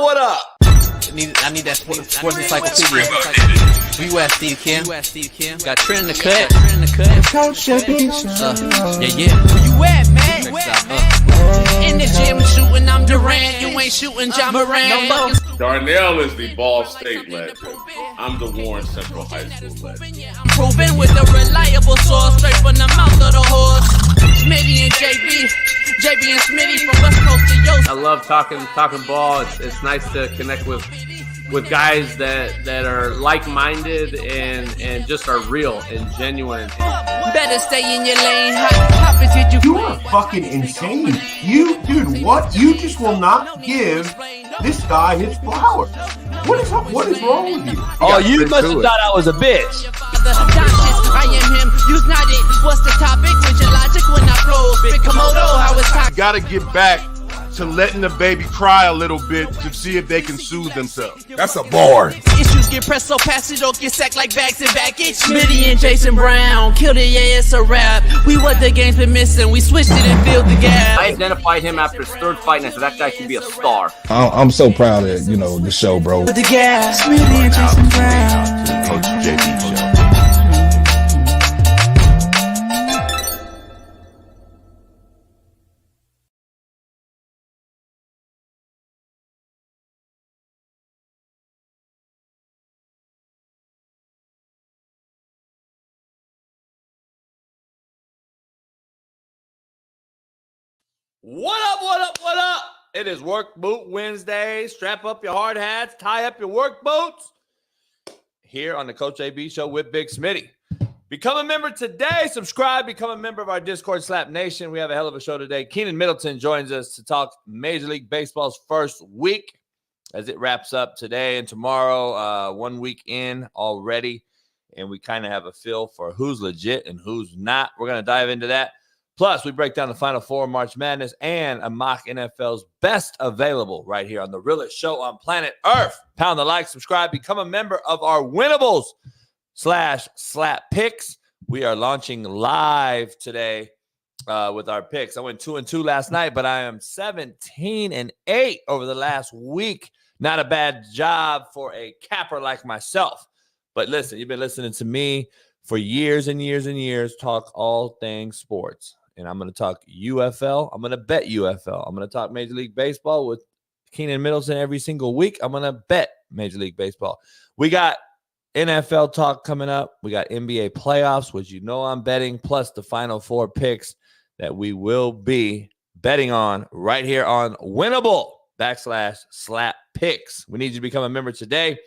what up? I need that sports encyclopedia. U.S. Steve Kim. Got Trent in the cut. Coach JB. Yeah. Where you at, man? In the gym shooting, I'm Durant. You ain't shooting John Moran. Darnell is the Ball State legend. I'm the Warren Central High School legend. I'm proving with a reliable source, straight from the mouth of the horse. Smitty and JB and Smitty from West Coast to Yost. I love talking ball. It's nice to connect with guys that are like-minded and just are real and genuine. Better stay in your lane. Hop until You are fucking insane. Dude, what? You just will not give this guy his flowers. What is wrong with you? Oh, you must have thought I was a bitch. I am him. Use not it. What's the topic? When's your logic when I flow? Big Komodo, how it's talking. Got to get back to letting the baby cry a little bit to see if they can soothe themselves. That's a bar. Issues get pressed so fast it don't get sacked like bags and baggage. Smitty and Jason Brown killed it, yeah, it's a rap. We what the game's been missing, we switched it and filled the gap. I identified him after his third fight, and I said that guy should be a star. I'm so proud of the show, bro. The gap. Smitty and Jason Brown. Coach JB Show. What up? It is Work Boot Wednesday. Strap up your hard hats, tie up your work boots. Here on the Coach AB Show with Big Smitty. Become a member today. Subscribe. Become a member of our Discord, Slap Nation. We have a hell of a show today. Keenan Middleton joins us to talk Major League Baseball's first week as it wraps up today and tomorrow. 1 week in already, and we kind of have a feel for who's legit and who's not. We're going to dive into that. Plus, we break down the Final Four of March Madness and a mock NFL's best available right here on the realest show on Planet ERF. Pound the like, subscribe, become a member of our Winnables /slap picks. We are launching live today with our picks. I went 2-2 last night, but I am 17-8 over the last week. Not a bad job for a capper like myself. But listen, you've been listening to me for years and years and years talk all things sports. And I'm going to talk UFL. I'm going to bet UFL. I'm going to talk Major League Baseball with Keenan Middleton every single week. I'm going to bet Major League Baseball. We got NFL talk coming up. We got NBA playoffs, which you know I'm betting, plus the Final Four picks that we will be betting on right here on Winnable /slap picks. We need you to become a member today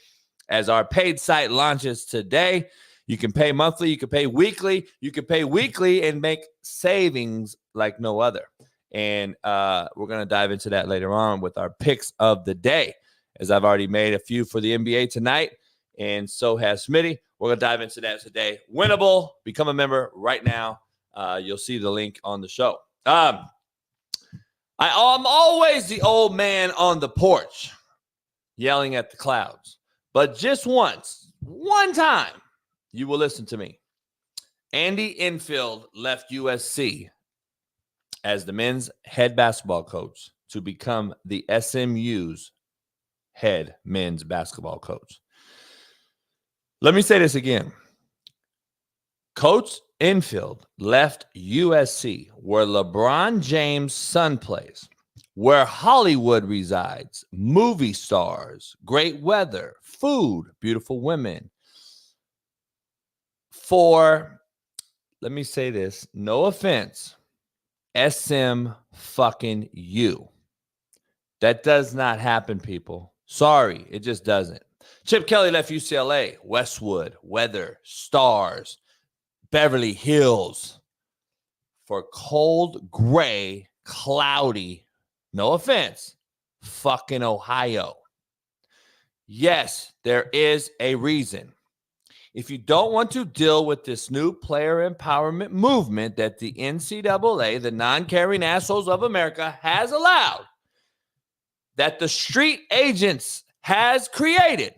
as our paid site launches today. You can pay monthly. You can pay weekly. You can pay weekly and make savings like no other. And we're going to dive into that later on with our picks of the day, as I've already made a few for the NBA tonight, and so has Smitty. We're going to dive into that today. Winnable. Become a member right now. You'll see the link on the show. I'm always the old man on the porch yelling at the clouds. But just one time, you will listen to me. Andy Enfield left USC as the men's head basketball coach to become the SMU's head men's basketball coach. Let me say this again. Coach Enfield left USC, where LeBron James' son plays, where Hollywood resides, movie stars, great weather, food, beautiful women, for, let me say this, no offense, SM fucking you. That does not happen, people. Sorry, it just doesn't. Chip Kelly left UCLA, Westwood, weather, stars, Beverly Hills, for cold, gray, cloudy, no offense, fucking Ohio. Yes, there is a reason. If you don't want to deal with this new player empowerment movement that the NCAA, the non-caring assholes of America, has allowed, that the street agents has created,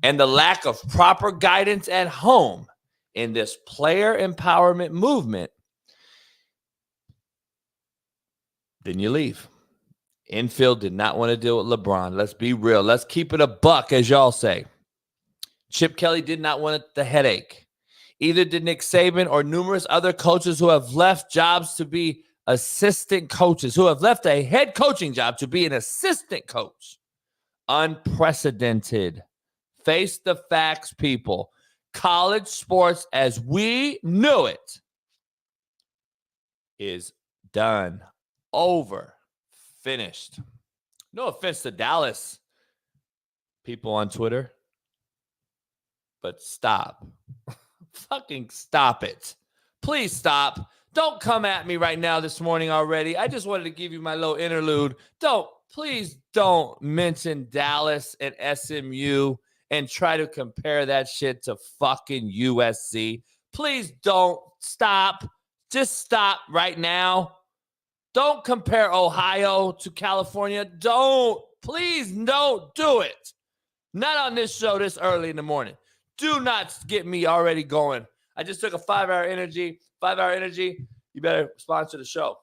and the lack of proper guidance at home in this player empowerment movement, then you leave. Infield did not want to deal with LeBron. Let's be real. Let's keep it a buck, as y'all say. Chip Kelly did not want the headache. Either did Nick Saban or numerous other coaches who have left jobs to be assistant coaches, who have left a head coaching job to be an assistant coach. Unprecedented. Face the facts, people. College sports as we knew it is done, over, finished. No offense to Dallas people on Twitter, but stop. Fucking stop it. Please stop. Don't come at me right now this morning already. I just wanted to give you my little interlude. Please don't mention Dallas and SMU and try to compare that shit to fucking USC. Please don't. Stop. Just stop right now. Don't compare Ohio to California. Please don't do it. Not on this show this early in the morning. Do not get me already going. I just took a 5-hour energy. 5-hour energy. You better sponsor the show.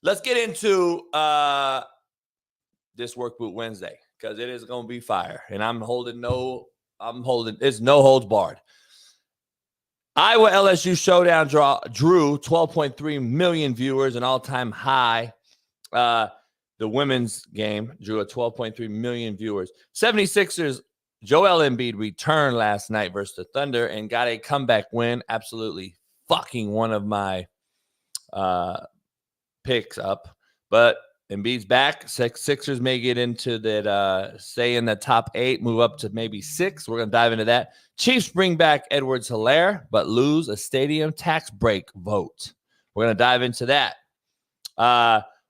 Let's get into this Work Boot Wednesday, because it is going to be fire. And it's no holds barred. Iowa LSU showdown drew 12.3 million viewers, an all-time high. The women's game drew a 12.3 million viewers. 76ers Joel Embiid returned last night versus the Thunder and got a comeback win. Absolutely fucking one of my picks up. But Embiid's back. Sixers may get into that, stay in the top 8, move up to maybe 6. We're going to dive into that. Chiefs bring back Edwards-Helaire, but lose a stadium tax break vote. We're going to dive into that.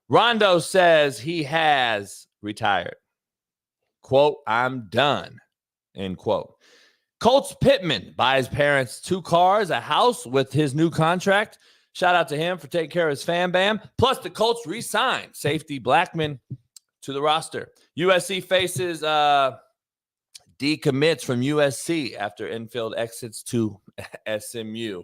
Rondo says he has retired. Quote, "I'm done." End quote. Colts Pittman buys parents 2 cars, a house with his new contract. Shout out to him for taking care of his fan bam. Plus, the Colts re-signed safety Blackman to the roster. USC faces decommits from USC after infield exits to SMU.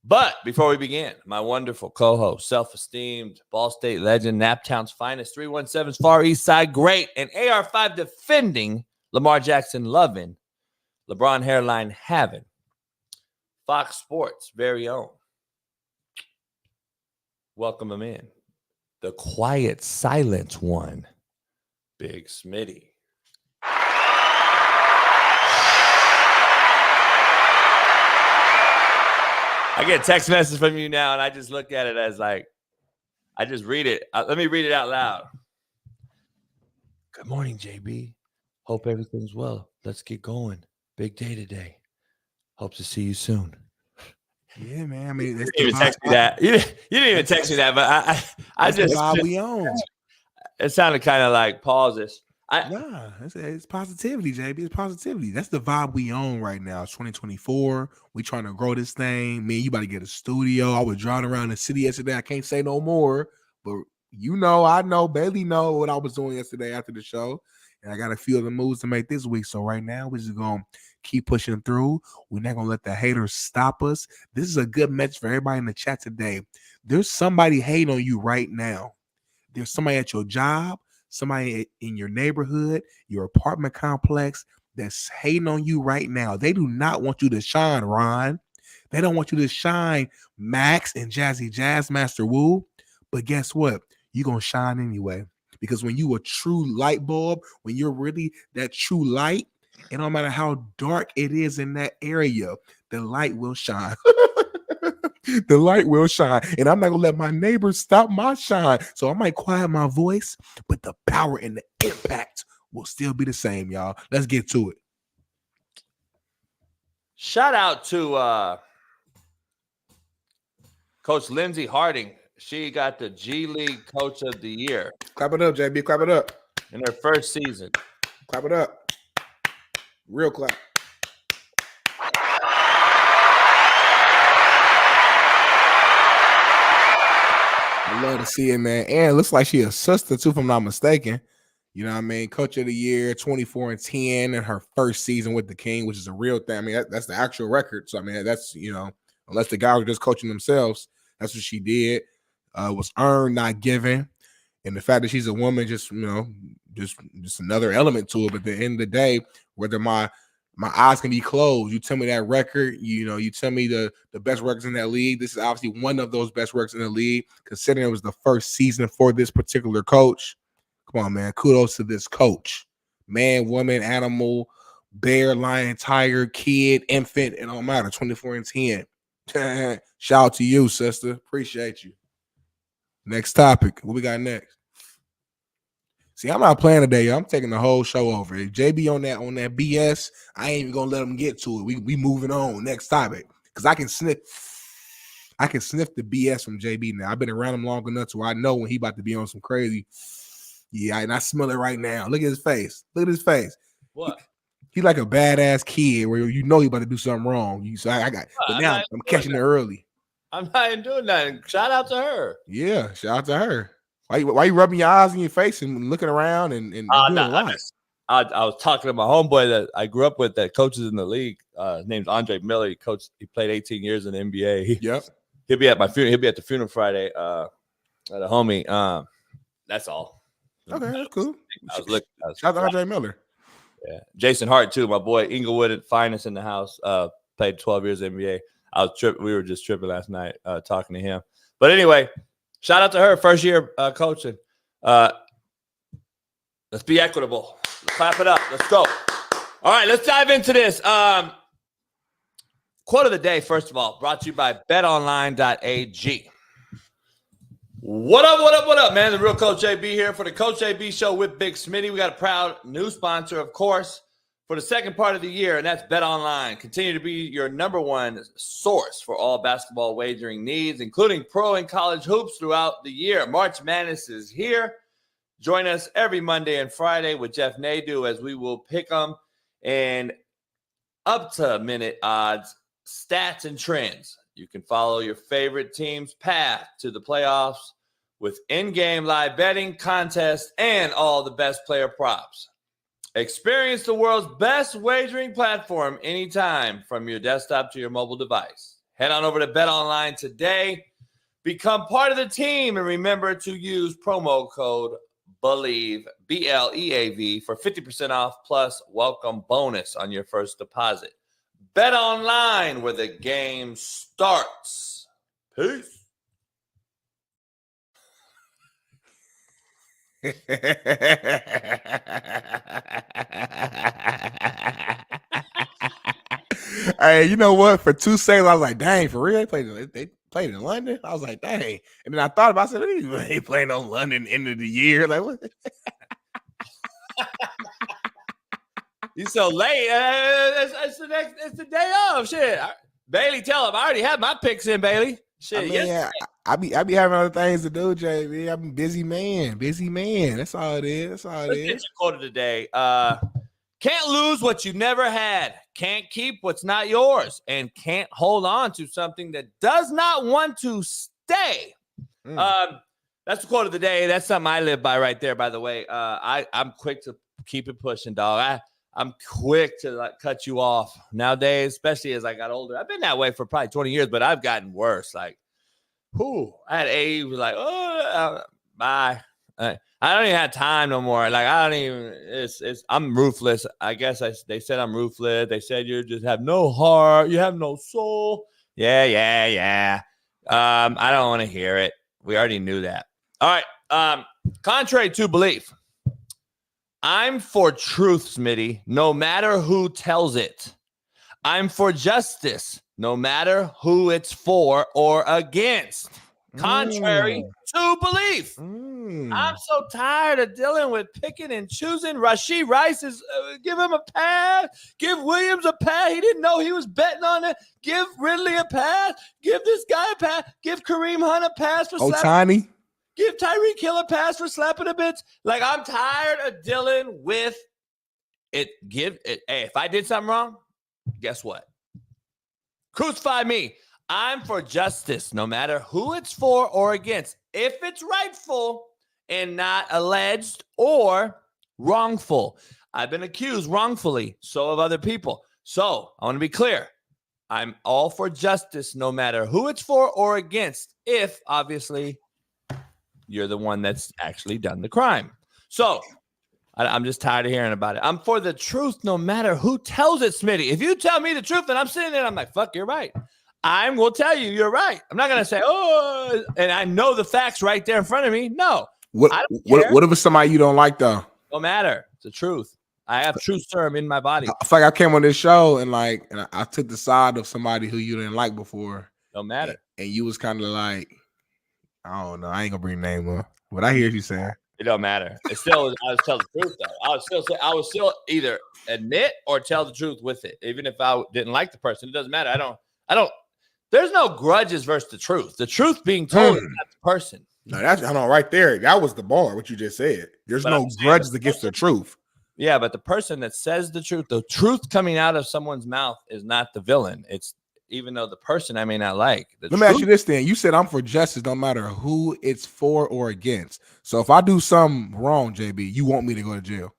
But before we begin, my wonderful co-host, self-esteemed Ball State legend, Naptown's finest, 317's Far East Side great, and AR5 defending, Lamar Jackson loving, LeBron hairline having, Fox Sports very own. Welcome him in. The quiet, silent one, Big Smitty. I get a text message from you now, and I just look at it as like, I just read it. Let me read it out loud. Good morning, JB. Hope everything's well. Let's get going. Big day today. Hope to see you soon. Yeah, man. I mean, you didn't even text me that. You didn't even text me that, but I just we own. It sounded kind of like pauses. It's positivity, JB. It's positivity. That's the vibe we own right now. It's 2024. We trying to grow this thing. Man, you about to get a studio. I was driving around the city yesterday. I can't say no more, but I know, Bailey know what I was doing yesterday after the show. And I got a few other moves to make this week. So right now, we're just going to keep pushing through. We're not going to let the haters stop us. This is a good message for everybody in the chat today. There's somebody hating on you right now. There's somebody at your job, somebody in your neighborhood, your apartment complex that's hating on you right now. They do not want you to shine, Ron. They don't want you to shine, Max and Jazzy Jazz Master Wu. But guess what? You're going to shine anyway. Because when you a true light bulb, when you're really that true light, and no matter how dark it is in that area, the light will shine. The light will shine. And I'm not going to let my neighbors stop my shine. So I might quiet my voice, but the power and the impact will still be the same, y'all. Let's get to it. Shout out to Coach Lindsey Harding. She got the G League Coach of the Year. Clap it up, JB. Clap it up. In her first season. Clap it up. Real clap. I love to see it, man. And it looks like she a sister, too, if I'm not mistaken. You know what I mean? Coach of the Year, 24-10 in her first season with the King, which is a real thing. I mean, that's the actual record. So, I mean, that's, unless the guys were just coaching themselves, that's what she did. Was earned, not given. And the fact that she's a woman, just another element to it. But at the end of the day, whether my eyes can be closed, you tell me that record, you tell me the best records in that league. This is obviously one of those best records in the league, considering it was the first season for this particular coach. Come on, man. Kudos to this coach. Man, woman, animal, bear, lion, tiger, kid, infant, it don't matter. 24 and 10. Shout out to you, sister. Appreciate you. Next topic. What we got next? See, I'm not playing today, yo. I'm taking the whole show over. If JB on that BS, I ain't even gonna let him get to it. We moving on. Next topic. Because I can sniff the BS from JB now. I've been around him long enough to where I know when he about to be on some crazy. Yeah, and I smell it right now. Look at his face. Look at his face. What? He like a badass kid where he about to do something wrong. But now I'm catching it early. I'm not even doing that. Shout out to her. Yeah, shout out to her. Why you rubbing your eyes in your face and looking around and doing a lot? I was talking to my homeboy that I grew up with that coaches in the league. His name's Andre Miller. He played 18 years in the NBA. Yep. He'll be at my funeral. He'll be at the funeral Friday. At a homie. That's all. Okay, that's cool. Shout out to Andre Miller. Yeah, Jason Hart too. My boy Inglewood at Finest in the house. Played 12 years in the NBA. I was tripping. We were just tripping last night talking to him. But anyway, shout out to her, first year coaching. Let's be equitable. Let's clap it up. Let's go. All right, let's dive into this. Quote of the day, first of all, brought to you by betonline.ag. What up, man? The real Coach JB here for the Coach JB Show with Big Smitty. We got a proud new sponsor, of course, for the second part of the year, and that's BetOnline. Continue to be your number one source for all basketball wagering needs, including pro and college hoops throughout the year. March Madness is here. Join us every Monday and Friday with Jeff Nadu as we will pick them and up-to-minute odds, stats, and trends. You can follow your favorite team's path to the playoffs with in-game live betting, contests, and all the best player props. Experience the world's best wagering platform anytime from your desktop to your mobile device. Head on over to BetOnline today. Become part of the team and remember to use promo code BELIEVE, B-L-E-A-V, for 50% off plus welcome bonus on your first deposit. BetOnline, where the game starts. Peace. Hey, you know what? For 2 seconds, I was like, dang, for real? They played in London? I was like, dang. And then I thought about it. I said, they playing on London end of the year. Like, what? You so late. It's the day of. Shit. Bailey, tell him. I already have my picks in, Bailey. Shit. I be having other things to do, JB. I'm a busy man. That's all it is. Let's get your quote of the day. Can't lose what you never had. Can't keep what's not yours. And can't hold on to something that does not want to stay. That's the quote of the day. That's something I live by right there, by the way. I'm quick to keep it pushing, dog. I'm quick to cut you off nowadays, especially as I got older. I've been that way for probably 20 years, but I've gotten worse. Like, I had A was like, bye. I don't even have time no more. Like, I don't even, I'm ruthless. I guess they said I'm ruthless. They said you just have no heart. You have no soul. Yeah. I don't want to hear it. We already knew that. All right. Contrary to belief, I'm for truth, Smitty, no matter who tells it. I'm for justice, no matter who it's for or against. Contrary to belief. I'm so tired of dealing with picking and choosing. Rashee Rice is give him a pass. Give Williams a pass. He didn't know he was betting on it. Give Ridley a pass. Give this guy a pass. Give Kareem Hunt a pass for Otani. Give Tyreek Hill a pass for slapping a bitch. Like, I'm tired of dealing with it. Hey, if I did something wrong, guess what? Crucify me. I'm for justice, no matter who it's for or against. If it's rightful and not alleged or wrongful. I've been accused wrongfully. So have other people. So I want to be clear. I'm all for justice, no matter who it's for or against. If, obviously, you're the one that's actually done the crime. So I'm just tired of hearing about it. I'm for the truth no matter who tells it, Smitty. If you tell me the truth and I'm sitting there and I'm like, fuck, you're right. I'm going to tell you you're right. I'm not going to say, oh, and I know the facts right there in front of me. No. What if it's somebody you don't like, though? No matter. It's the truth. I have truth serum in my body. I feel like I came on this show and I took the side of somebody who you didn't like before. No matter. And you was kind of like, I don't know. I ain't going to bring name up. But I hear you saying. It don't matter. It's still, I would tell the truth though. I would still either admit or tell the truth with it, even if I didn't like the person. It doesn't matter. I don't. There's no grudges versus the truth. The truth being told is not the person. No, that's I know right there. That was the bar. What you just said. There's no grudges against the truth. Yeah, but the person that says the truth coming out of someone's mouth is not the villain. It's even though the person I may not like. Let me ask you this then. You said I'm for justice, no matter who it's for or against. So if I do something wrong, JB, you want me to go to jail?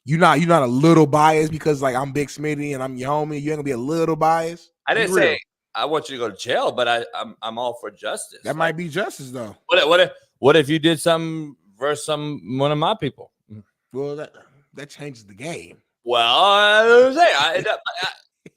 You're not a little biased because like I'm Big Smitty and I'm your homie. You ain't gonna be a little biased. I didn't say I want you to go to jail, but I'm all for justice. That might be justice though. What if you did something versus one of my people? Well, that changes the game. Well,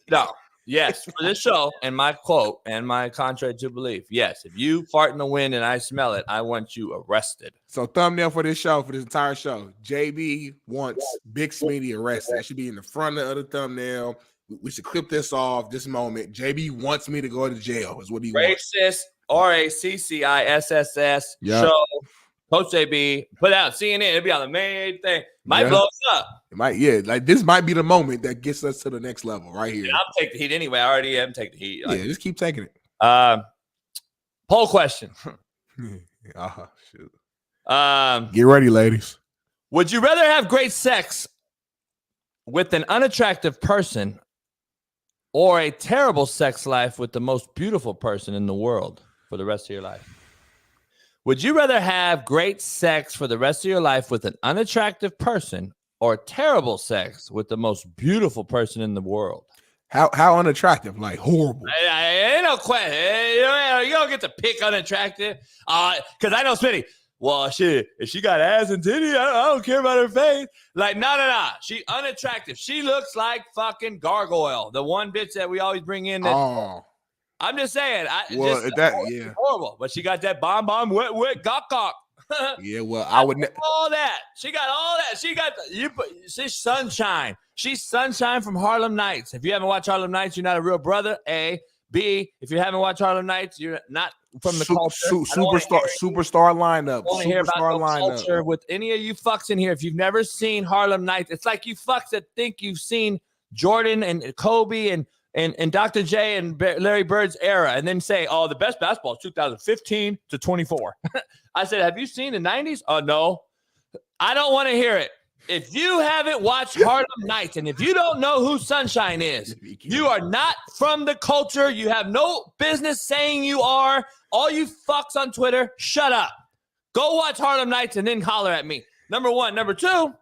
no. Yes, for this show and my quote and my contrary to belief. Yes, if you fart in the wind and I smell it, I want you arrested. So thumbnail for this show, for this entire show. JB wants Big Smitty arrested. That should be in the front of the thumbnail. We should clip this off this moment. JB wants me to go to jail is what he wants. Racist, RACCISSS show. Coach JB put out CNN. It'll be on the main thing. Might blow us up. It might, like this might be the moment that gets us to the next level right here. Yeah, I'll take the heat anyway. I already am taking the heat. Yeah, just keep taking it. Poll question. Shoot. Get ready, ladies. Would you rather have great sex with an unattractive person or a terrible sex life with the most beautiful person in the world for the rest of your life? Would you rather have great sex for the rest of your life with an unattractive person or terrible sex with the most beautiful person in the world? How unattractive? Like horrible. Ain't no question. You don't get to pick unattractive. Because I know Smitty. Well, shit, if she got ass and titty, I don't care about her face. Like, no. She unattractive. She looks like fucking Gargoyle, the one bitch that we always bring in. I'm just saying. Horrible. But she got that bomb, wet, gawk. Yeah, well, I would all that. She got all that. She's sunshine. She's sunshine from Harlem Nights. If you haven't watched Harlem Nights, you're not a real brother. A. B. If you haven't watched Harlem Nights, you're not from the culture. Superstar lineup. I want to hear about no culture with any of you fucks in here. If you've never seen Harlem Nights, it's like you fucks that think you've seen Jordan and Kobe and Dr. J and Larry Bird's era, and then say, "Oh, the best basketball is 2015 to 24." I said, "Have you seen the 90s?" Oh, no. I don't want to hear it. If you haven't watched Harlem Nights, and if you don't know who Sunshine is, you are not from the culture. You have no business saying you are. All you fucks on Twitter, shut up. Go watch Harlem Nights and then holler at me. Number one. Number two,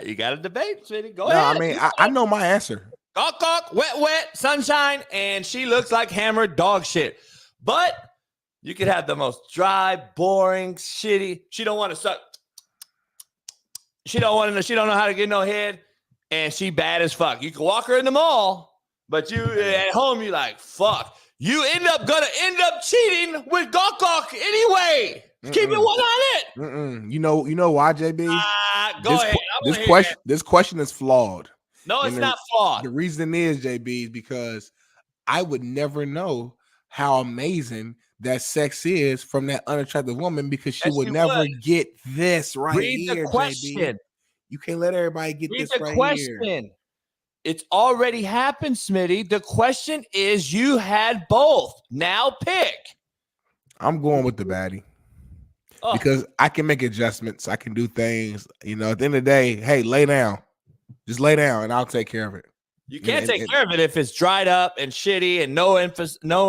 you got to debate, Smitty. Go ahead. I mean, I know my answer. Gawk, wet, sunshine, and she looks like hammered dog shit. But you could have the most dry, boring, shitty. She don't want to suck. She don't know how to get no head, and she bad as fuck. You can walk her in the mall, but you at home, you like, fuck. You gonna end up cheating with Gawk anyway. Keep it 100. You know why, JB? Go ahead. This question is flawed. No, it's not flawed. The reason is, JB, is because I would never know how amazing that sex is from that unattractive woman because she would never get this right here. Read the question. JB. You can't let everybody get this right question. Here. It's already happened, Smitty. The question is, you had both. Now pick. I'm going with the baddie. Because I can make adjustments. I can do things. At the end of the day, hey, lay down. Just lay down and I'll take care of it. You can't take care of it if it's dried up and shitty and no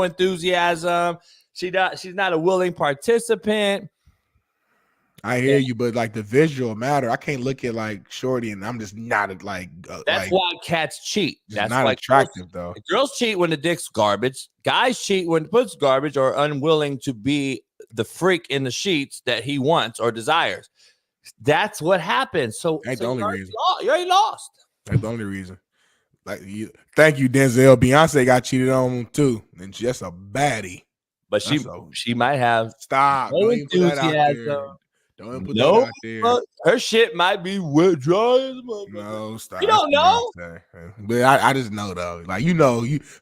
enthusiasm. She's not a willing participant. I hear you, but like the visual matter, I can't look at like Shorty and I'm just not like. That's why cats cheat. That's not why attractive though. Girls cheat when the dick's garbage. Guys cheat when the pussy's garbage or unwilling to be the freak in the sheets that he wants or desires. That's what happens. So ain't the only reason. You already lost. That's the only reason. Like thank you, Denzel. Beyonce got cheated on too, and she's just a baddie. But she might have stop. No Don't put that out there. Don't put that out there. Her shit might be wet dry. No, stop. You don't know. But I just know though. Like you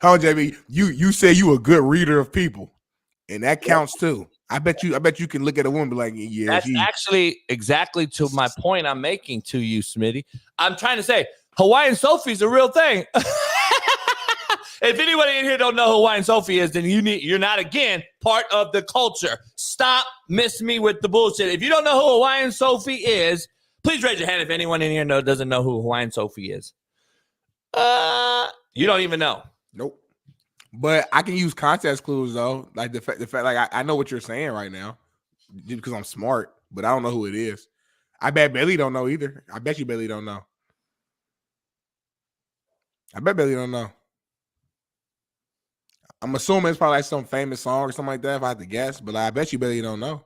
how JB, you say you a good reader of people, and that counts too. I bet you can look at a woman and be like, yeah. That's actually exactly to my point I'm making to you, Smitty. I'm trying to say Hawaiian Sophie's a real thing. If anybody in here don't know who Hawaiian Sophie is, then you're not, again, part of the culture. Stop missing me with the bullshit. If you don't know who Hawaiian Sophie is, please raise your hand if anyone in here doesn't know who Hawaiian Sophie is. You don't even know. Nope. But I can use context clues though. Like the fact like I know what you're saying right now because I'm smart, but I don't know who it is. I bet Bailey don't know either. I bet you Bailey don't know. I bet Bailey don't know. I'm assuming it's probably like some famous song or something like that if I had to guess, but I bet you Bailey don't know.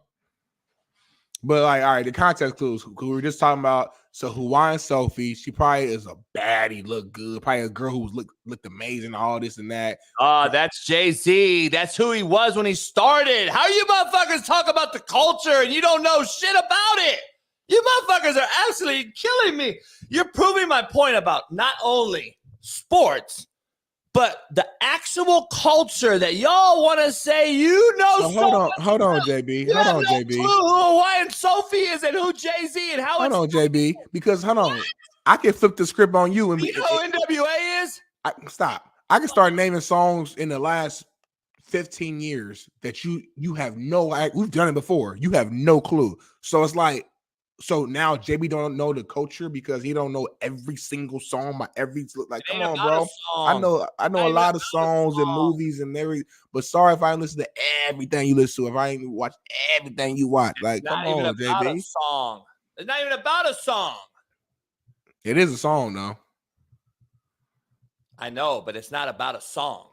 But like, all right, the context clues. We were just talking about. So Hawaiian Sophie, she probably is a baddie, look good. Probably a girl who looked amazing, all this and that. That's Jay-Z. That's who he was when he started. How you motherfuckers talk about the culture and you don't know shit about it? You motherfuckers are absolutely killing me. You're proving my point about not only sports, but the actual culture that y'all want to say you know. Hold on, JB. Hold on, JB. Who Hawaiian Sophie is and who Jay-Z and how. Hold on, JB. Because hold on, I can flip the script on you and you know who NWA is. Stop. I can start naming songs in the last 15 years that you have no. We've done it before. You have no clue. So it's like. So now JB don't know the culture because he don't know every single song by every like. Come on, bro. I know a lot of songs and movies and every. But sorry if I listen to everything you listen to. If I ain't watch everything you watch, like come on, JB. Song. It's not even about a song. It is a song, though. I know, but it's not about a song.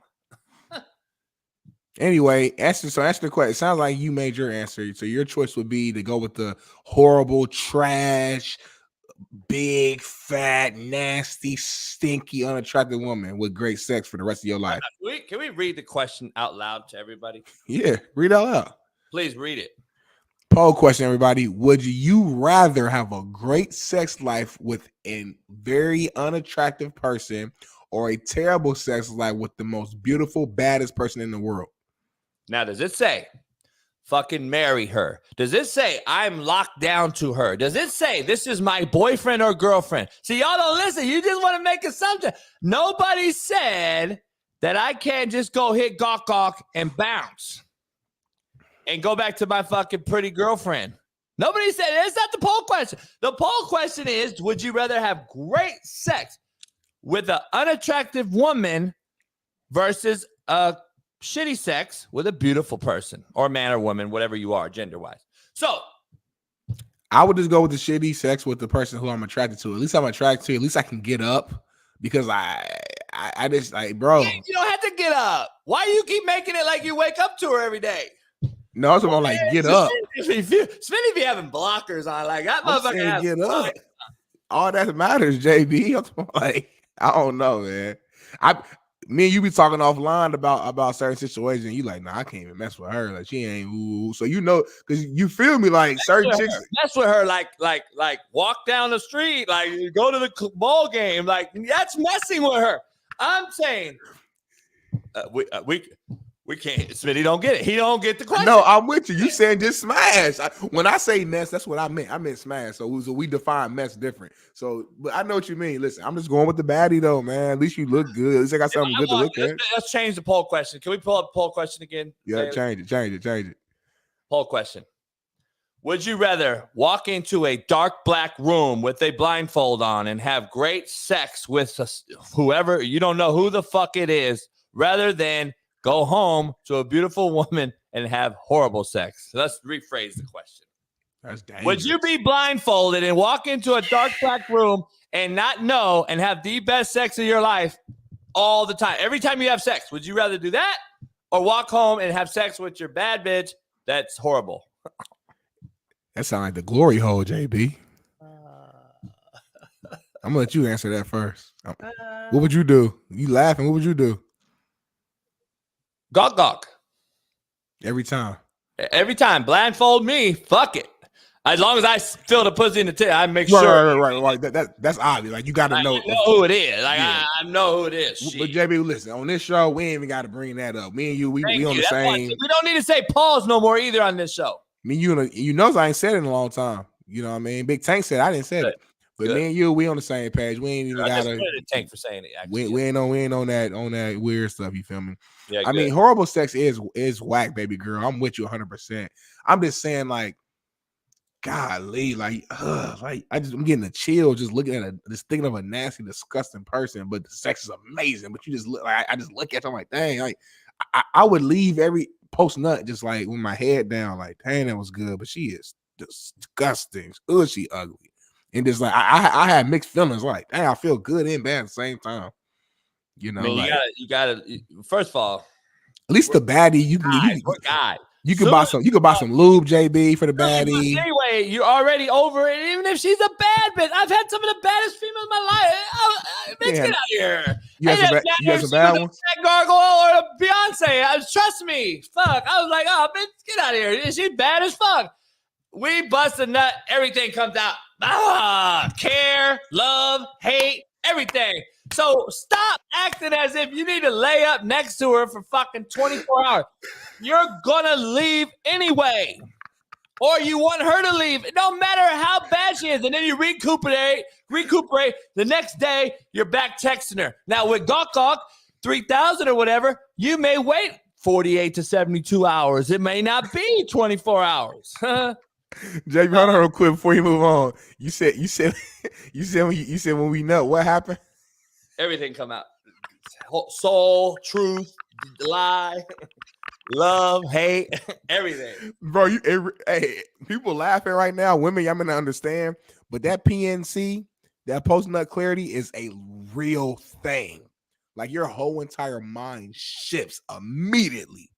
Anyway, answer the question. It sounds like you made your answer. So your choice would be to go with the horrible, trash, big, fat, nasty, stinky, unattractive woman with great sex for the rest of your life. Can we read the question out loud to everybody? Yeah, read out loud. Please read it. Poll question, everybody. Would you rather have a great sex life with a very unattractive person or a terrible sex life with the most beautiful, baddest person in the world? Now, does it say fucking marry her? Does it say I'm locked down to her? Does it say this is my boyfriend or girlfriend? See, y'all don't listen. You just want to make assumptions. Nobody said that I can't just go hit gawk and bounce and go back to my fucking pretty girlfriend. Nobody said it's not the poll question. The poll question is, would you rather have great sex with an unattractive woman versus a shitty sex with a beautiful person or man or woman, whatever you are, gender-wise? So I would just go with the shitty sex with the person who I'm attracted to. At least I'm attracted to. At least I can get up because I just like, bro. You don't have to get up. Why do you keep making it like you wake up to her every day? No, it's about like get up. Smitty be having blockers on like that motherfucker has get up. All that matters, JB. I'm like, I don't know, man. Me and you be talking offline about certain situations. You like, nah, I can't even mess with her. Like she ain't ooh. So you know, because you feel me, like certain chicks mess with her, like walk down the street, like go to the ball game, like that's messing with her. I'm saying we can't. Smitty don't get it. He don't get the question. No, I'm with you. You saying just smash. When I say mess, that's what I meant. I meant smash. So we define mess different. So, but I know what you mean. Listen, I'm just going with the baddie though, man. At least you look good. At least I got something good to look at. Let's change the poll question. Can we pull up the poll question again? Yeah, change it. Poll question. Would you rather walk into a dark black room with a blindfold on and have great sex with whoever, you don't know who the fuck it is, rather than go home to a beautiful woman and have horrible sex? So let's rephrase the question. That's dangerous. Would you be blindfolded and walk into a dark black room and not know and have the best sex of your life all the time? Every time you have sex, would you rather do that or walk home and have sex with your bad bitch that's horrible? That sounds like the glory hole, JB. I'm gonna let you answer that first. What would you do? You laughing? What would you do? Gawk. Every time. Every time. Blindfold me. Fuck it. As long as I feel the pussy in the tip, I make sure. Right. That's obvious. Like, you got to know. I know who it is. Like, yeah. I know who it is. But JB, listen, on this show, we ain't even got to bring that up. Me and you, we on the same. We don't need to say pause no more either on this show. Me, you know, I ain't said it in a long time. You know what I mean? Big Tank said I didn't say it. But me and you, we on the same page. We ain't even got to. Tank for saying it. Actually. We ain't on that weird stuff. You feel me? Yeah. I mean, horrible sex is whack, baby girl. I'm with you 100%. I'm just saying, like, golly, I'm getting a chill just looking at just thinking of a nasty, disgusting person. But the sex is amazing. But you just look, I just look at them like, dang, like I would leave every post nut just like with my head down, like, dang, that was good. But she is disgusting. Oh, she ugly. And just like I had mixed feelings, like, dang, I feel good and bad at the same time. You know, I mean, you gotta. First of all, at least the baddie you can buy some lube, JB, for the baddie. Anyway, you're already over it. Even if she's a bad bitch, I've had some of the baddest females in my life. Bitch, get out of here. You have some bad ones? Gargoyle or Beyonce. Trust me. Fuck. I was like, oh, bitch, get out of here. She's bad as fuck. We bust a nut. Everything comes out. Care, love, hate, everything. So stop acting as if you need to lay up next to her for fucking 24 hours. You're gonna leave anyway. Or you want her to leave. It don't matter how bad she is. And then you recuperate. The next day, you're back texting her. Now with Gawk 3000 or whatever, you may wait 48 to 72 hours. It may not be 24 hours. JB, hold on real quick before you move on. You said when we nut, what happened? Everything come out. Soul, truth, lie, love, hate, everything. Bro, hey, people laughing right now. Women, y'all gonna understand. But that PNC, that post-nut clarity is a real thing. Like, your whole entire mind shifts immediately.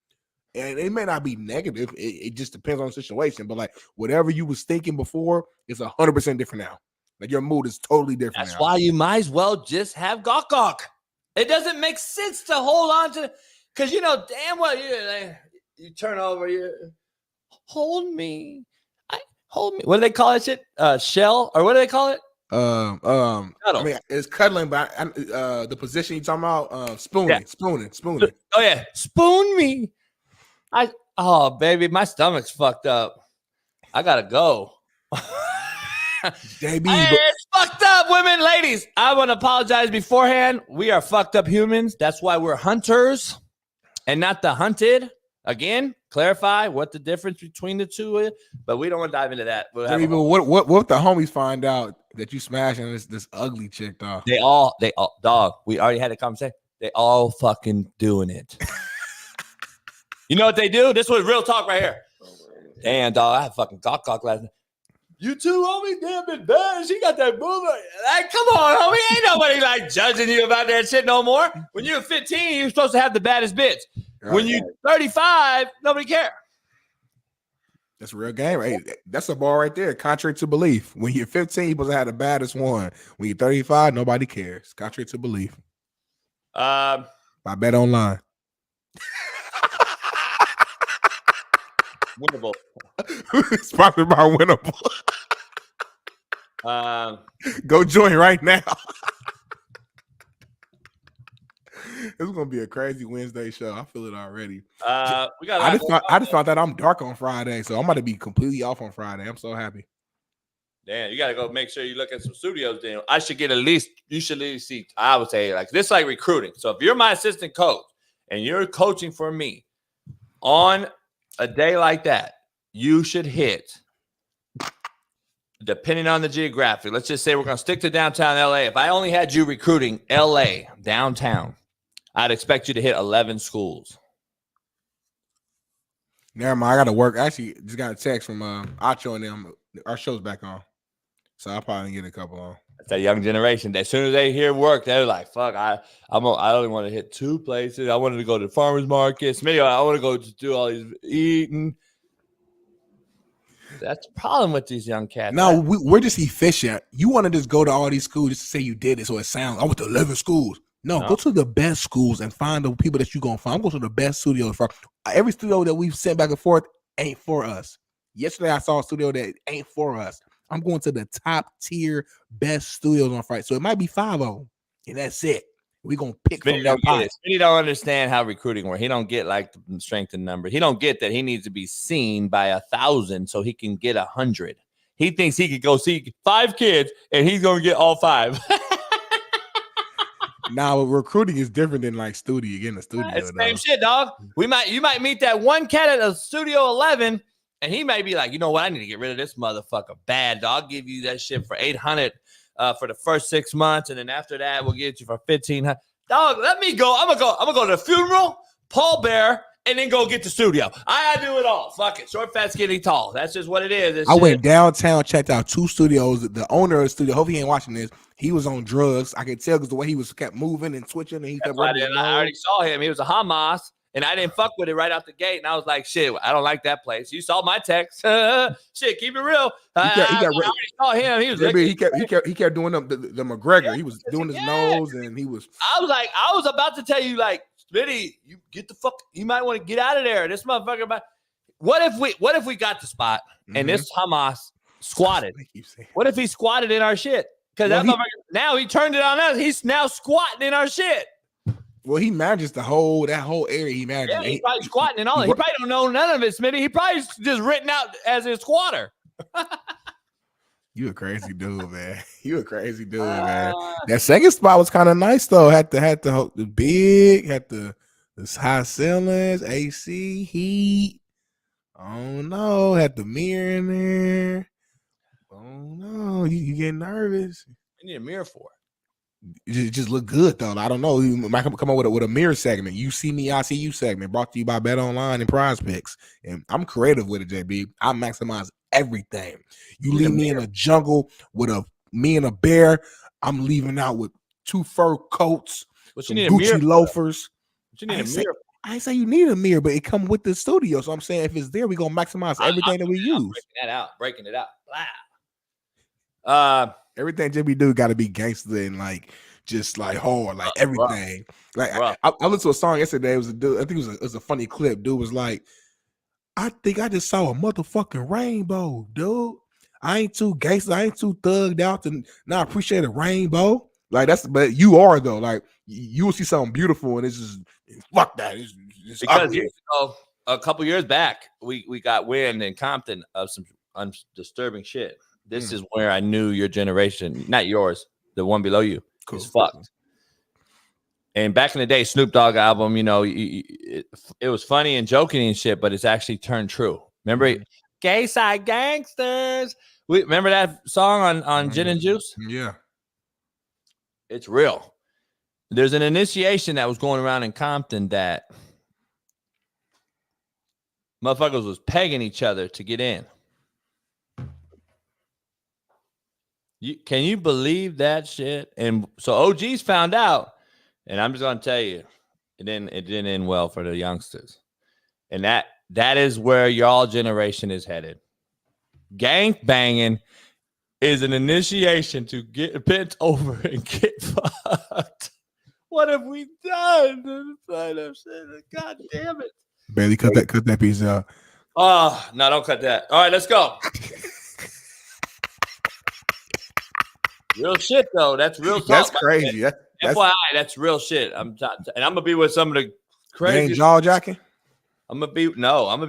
And it may not be negative. It just depends on the situation. But, like, whatever you was thinking before is 100% different now. Like, your mood is totally different. That's why you might as well just have Gawk. It doesn't make sense to hold on to, because you know damn well you turn over, you hold me. What do they call that shit? Shell, or what do they call it? I mean, it's cuddling, but the position you talking about, spooning. Oh yeah, spoon me. Oh baby, my stomach's fucked up. I gotta go. JB, it's fucked up, women, ladies. I want to apologize beforehand. We are fucked up humans. That's why we're hunters and not the hunted. Again, clarify what the difference between the two is, but we don't want to dive into that. What if the homies find out that you smashing this ugly chick, dog? They all, dog. We already had a conversation. They all fucking doing it. You know what they do? This was real talk right here. Damn, dog. I had fucking Gawk last night. You too, homie, damn bit bad. She got that boob. Like, come on, homie. Ain't nobody like judging you about that shit no more. When you're 15, you're supposed to have the baddest bitch. When you're 35, nobody cares. That's a real game, right? That's a ball right there. Contrary to belief. When you're 15, you're supposed to have the baddest one. When you're 35, nobody cares. Contrary to belief. I bet online. Winnable. Sponsored by Winnable. Go join right now. It's gonna be a crazy Wednesday show. I feel it already. I just found that I'm dark on Friday, so I'm about to be completely off on Friday. I'm so happy. Damn, you gotta go make sure you look at some studios. Then you should at least see. I would say like this, like recruiting. So if you're my assistant coach and you're coaching for me on a day like that, you should hit, depending on the geographic. Let's just say we're going to stick to downtown LA. If I only had you recruiting LA downtown, I'd expect you to hit 11 schools. Never mind. I got to work. Actually, just got a text from Acho and them. Our show's back on, so I'll probably get a couple on. That's that young generation. As soon as they hear work, they're like, "Fuck, I don't want to hit 2 places. I wanted to go to the farmers market. Maybe I want to go just do all these eating." That's the problem with these young cats. No, we're just efficient. You want to just go to all these schools just to say you did it, so it sounds. I went to 11 schools. No, go to the best schools and find the people that you're gonna find. I'm going to the best studios. For every studio that we've sent back and forth ain't for us. Yesterday, I saw a studio that ain't for us. I'm going to the top tier best studios on Friday. So it might be 5 of them, and that's it. We're going to pick from that pot. He don't understand how recruiting works. He don't get like the strength in numbers. He don't get that he needs to be seen by 1,000 so he can get 100. He thinks he could go see 5 kids and he's going to get all 5. Now, recruiting is different than like studio. Getting a studio. It's the same shit, dog. You might meet that one cat at a Studio 11 and he may be like, you know what? I need to get rid of this motherfucker bad, dog. I'll give you that shit for $800 for the first 6 months, and then after that, we'll get you for $1,500. Dog, let me go. I'm gonna go to the funeral, pallbearer, and then go get the studio. I gotta do it all. Fuck it. Short, fat, skinny, tall. That's just what it is. I went downtown, checked out 2 studios. The owner of the studio, hope he ain't watching this. He was on drugs. I could tell because the way he was kept moving and switching, and he kept I already saw him. He was a Hamas. And I didn't fuck with it right out the gate. And I was like, shit, I don't like that place. You saw my text. Shit, keep it real. I already saw him. He was he kept doing the McGregor. He was doing his nose, and he was. I was about to tell you, like, Smitty, you get the fuck. You might want to get out of there. This motherfucker. What if we got the spot and this Hamas squatted? What if he squatted in our shit? Because that motherfucker now he turned it on us. He's now squatting in our shit. Well, he manages that whole area. He manages. Yeah, he's probably squatting and all that. He probably don't know none of it, Smitty. He probably just written out as a squatter. You a crazy dude, man. You a crazy dude, man. That second spot was kind of nice though. Had the big, had the high ceilings, AC, heat. I don't know. Had the mirror in there. Oh no, you get nervous. You need a mirror for it. It just look good though. I don't know. You might come up with a mirror segment. You see me, I see you segment. Brought to you by Bet Online and Prize Picks. And I'm creative with it, JB. I maximize everything. You leave me in a jungle with me and a bear. I'm leaving out with 2 fur coats, some Gucci loafers. But you need a mirror. I ain't say you need a mirror, but it come with the studio. So I'm saying if it's there, we're gonna maximize everything that we use. Breaking it out. Wow. Everything JB do got to be gangster and like just like hard, like everything. Like I listened to a song yesterday. It was a dude. I think it was a funny clip. Dude was like, "I think I just saw a motherfucking rainbow, dude. I ain't too gangster. I ain't too thugged out to not appreciate a rainbow. Like but you are though. Like you will see something beautiful and it's just fuck that. It's because a couple years back, we got wind in Compton of some disturbing shit. This is where I knew your generation, not yours, the one below you, is fucked. And back in the day, Snoop Dogg album, you know, it was funny and joking and shit, but it's actually turned true. Remember, Gay Side Gangsters? Remember that song on Gin and Juice? Yeah. It's real. There's an initiation that was going around in Compton that motherfuckers was pegging each other to get in. Can you believe that shit? And so OGs found out, and I'm just gonna tell you, it didn't end well for the youngsters. And that is where y'all generation is headed. Gang banging is an initiation to get bent over and get fucked. What have we done? God damn it. Barely cut that piece out. Oh, no, don't cut that. All right, let's go. Real shit, though. That's real talk. That's crazy. That's FYI, that's real shit. And I'm gonna be with some of the crazy. You ain't jaw jacking? I'm gonna be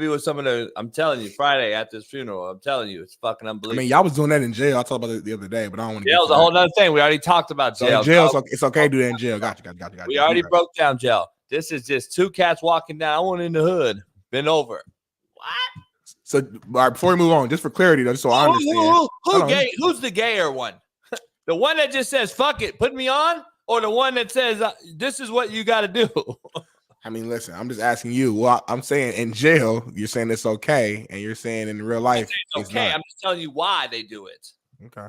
with some of the. I'm telling you, Friday at this funeral. I'm telling you, it's fucking unbelievable. I mean, y'all was doing that in jail. I talked about it the other day, but I don't want to. Jail's a whole other thing. We already talked about jail. So jail, it's okay to do that in jail. Got you. We already broke down jail. This is just 2 cats walking down, one in the hood, bent over. What? So before we move on, just for clarity, though, just so I understand, who's the gayer one? The one that just says "fuck it, put me on," or the one that says "this is what you got to do"? I mean, listen, I'm just asking you. Well, I'm saying in jail, you're saying it's okay, and you're saying in real life it's okay. I'm just telling you why they do it. Okay.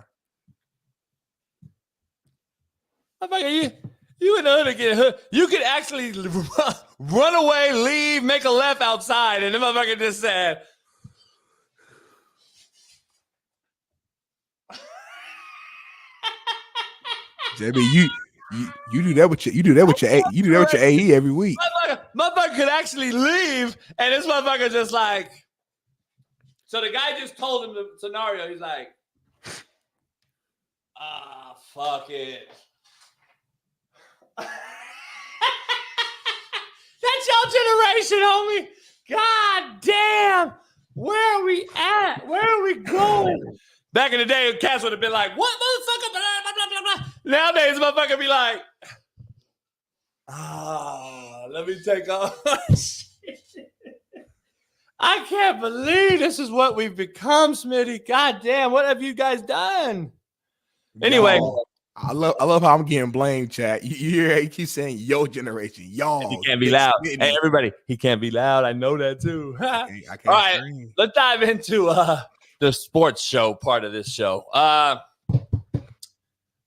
You in the hood get hood. You could actually run away, leave, make a left outside, and the motherfucker just said, JB, you do that with your AE every week. Motherfucker could actually leave, and this motherfucker just like. So the guy just told him the scenario. He's like, fuck it. That's your generation, homie. God damn. Where are we at? Where are we going? Back in the day, cats would have been like, what, motherfucker? Blah, blah, blah, blah, blah. Nowadays, motherfucker be like, let me take off. I can't believe this is what we've become, Smitty. God damn, what have you guys done? Anyway. I love how I'm getting blamed, chat. You keep saying your generation, y'all. He can't be loud. Hey, everybody, he can't be loud. I know that too. I can't. All right, let's dive into the sports show part of this show.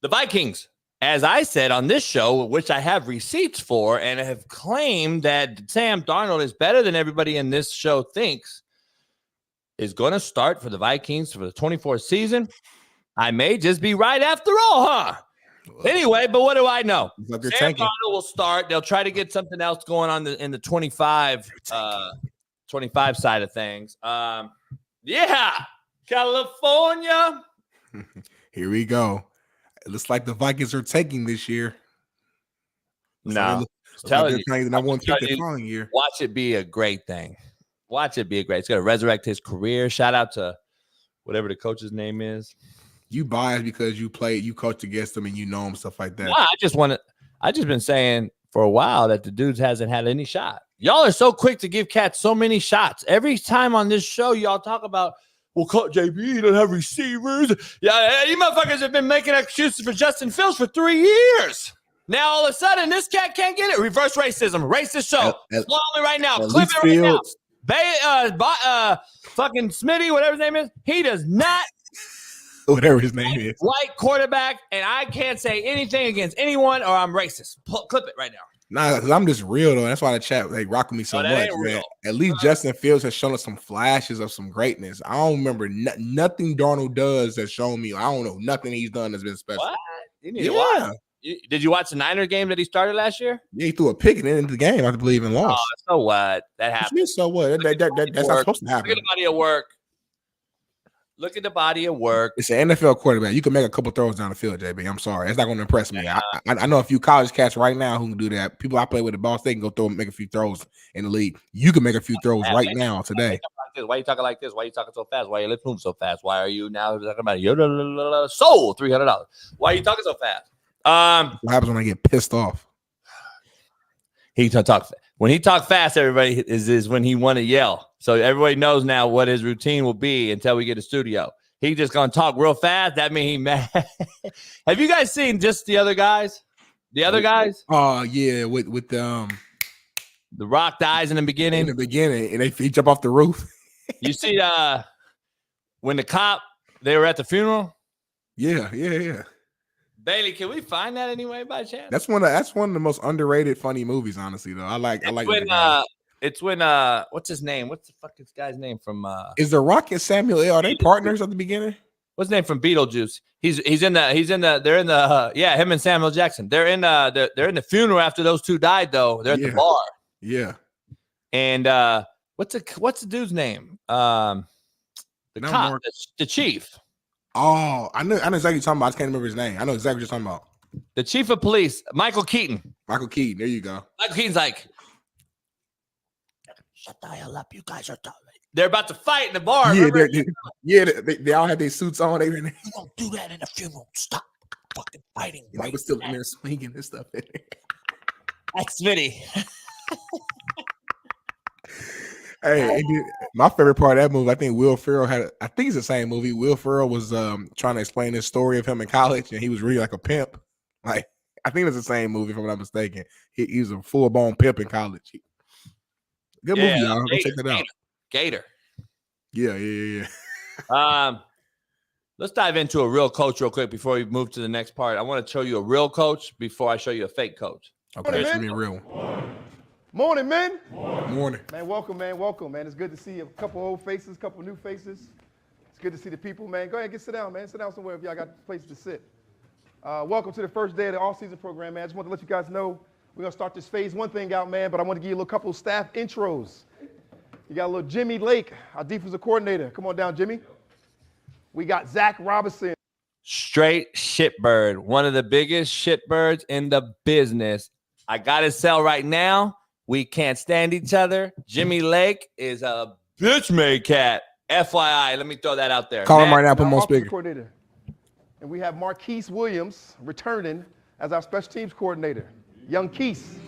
The Vikings, as I said on this show, which I have receipts for, and have claimed that Sam Darnold is better than everybody in this show thinks, is going to start for the Vikings for the 24th season. I may just be right after all, huh? Anyway, but what do I know? Sam Darnold will start. They'll try to get something else going on in the 25 side of things. Yeah, California. Here we go. It looks like the Vikings are taking this year. No, telling you, I won't take the following year. Watch it be a great thing. Watch it be a great. It's going to resurrect his career. Shout out to whatever the coach's name is. You biased because you coached against them and you know him, stuff like that. No, I just been saying for a while that the dudes hasn't had any shot. Y'all are so quick to give cats so many shots. Every time on this show, y'all talk about, well, Coach JB, he doesn't have receivers. Yeah, you motherfuckers have been making excuses for Justin Fields for 3 years. Now, all of a sudden, this cat can't get it. Reverse racism. Racist show. Slow me right now. Clip it right now. Fucking Smitty, whatever his name is, he does not. Whatever his name is. White quarterback, and I can't say anything against anyone or I'm racist. Clip it right now. Nah, because I'm just real, though. That's why the chat rock with me so much, man. At least Justin Fields has shown us some flashes of some greatness. I don't remember nothing Darnold does that's shown me. I don't know. Nothing he's done has been special. What? You need to watch. Did you watch the Niner game that he started last year? Yeah, he threw a pick and ended the game. I believe in lost. Oh, so what? That happened. So what? That's not supposed to happen. Look at the body of work. Look at the body of work. It's an NFL quarterback. You can make a couple throws down the field, JB. I'm sorry. It's not going to impress me. I know a few college cats right now who can do that. People I play with the Boss, they can go make a few throws in the league. You can make a few throws right now today. Why are you talking like this? Why are you talking so fast? Why are your lips moving so fast? Why are you now talking about your soul $300? Why are you talking so fast? What happens when I get pissed off? When he talks fast, everybody is when he want to yell. So everybody knows now what his routine will be until we get a studio. He just gonna talk real fast. That means he mad. Have you guys seen just the other guys? The other guys? Oh yeah, with the Rock dies in the beginning. And they jump off the roof. You see when the cop they were at the funeral? Yeah. Bailey, can we find that anyway by chance? That's one of the most underrated funny movies, honestly. Though I like it's when what's his name? What's the fuck this guy's name from? Is The Rock and Samuel L. Are they partners at the beginning? What's his name from Beetlejuice? Him and Samuel Jackson. They're in the funeral after those two died though. They're at the bar. Yeah. And what's the dude's name? The cop, the chief. Oh, I know exactly what you're talking about. I just can't remember his name. I know exactly what you're talking about. The chief of police, Michael Keaton. There you go. Michael Keaton's like, shut the hell up, you guys are talking. They're about to fight in the bar. They all have their suits on. You don't do that in a funeral. Stop fucking fighting. Right? We're still in there swinging and stuff. That's Smitty. Hey, my favorite part of that movie, I think Will Ferrell I think it's the same movie. Will Ferrell was trying to explain his story of him in college, and he was really like a pimp. Like, I think it's the same movie, if I'm not mistaken. He was a full-blown pimp in college. Good movie, y'all. Go check that out. Gator. Yeah. Let's dive into a real coach real quick before we move to the next part. I want to show you a real coach before I show you a fake coach. Okay, show me a real one. Morning, man. Morning. Man, welcome, man. Welcome, man. It's good to see a couple old faces, a couple new faces. It's good to see the people, man. Go ahead, sit down, man. Sit down somewhere if y'all got a place to sit. Welcome to the first day of the all-season program, man. I just want to let you guys know we're going to start this phase one thing out, man, but I want to give you a couple staff intros. You got a little Jimmy Lake, our defensive coordinator. Come on down, Jimmy. We got Zach Robinson. Straight shitbird. One of the biggest shitbirds in the business. I got his cell right now. We can't stand each other. Jimmy Lake is a bitch-made cat. FYI, let me throw that out there. Call him right now, put him on speaker. Coordinator. And we have Marquise Williams returning as our special teams coordinator. Young Keese.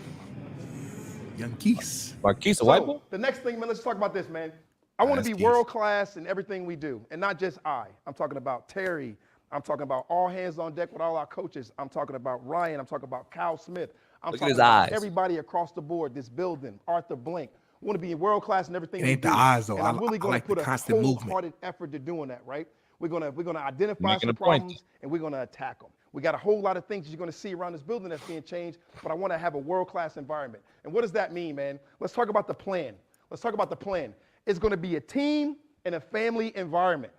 Marquise, a white boy? The next thing, man, let's talk about this, man. I want to be world-class in everything we do, and not just I. I'm talking about Terry. I'm talking about all hands on deck with all our coaches. I'm talking about Ryan. I'm talking about Kyle Smith. I'm talking about everybody across the board, this building, Arthur Blank. I want to be world-class in everything we do. The eyes, though. And I'm really going to put a wholehearted effort to doing that, right? We're gonna identify some problems, and we're going to attack them. We got a whole lot of things you're going to see around this building that's being changed, but I want to have a world-class environment. And what does that mean, man? Let's talk about the plan. It's going to be a team and a family environment.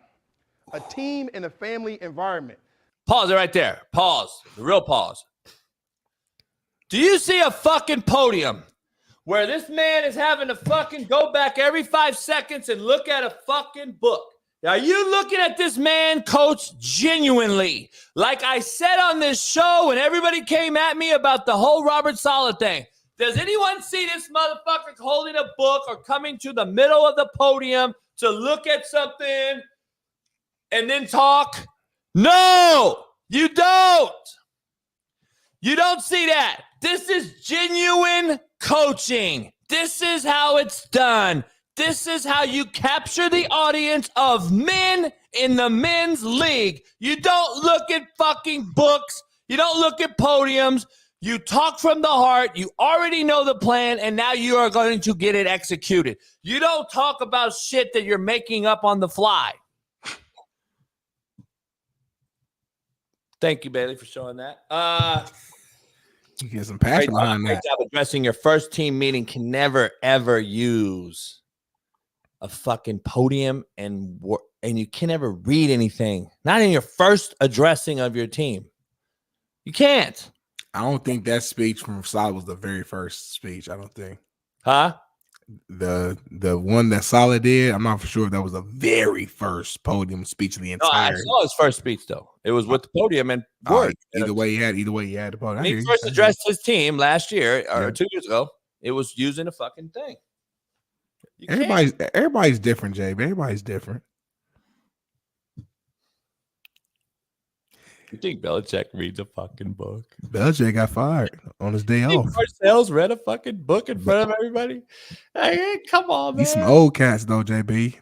A team and a family environment. Pause it right there. Pause. The real pause. Do you see a fucking podium where this man is having to fucking go back every 5 seconds and look at a fucking book? Are you looking at this man, coach, genuinely? Like I said on this show and everybody came at me about the whole Robert Saleh thing. Does anyone see this motherfucker holding a book or coming to the middle of the podium to look at something and then talk? No, you don't. You don't see that. This is genuine coaching. This is how it's done. This is how you capture the audience of men in the men's league. You don't look at fucking books. You don't look at podiums. You talk from the heart. You already know the plan, and now you are going to get it executed. You don't talk about shit that you're making up on the fly. Thank you, Bailey, for showing that. You get some passion behind that. Job addressing your first team meeting. Can never, ever use a fucking podium and you can never read anything. Not in your first addressing of your team. You can't. I don't think that speech from Saleh was the very first speech. I don't think. Huh? The one that Saleh did, I'm not for sure if that was the very first podium speech of the entire. No, I saw his first speech though. It was with the podium and word. Either way, he had the podium. When he first addressed his team last year or 2 years ago, it was using a fucking thing. Everybody's different, Jay. Everybody's different. You think Belichick reads a fucking book? Belichick got fired on his day off. Parcells read a fucking book in front of everybody. Hey, come on, man. These some old cats though, JB.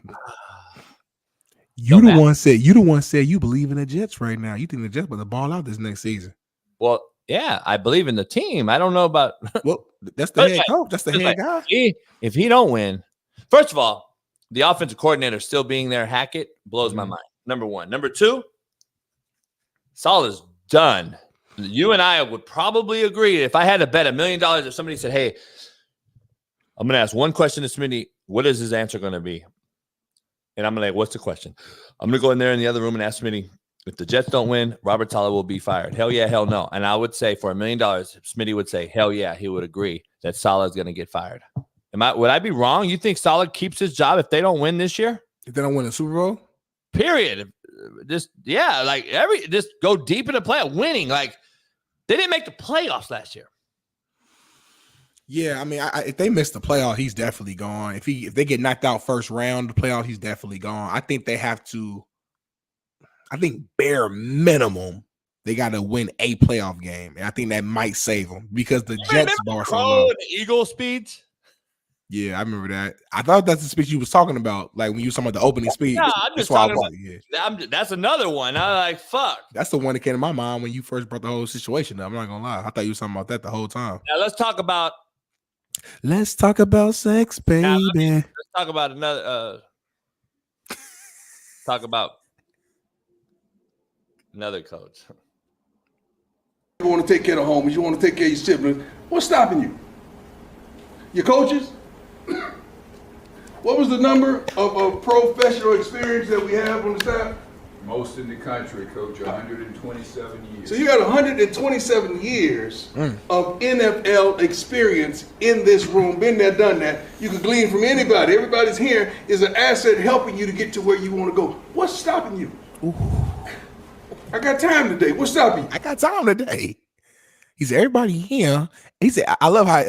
You the one said you believe in the Jets right now. You think the Jets about to ball out this next season? Well, yeah, I believe in the team. I don't know about. Well, that's the head coach. That's the head guy. If he don't win, first of all, the offensive coordinator still being there, Hackett, blows my mind. Number one. Number two, Saleh's done. You and I would probably agree. If I had to bet $1 million, if somebody said, "Hey, I'm going to ask one question to Smitty, what is his answer going to be?" And I'm like, "What's the question?" I'm going to go in there in the other room and ask Smitty, if the Jets don't win, Robert Saleh will be fired. Hell yeah, hell no. And I would say for $1 million, Smitty would say, hell yeah, he would agree that Saleh is going to get fired. Would I be wrong? You think Saleh keeps his job if they don't win this year? If they don't win the Super Bowl? Period. Just go deep in the playoff, winning. Like, they didn't make the playoffs last year. Yeah, I mean, if they miss the playoff, he's definitely gone. If they get knocked out first round of the playoff, he's definitely gone. I think they have to. I think bare minimum they got to win a playoff game, and I think that might save them because the Jets bar so low. The Eagle speech. Yeah, I remember that. I thought that's the speech you was talking about, like when you was talking about the opening speech. No, I'm just talking about. That's another one. I like fuck. That's the one that came to my mind when you first brought the whole situation up. I'm not gonna lie. I thought you was talking about that the whole time. Now let's talk about. Let's talk about sex, baby. Let's talk about another. Talk about another coach. You want to take care of the homies. You want to take care of your siblings. What's stopping you? Your coaches? What was the number of professional experience that we have on the staff? Most in the country, Coach, 127 years. So you got 127 years of NFL experience in this room, been there, done that. You can glean from anybody. Everybody's here is an asset helping you to get to where you want to go. What's stopping you? Ooh. I got time today. What's stopping you? I got time today. He said, everybody here. He said, I love how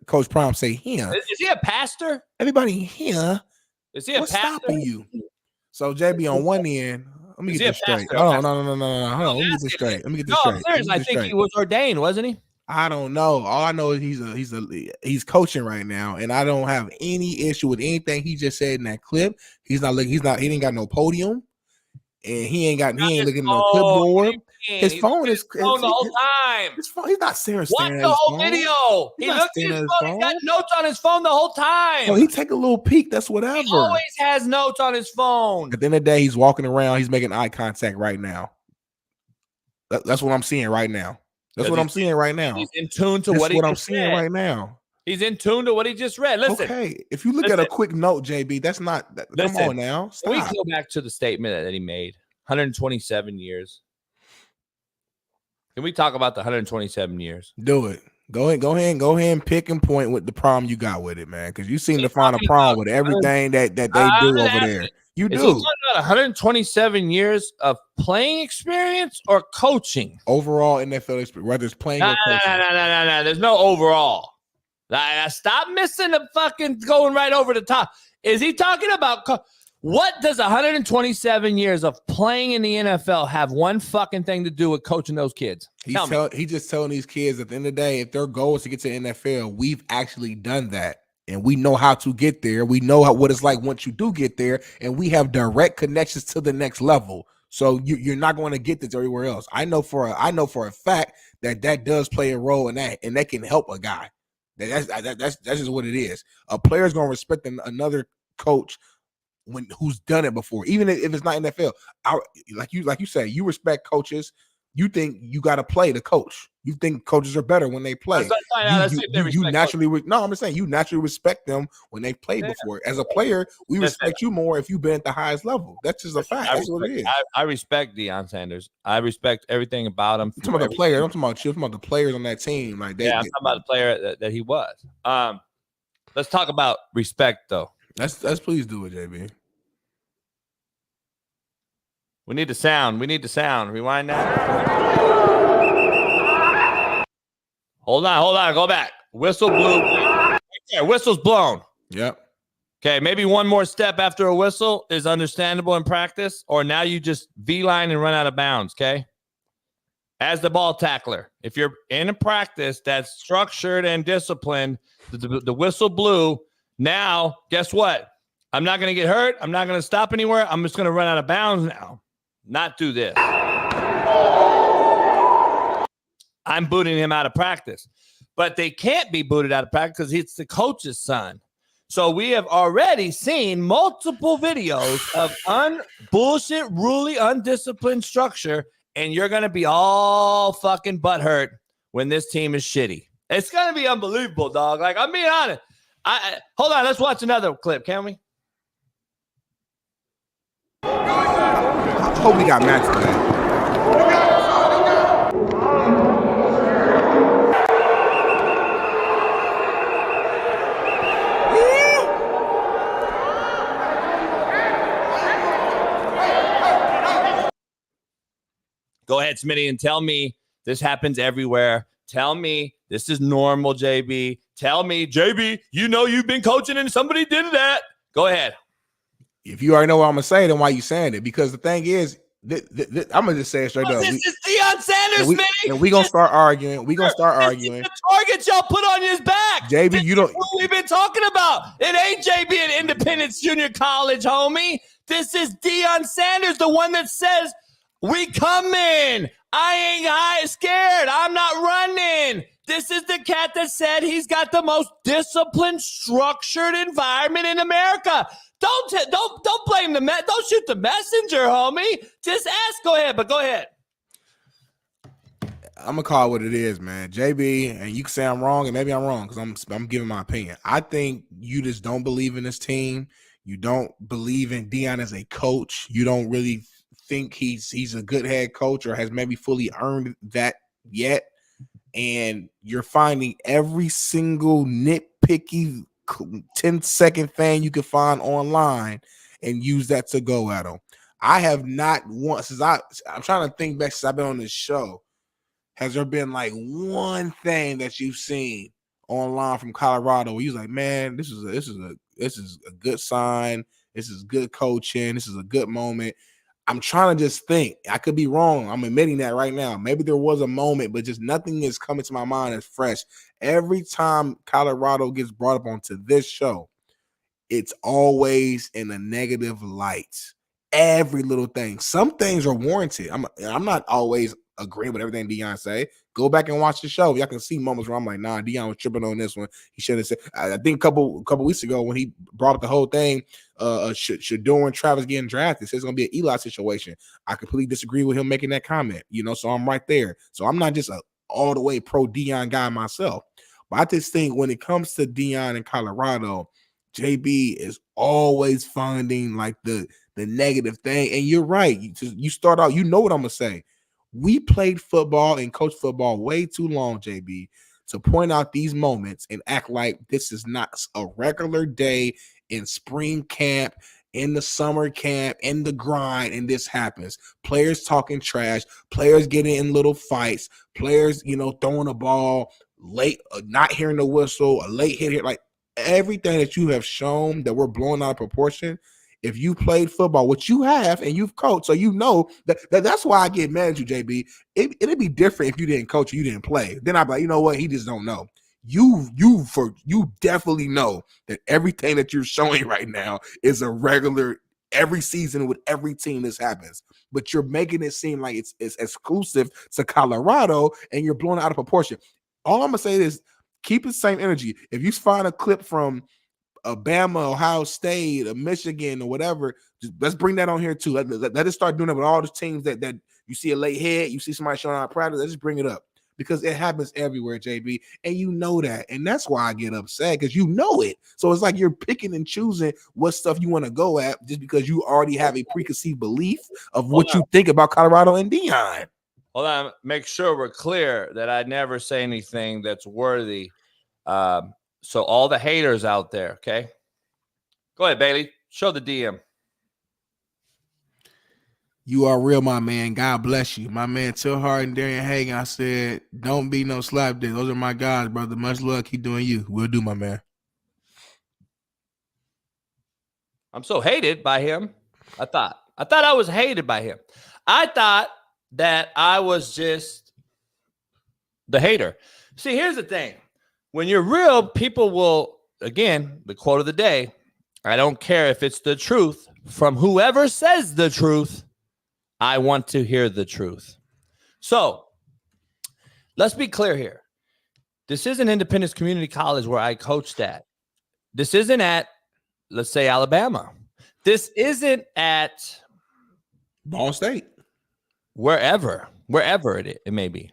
Coach Prime say here. Is he a pastor? Everybody here. Is he a What's pastor? stopping you? So JB on one end, let me get this straight. No. Hold on. Hold on. Let me get this straight. I'm serious. I think he was ordained, wasn't he? I don't know. All I know is he's coaching right now, and I don't have any issue with anything he just said in that clip. He ain't got no podium. And he ain't looking at no clipboard. His phone is the whole time. His phone, he's not serious. Watch the whole video. He looks at his phone. He's got notes on his phone the whole time. Oh, he take a little peek. That's whatever. He always has notes on his phone. At the end of the day, he's walking around. He's making eye contact right now. That's what I'm seeing right now. That's what I'm seeing right now. He's in tune to what I'm seeing right now. He's in tune to what he just read. Listen. Okay. If you look at a quick note, JB, that's not. Come on now. Stop. We go back to the statement that he made. 127 years. Can we talk about the 127 years? Do it. Go ahead and pick and point with the problem you got with it, man. Because you seem to find a problem with everything that they do over there. You do. Is he talking about 127 years of playing experience or coaching? Overall NFL experience, whether it's playing or coaching. No. There's no overall. Stop missing the fucking going right over the top. Is he talking about what does 127 years of playing in the NFL have one fucking thing to do with coaching those kids? He's just telling these kids at the end of the day, if their goal is to get to the NFL, we've actually done that. And we know how to get there. We know what it's like once you do get there. And we have direct connections to the next level. So you're not going to get this everywhere else. I know for a fact that does play a role in that. And that can help a guy. That's just what it is. A player's going to respect another coach who's done it before, even if it's not NFL. Like you say, you respect coaches. You think you got to play the coach. You think coaches are better when they play. You naturally respect them when they played before. As a player, we respect you more if you've been at the highest level. That's just a fact. That's what it is. I respect Deion Sanders. I respect everything about him. I'm talking about the players. I'm talking about you. I'm talking about the players on that team. Like I'm talking about the player that he was. Let's talk about respect, though. Let's please do it, JB. We need the sound. Rewind that. Hold on. Go back. Whistle blew. Right there. Whistle's blown. Yep. Okay, maybe one more step after a whistle is understandable in practice, or now you just V-line and run out of bounds, okay? As the ball tackler, if you're in a practice that's structured and disciplined, the whistle blew. Now, guess what? I'm not going to get hurt. I'm not going to stop anywhere. I'm just going to run out of bounds now. Not do this. I'm booting him out of practice. But they can't be booted out of practice because it's the coach's son. So we have already seen multiple videos of bullshit, ruly, undisciplined structure, and you're going to be all fucking butthurt when this team is shitty. It's going to be unbelievable, dog. Like, I'm being honest. Hold on, let's watch another clip, can we? I hope we got matched for that. Go ahead, Smitty, and tell me this happens everywhere. Tell me this is normal, JB. Tell me, JB, you know you've been coaching and somebody did that. Go ahead. If you already know what I'm going to say, then why are you saying it? Because the thing is, I'm gonna just say it straight up. This is Deion Sanders, Smitty. And we gonna start arguing. We gonna start This arguing. is the target y'all put on his back. JB, this you don't. Is what we've been talking about. It ain't JB at Independence Junior College, homie. This is Deion Sanders, the one that says, "We coming. I ain't scared. I'm not running." This is the cat that said he's got the most disciplined, structured environment in America. Don't blame the don't shoot the messenger, homie. Just ask. Go ahead, but go ahead. I'm gonna call it what it is, man. JB, and you can say I'm wrong, and maybe I'm wrong because I'm giving my opinion. I think you just don't believe in this team. You don't believe in Deion as a coach. You don't really think he's a good head coach or has maybe fully earned that yet. And you're finding every single nitpicky 10-second thing you can find online and use that to go at them. I have not once since I'm trying to think back since I've been on this show. Has there been like one thing that you've seen online from Colorado where you're like, man, this is a good sign. This is good coaching. This is a good moment. I'm trying to just think. I could be wrong. I'm admitting that right now. Maybe there was a moment, but just nothing is coming to my mind as fresh. Every time Colorado gets brought up onto this show, it's always in a negative light. Every little thing. Some things are warranted. I'm not always agreeing with everything Deion say. Go back and watch the show. Y'all can see moments where I'm like, nah, Deion was tripping on this one. He should have said. I think a couple weeks ago when he brought up the whole thing, Shador and Travis getting drafted, says it's gonna be an Eli situation. I completely disagree with him making that comment. So I'm right there. So I'm not just a all the way pro Deion guy myself, but I just think when it comes to Deion in Colorado, JB is always finding like the negative thing. And you're right. You start out, you know what I'm gonna say. We played football and coached football way too long, JB, to point out these moments and act like this is not a regular day in spring camp, in the summer camp, in the grind, and this happens. Players talking trash, players getting in little fights, players, throwing a ball late, not hearing the whistle, a late hit here, like everything that you have shown that we're blowing out of proportion. If you played football, which you have, and you've coached, so you know that's why I get mad at you, JB. It'd be different if you didn't coach, you didn't play. Then I'd be like, you know what? He just don't know. You definitely know that everything that you're showing right now is a regular every season with every team this happens. But you're making it seem like it's exclusive to Colorado, and you're blowing it out of proportion. All I'm gonna say is keep the same energy. If you find a clip from Alabama, Ohio State, or Michigan, or whatever, just let's bring that on here too. Let us start doing it with all the teams that you see a late hit, you see somebody showing out practice. Let's just bring it up because it happens everywhere, JB, and you know that, and that's why I get upset because you know it. So it's like you're picking and choosing what stuff you want to go at just because you already have a preconceived belief of what you think about Colorado and Deion. Hold on, make sure we're clear that I never say anything that's worthy. So all the haters out there, okay? Go ahead, Bailey. Show the DM. You are real, my man. God bless you. My man, Till Hart and Darian Hagan, I said, don't be no slap dick. Those are my guys, brother. Much love. Keep doing you. Will do, my man. I'm so hated by him. I thought I was hated by him. I thought that I was just the hater. See, here's the thing. When you're real, people will, again, the quote of the day, I don't care if it's the truth. From whoever says the truth, I want to hear the truth. So let's be clear here. This isn't Independence Community College where I coached at. This isn't at, let's say, Alabama. This isn't at Ball State. Wherever it may be.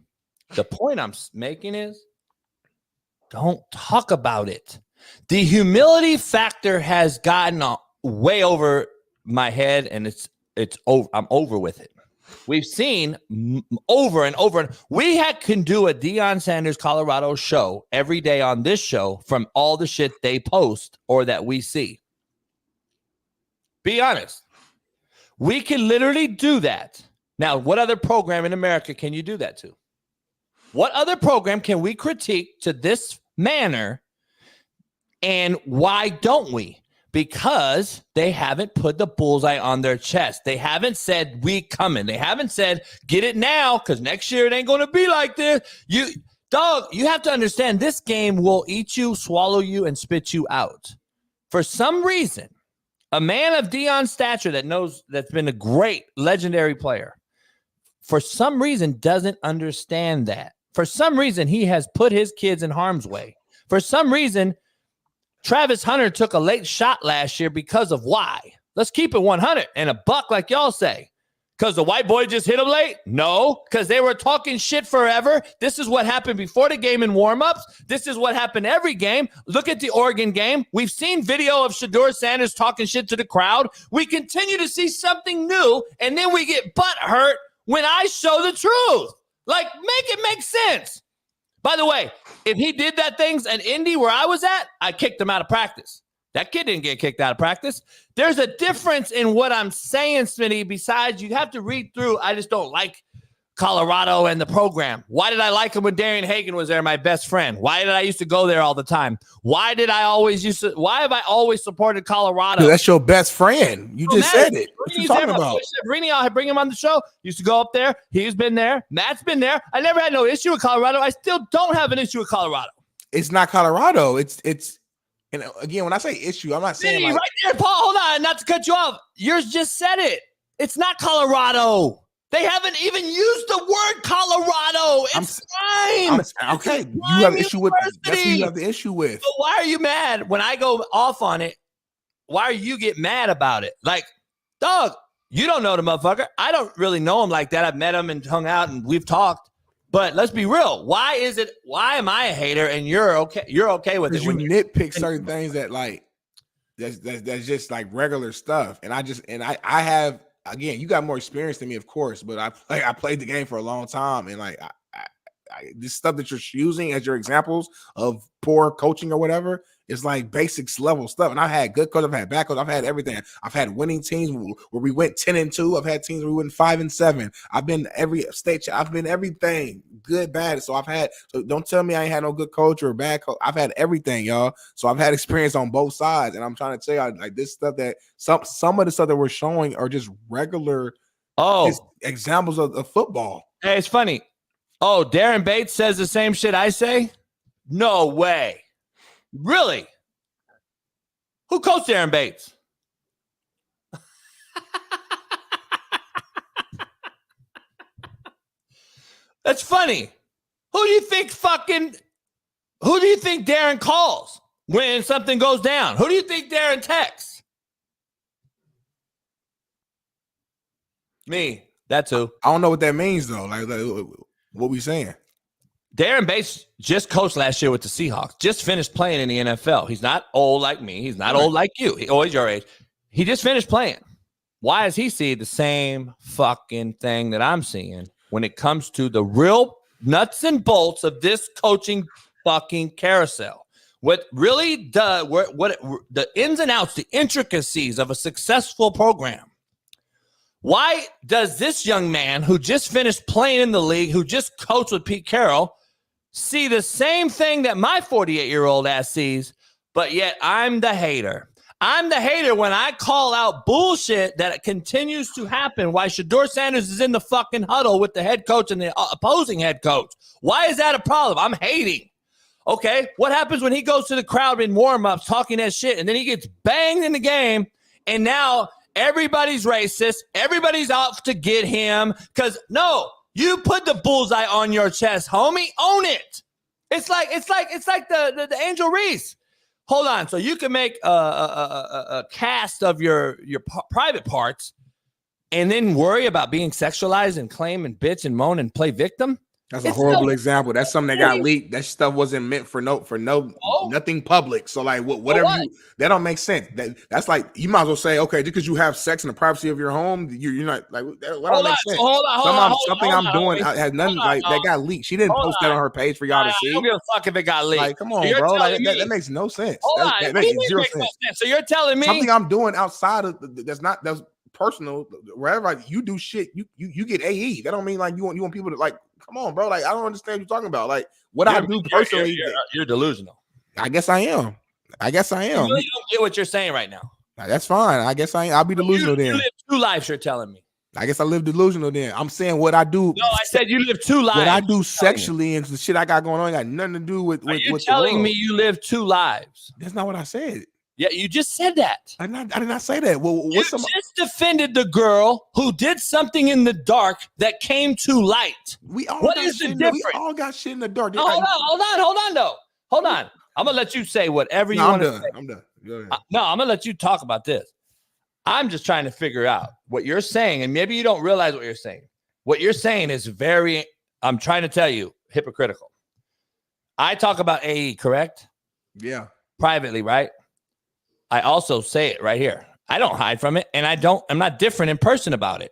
The point I'm making is, don't talk about it. The humility factor has gotten way over my head, and it's over. I'm over with it. We've seen over and over. We can do a Deion Sanders Colorado show every day on this show from all the shit they post or that we see. Be honest. We can literally do that. Now, what other program in America can you do that to? What other program can we critique to this manner, and why don't we? because they haven't put the bullseye on their chest. They haven't said, we coming. They haven't said, get it now, because next year it ain't going to be like this. You have to understand, this game will eat you, swallow you, and spit you out. For some reason, a man of Deion's stature that's been a great, legendary player, for some reason doesn't understand that. For some reason, he has put his kids in harm's way. For some reason, Travis Hunter took a late shot last year because of why? Let's keep it 100 and a buck like y'all say. Because the white boy just hit him late? No, because they were talking shit forever. This is what happened before the game in warmups. This is what happened every game. Look at the Oregon game. We've seen video of Shedeur Sanders talking shit to the crowd. We continue to see something new, and then we get butt hurt when I show the truth. Like, make it make sense. By the way, if he did that things at Indy where I was at, I kicked him out of practice. That kid didn't get kicked out of practice. There's a difference in what I'm saying, Smitty. Besides, you have to read through. I just don't like Colorado and the program. Why did I like him when Darian Hagan was there, my best friend? Why did I used to go there all the time? Why have I always supported Colorado? Dude, that's your best friend. You just said it. What you talking about? Rini, I'll bring him on the show. Used to go up there. He's been there. Matt's been there. I never had no issue with Colorado. I still don't have an issue with Colorado. It's not Colorado. It's and again, when I say issue, I'm not saying Smitty, right there, Paul. Hold on, not to cut you off. Yours just said it. It's not Colorado. They haven't even used the word Colorado. It's fine. Okay, you have an issue with that's who you have the issue with. But why are you mad when I go off on it? Why are you get mad about it? Like, dog, you don't know the motherfucker. I don't really know him like that. I've met him and hung out and we've talked. But let's be real. Why am I a hater and you're okay? You're okay with it? Because you nitpick certain things that like that's just like regular stuff. And I have. Again, you got more experience than me, of course, but I played the game for a long time, and like this stuff that you're using as your examples of poor coaching or whatever is like basics level stuff. And I've had good coaches, I've had bad coaches, I've had everything. I've had winning teams where we went 10-2. I've had teams where we went 5-7. I've been every state. I've been everything, good, bad. So don't tell me I ain't had no good coach or bad coach. I've had everything, y'all. So I've had experience on both sides, and I'm trying to tell you, like this stuff that some of the stuff that we're showing are just regular examples of football. Hey, it's funny. Oh, Darren Bates says the same shit I say? No way. Really? Who coached Darren Bates? That's funny. Who do you think Darren calls when something goes down? Who do you think Darren texts? Me. That's who. I don't know what that means though. Like what we saying? Darren Bates just coached last year with the Seahawks. Just finished playing in the NFL. He's not old like me. He's not old like you. He's always your age. He just finished playing. Why does he see the same fucking thing that I'm seeing when it comes to the real nuts and bolts of this coaching fucking carousel? What really the ins and outs, the intricacies of a successful program. Why does this young man who just finished playing in the league, who just coached with Pete Carroll, see the same thing that my 48-year-old ass sees, but yet I'm the hater? I'm the hater when I call out bullshit that continues to happen. Why Shedeur Sanders is in the fucking huddle with the head coach and the opposing head coach. Why is that a problem? I'm hating. Okay, what happens when he goes to the crowd in warm-ups talking that shit, and then he gets banged in the game, and now everybody's racist. Everybody's out to get him because no, you put the bullseye on your chest, homie. Own it. It's like the Angel Reese. Hold on, so you can make a cast of your private parts, and then worry about being sexualized and claim and bitch and moan and play victim. That's a horrible example. That's something that got leaked. That stuff wasn't meant for nothing public. So like whatever that don't make sense. That's like you might as well say, okay, just because you have sex in the privacy of your home, you're not like that don't make sense. Something I'm doing has nothing like that got leaked. She didn't post that on her page for y'all to see. I don't give a fuck if it got leaked. Like, come on, bro. Like that makes no sense. That makes zero sense. So you're telling me something I'm doing outside of that's personal, wherever you do shit, you get AE. That don't mean like you want people to like. Come on, bro. Like I don't understand what you're talking about. Like what I do personally. You're delusional. I guess I am. I guess I am. You really don't get what you're saying right now. That's fine. I guess I'll be delusional then. You live 2 lives, you're telling me. I guess I live delusional then. I'm saying what I do. No, I said you live 2 lives. What I do sexually and the shit I got going on got nothing to do with. Are you telling me you live 2 lives? That's not what I said. Yeah, you just said that. I did not say that. Well, you just defended the girl who did something in the dark that came to light. What is the difference? We all got shit in the dark. No, hold on, though. Hold on. I'm gonna let you say whatever you want to say. I'm done. No, I'm gonna let you talk about this. I'm just trying to figure out what you're saying, and maybe you don't realize what you're saying. What you're saying is I'm trying to tell you, hypocritical. I talk about AE, correct? Yeah. Privately, right? I also say it right here. I don't hide from it, and I'm not different in person about it.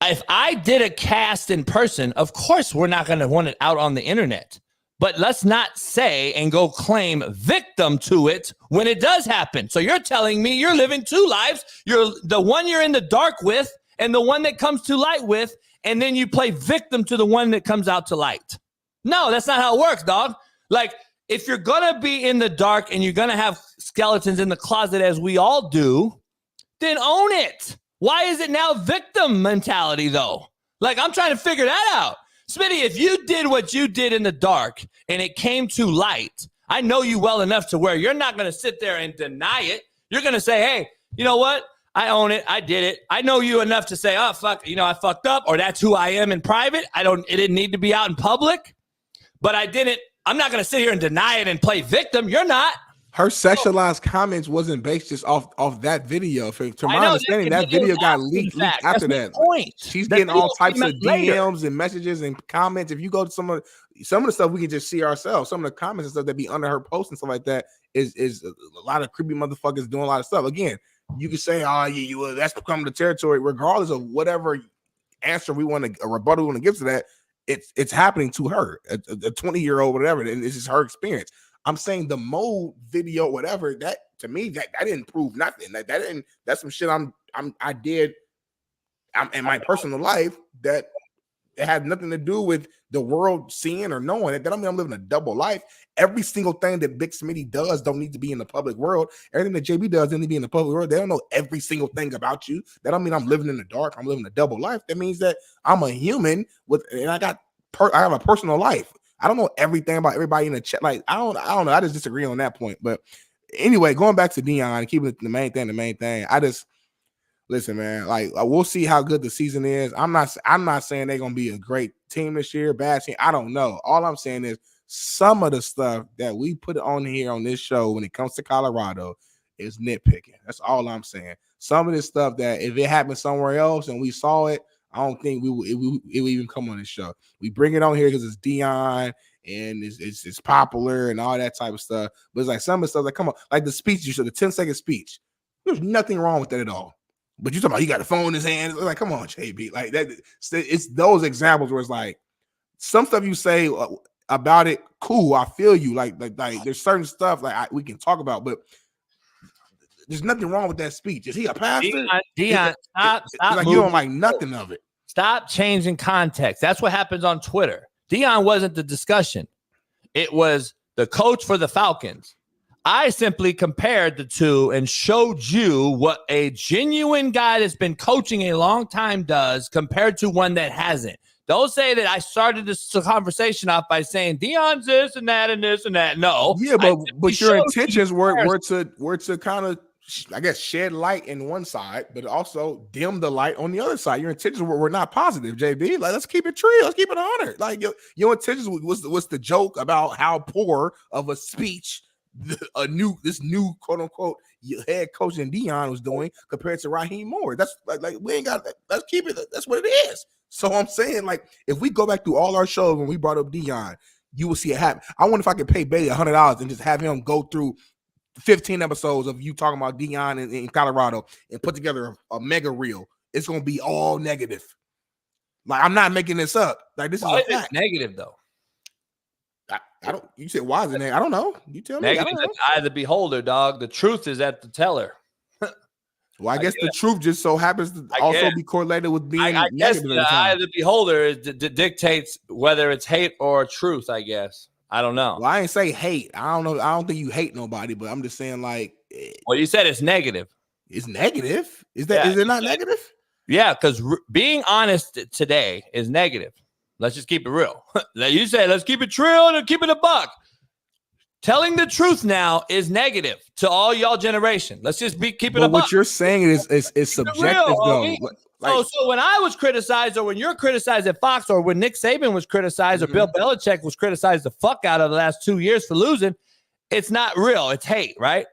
If I did a cast in person, of course we're not going to want it out on the internet. But let's not say and go claim victim to it when it does happen. So you're telling me you're living 2 lives. You're the one you're in the dark with and the one that comes to light with, and then you play victim to the one that comes out to light. No, that's not how it works, dog. Like, if you're going to be in the dark and you're going to have skeletons in the closet as we all do, then own it. Why is it now victim mentality, though? Like, I'm trying to figure that out. Smitty, if you did what you did in the dark and it came to light, I know you well enough to where you're not going to sit there and deny it. You're going to say, hey, you know what? I own it. I did it. I know you enough to say, oh, fuck, I fucked up, or that's who I am in private. It didn't need to be out in public, but I didn't. I'm not going to sit here and deny it and play victim. You're not. Her sexualized comments wasn't based just off that video. To my understanding, that video got leaked after that. She's getting all types of DMs and messages and comments. If you go to some of the stuff we can just see ourselves, some of the comments and stuff that be under her post and stuff like that is a lot of creepy motherfuckers doing a lot of stuff. Again, you can say, oh, yeah, that's become the territory, regardless of whatever answer we want to, a rebuttal we want to give to that. It's happening to her, a 20-year-old, whatever, and this is her experience. I'm saying the mode video, whatever, that to me that didn't prove nothing. That's some shit I did in my personal life that had nothing to do with the world seeing or knowing it. That don't mean I'm living a double life. Every single thing that Big Smitty does don't need to be in the public world. Everything that JB does doesn't need to be in the public world. They don't know every single thing about you. That don't mean I'm living in the dark. I'm living a double life. That means that I'm a human and I have a personal life. I don't know everything about everybody in the chat. Like, I don't know. I just disagree on that point. But anyway, going back to Deion and keeping it the main thing. I just listen, man. Like, we'll see how good the season is. I'm not saying they're gonna be a great team this year, bad team. I don't know. All I'm saying is some of the stuff that we put on here on this show when it comes to Colorado is nitpicking. That's all I'm saying. Some of this stuff that if it happened somewhere else and we saw it, I don't think it would even come on this show. We bring it on here because it's Deion and it's popular and all that type of stuff. But it's like some of the stuff that come on, like the speech you said, the 10-second speech. There's nothing wrong with that at all. But you talking about he got the phone in his hand. Like, come on, JB. Like that. It's those examples where it's like some stuff you say about it. Cool, I feel you. Like there's certain stuff like we can talk about, but there's nothing wrong with that speech. Is he a pastor? Deion, stop like you don't like nothing of it. Stop changing context. That's what happens on Twitter. Deion wasn't the discussion. It was the coach for the Falcons. I simply compared the two and showed you what a genuine guy that's been coaching a long time does compared to one that hasn't. Don't say that I started this conversation off by saying Deion's this and that and this and that. No. Yeah, but your intentions were to kind of, I guess, shed light in one side, but also dim the light on the other side. Your intentions were not positive, JB. Like, let's keep it true. Let's keep it 100. Like, your intentions was the joke about how poor of a speech this new quote unquote head coach in Deion was doing compared to Raheem Moore. That's like we ain't got. Let's keep it. That's what it is. So I'm saying, like, if we go back through all our shows when we brought up Deion, you will see it happen. I wonder if I could pay Bailey $100 and just have him go through 15 episodes of you talking about Deion in Colorado and put together a mega reel. It's gonna be all negative. Like, I'm not making this up. Like, this is a fact. Negative though. I don't. You said why is it negative? I don't know. You tell me. Negative is the eye of the beholder, dog. The truth is at the teller. Well, I guess the truth just so happens to also be correlated with being negative. The eye of the beholder dictates whether it's hate or truth, I guess. I don't know. Well, I ain't say hate. I don't know. I don't think you hate nobody, but I'm just saying like. Well, you said it's negative. It's negative. Is it not negative? Yeah, because being honest today is negative. Let's just keep it real. You say let's keep it real and keep it a buck. Telling the truth now is negative to all y'all generation. Let's just keep it a buck. What you're saying is subjective though. So when I was criticized, or when you're criticized at Fox, or when Nick Saban was criticized, or Bill Belichick was criticized the fuck out of the last 2 years for losing, it's not real. It's hate, right?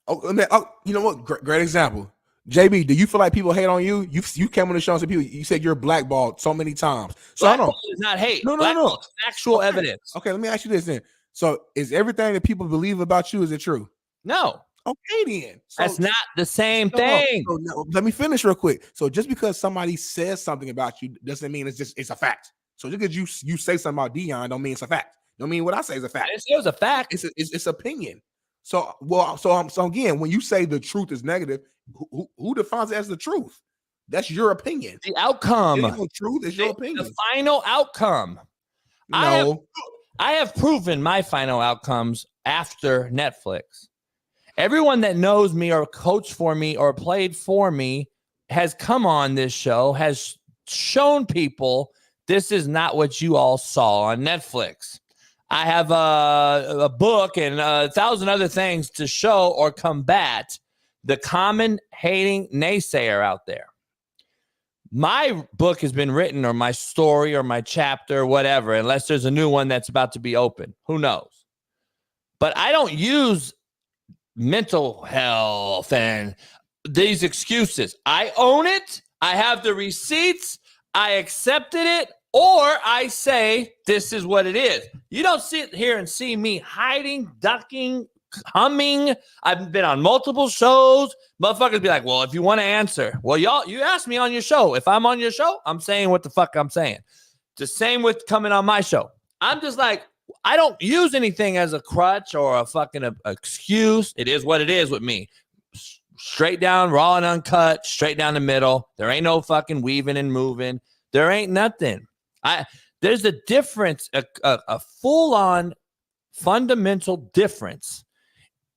Oh, you know what? Great example. JB, do you feel like people hate on you? You came on the show and said people. You said you're blackballed so many times. So I don't. It's not hate. No. Actual evidence. Okay, let me ask you this then. So is everything that people believe about you, is it true? No. Okay, then. So, that's not the same thing. Let me finish real quick. So just because somebody says something about you doesn't mean it's a fact. So just because you say something about Deion don't mean it's a fact. Don't mean what I say is a fact. It was a fact. It's opinion. So again, when you say the truth is negative, who defines it as the truth? That's your opinion. The outcome. It ain't no truth. It's your opinion. The final outcome. No. I have proven my final outcomes after Netflix. Everyone that knows me or coached for me or played for me has come on this show, has shown people this is not what you all saw on Netflix. I have a book and 1,000 other things to show or combat the common hating naysayer out there. My book has been written, or my story or my chapter, whatever, unless there's a new one that's about to be open. Who knows? But I don't use mental health and these excuses. I own it. I have the receipts. I accepted it. Or I say, this is what it is. You don't sit here and see me hiding, ducking, humming. I've been on multiple shows. Motherfuckers be like, well, if you want to answer. Well, you asked me on your show. If I'm on your show, I'm saying what the fuck I'm saying. The same with coming on my show. I'm just like, I don't use anything as a crutch or a fucking excuse. It is what it is with me. Straight down, raw and uncut, straight down the middle. There ain't no fucking weaving and moving. There ain't nothing. There's a difference, a full-on fundamental difference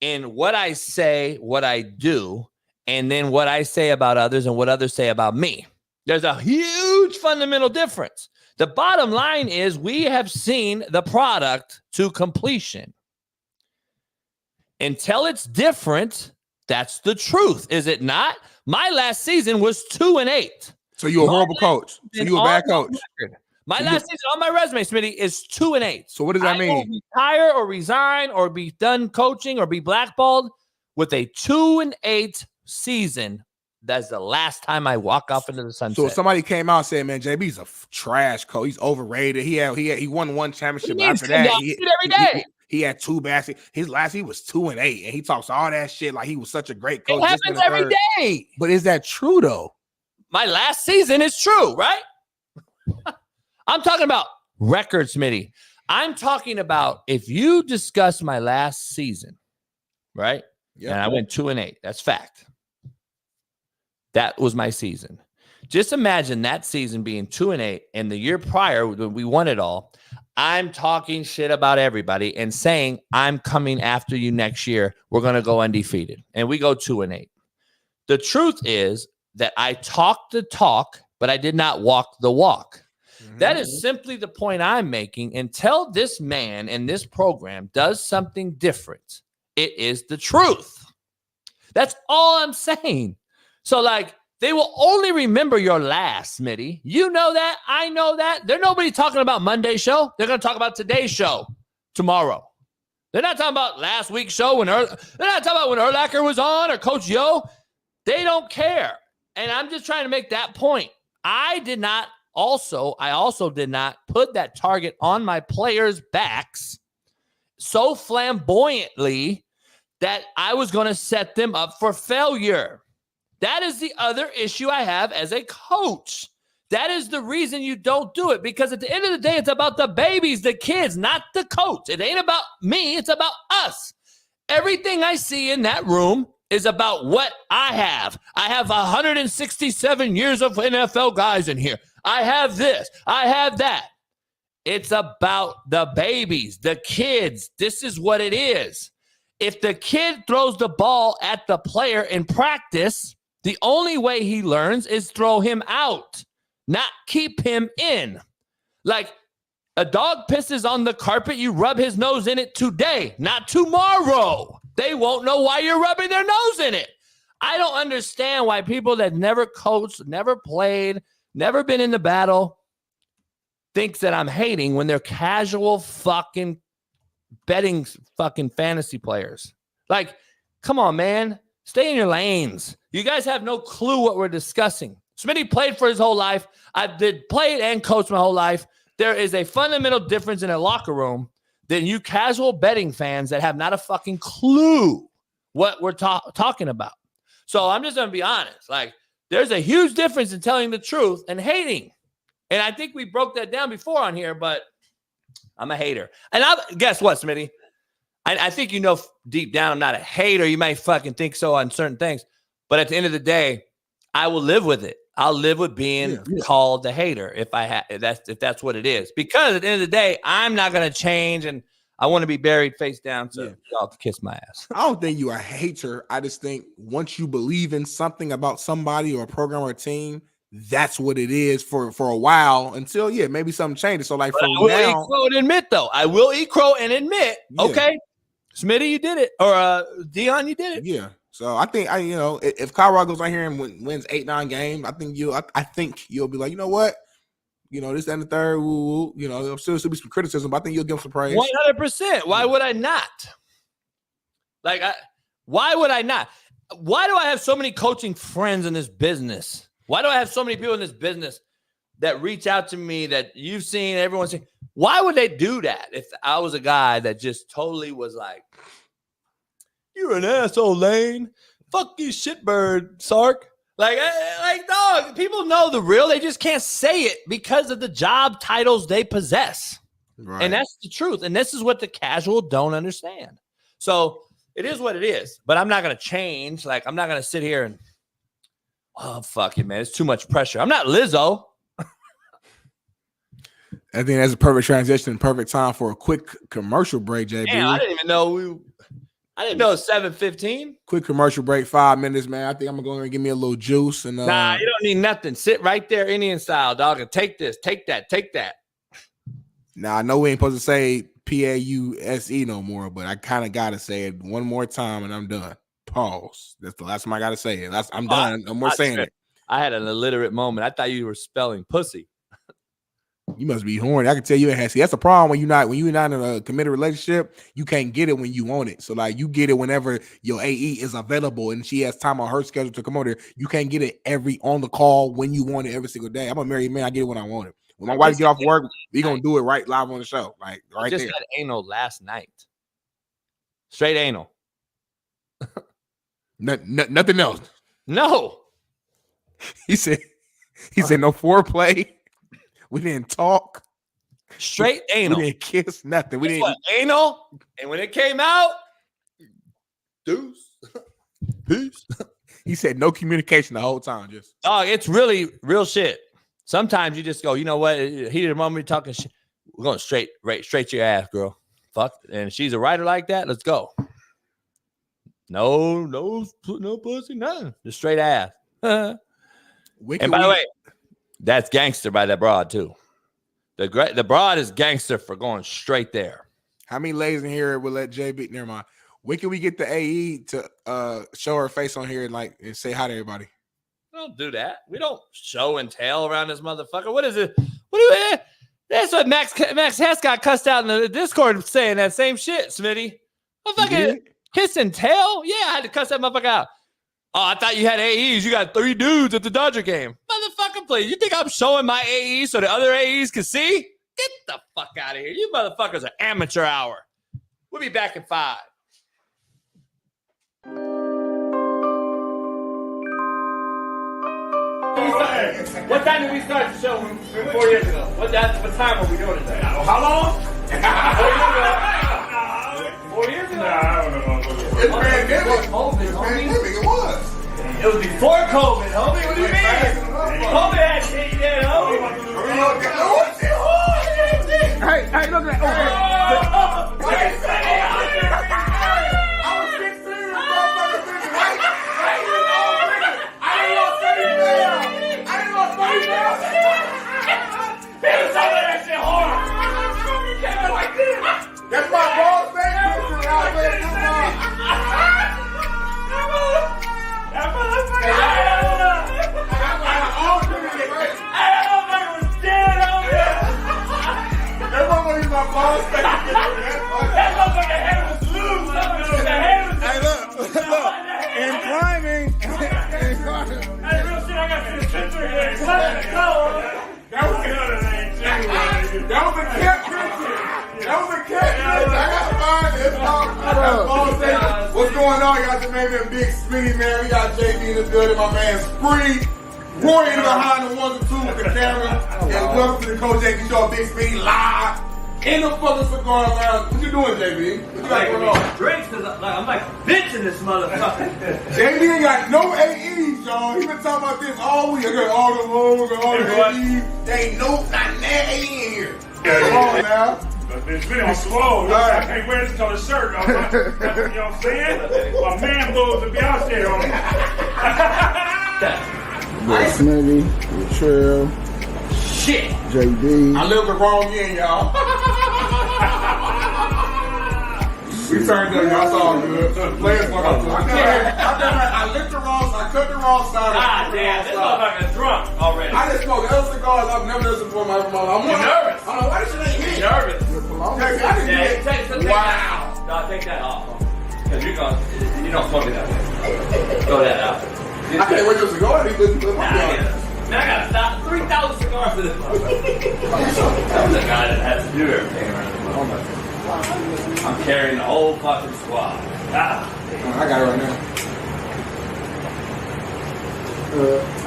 in what I say, what I do, and then what I say about others and what others say about me. There's a huge fundamental difference. The bottom line is we have seen the product to completion. Until it's different, that's the truth, is it not? My last season was 2-8. So you're a horrible coach. So you're a bad coach. My last season on my resume, Smitty, is 2-8. So what does that mean? I will retire or resign or be done coaching or be blackballed with a 2-8 season. That's the last time I walk off into the sunset. So if somebody came out and said, man, JB's a trash coach. He's overrated. He won one championship. But after that, he had 2 baskets. His last, he was 2-8. And he talks all that shit like he was such a great coach. It happens every day. But is that true, though? My last season is true, right? I'm talking about record, Smitty. I'm talking about if you discuss my last season, right? Yeah. And I went 2-8. That's fact. That was my season. Just imagine that season being 2-8, and the year prior when we won it all, I'm talking shit about everybody and saying I'm coming after you next year. We're going to go undefeated, and we go 2-8. The truth is that I talked the talk, but I did not walk the walk. That is simply the point I'm making. Until this man and this program does something different, it is the truth. That's all I'm saying. So, like, they will only remember your last, Smitty. You know that. I know that. There's nobody talking about Monday's show. They're going to talk about today's show tomorrow. They're not talking about last week's show. They're not talking about when Urlacher was on or Coach Yo. They don't care. And I'm just trying to make that point. I also did not put that target on my players' backs so flamboyantly that I was going to set them up for failure. That is the other issue I have as a coach. That is the reason you don't do it, because at the end of the day, it's about the babies, the kids, not the coach. It ain't about me. It's about us. Everything I see in that room is about what I have. I have 167 years of NFL guys in here. I have this. I have that. It's about the babies, the kids. This is what it is. If the kid throws the ball at the player in practice, the only way he learns is throw him out, not keep him in. Like a dog pisses on the carpet, you rub his nose in it today, not tomorrow. They won't know why you're rubbing their nose in it. I don't understand why people that never coached, never played, never been in the battle thinks that I'm hating when they're casual fucking betting fucking fantasy players. Like, come on, man. Stay in your lanes. You guys have no clue what we're discussing. Smitty played for his whole life. I played and coached my whole life. There is a fundamental difference in a locker room than you casual betting fans that have not a fucking clue what we're talking about. So I'm just going to be honest. Like, there's a huge difference in telling the truth and hating. And I think we broke that down before on here, but I'm a hater. And guess what, Smitty? I think you know deep down I'm not a hater. You might fucking think so on certain things. But at the end of the day, I will live with it. I'll live with being called the hater if that's what it is. Because at the end of the day, I'm not going to change, and I want to be buried face down, so y'all can kiss my ass. I don't think you're a hater. I just think once you believe in something about somebody or a program or a team, that's what it is for a while until maybe something changes. So like, for now, I will eat crow and admit, okay, Smitty, you did it, or Deion, you did it. Yeah. So I think if Colorado goes out here and wins 8-9 games, I think you'll be like, you know what, this and the third, there'll still be some criticism, but I think you'll give them some praise. 100%. Why would I not? Why would I not? Why do I have so many coaching friends in this business? Why do I have so many people in this business that reach out to me that you've seen, everyone's seen? Why would they do that if I was a guy that just totally was like, you're an asshole, Lane. Fuck you, shitbird, Sark. Like, dog, people know the real. They just can't say it because of the job titles they possess. Right. And that's the truth. And this is what the casual don't understand. So it is what it is. But I'm not going to change. Like, I'm not going to sit here and, oh, fuck it, man. It's too much pressure. I'm not Lizzo. I think that's a perfect transition, perfect time for a quick commercial break, JB. Damn, I didn't even know I didn't know it's 7:15. Quick commercial break, 5 minutes, man. I think I'm going to give me a little juice. And nah, you don't need nothing. Sit right there, Indian style, dog, and take this, take that, take that. Now, I know we ain't supposed to say PAUSE no more, but I kind of got to say it one more time, and I'm done. Pause. That's the last time I got to say it. I'm done. No more saying it. I had an illiterate moment. I thought you were spelling pussy. You must be horny. I can tell you it. See, that's the problem when you're not in a committed relationship. You can't get it when you want it. So like, you get it whenever your AE is available and she has time on her schedule to come over there. You can't get it on the call when you want it every single day. I'm a married man. I get it when I want it. When my wife get off work, we gonna do it right live on the show. Like right there. I just had anal last night. Straight anal. Nothing else. No. He said no foreplay. We didn't talk. Straight anal. We didn't kiss, nothing. We didn't anal. And when it came out, deuce. Peace. He said no communication the whole time. Just dog, it's really real shit. Sometimes you just go, you know what? Heated moment talking shit. We're going straight to your ass, girl. Fuck. And she's a writer like that. Let's go. No pussy, nothing. Just straight ass. And by the way, that's gangster by that broad too. The broad is gangster for going straight there. How many ladies in here will let JB? Never mind. When can we get the AE to show her face on here and say hi to everybody? We don't do that. We don't show and tell around this motherfucker. What is it? What that's what Max Hess got cussed out in the Discord saying that same shit, Smitty. Motherfucker, kiss and tell? Yeah, I had to cuss that motherfucker out. Oh, I thought you had AEs. You got 3 dudes at the Dodger game. Motherfucker, please. You think I'm showing my AEs so the other AEs can see? Get the fuck out of here. You motherfuckers are amateur hour. We'll be back in 5. What time did we start the show 4 years ago? What time were we doing it? How long? 4 years ago? I don't know. It's pandemic. It was. It was before COVID, homie. What do you mean? COVID had shit, homie. my balls. That motherfucker head was loose. Hey, look. In climbing. Hey, real shit, I got to see the picture here. That was another name, too. That was a cat picture. That was a cat picture. I got to find it. What's going on? Y'all just made me a Big Smitty, man. We got JB in the building. My man Spree. Roy in behind the 1 and 2 with the camera. And welcome to the Coach JB Show, Big Smitty live in the fucking cigar lounge. What you doing, JB? What you got going on? Drinks, I'm like a bitch in this motherfucker. JB ain't got no AEs, y'all. He been talking about this all week. I got all the lows and all the AEs. There ain't not an AE in here. Come on now. It's been on slow. I can't wear this color shirt. You know what I'm saying? My man blows to be out there on it. Big Smitty, Trail, shit, JD. I lived the wrong end, y'all. We turned up, y'all. It's all good. Players fuck up. I lit the wrong, I cut the wrong side. Ah, damn, this motherfucker's drunk already. I just smoked other cigars. I've never done this before in my life. I'm nervous. I don't know why this shit ain't hit. You're nervous. Wow. No, take that off. Because you don't smoke it that way. Throw that out. I can't wait till cigar. Man, I gotta stop 3,000 cigars for this motherfucker. I'm the guy that has to do everything around the motherfucker. I'm carrying the whole fucking squad. I got it right now.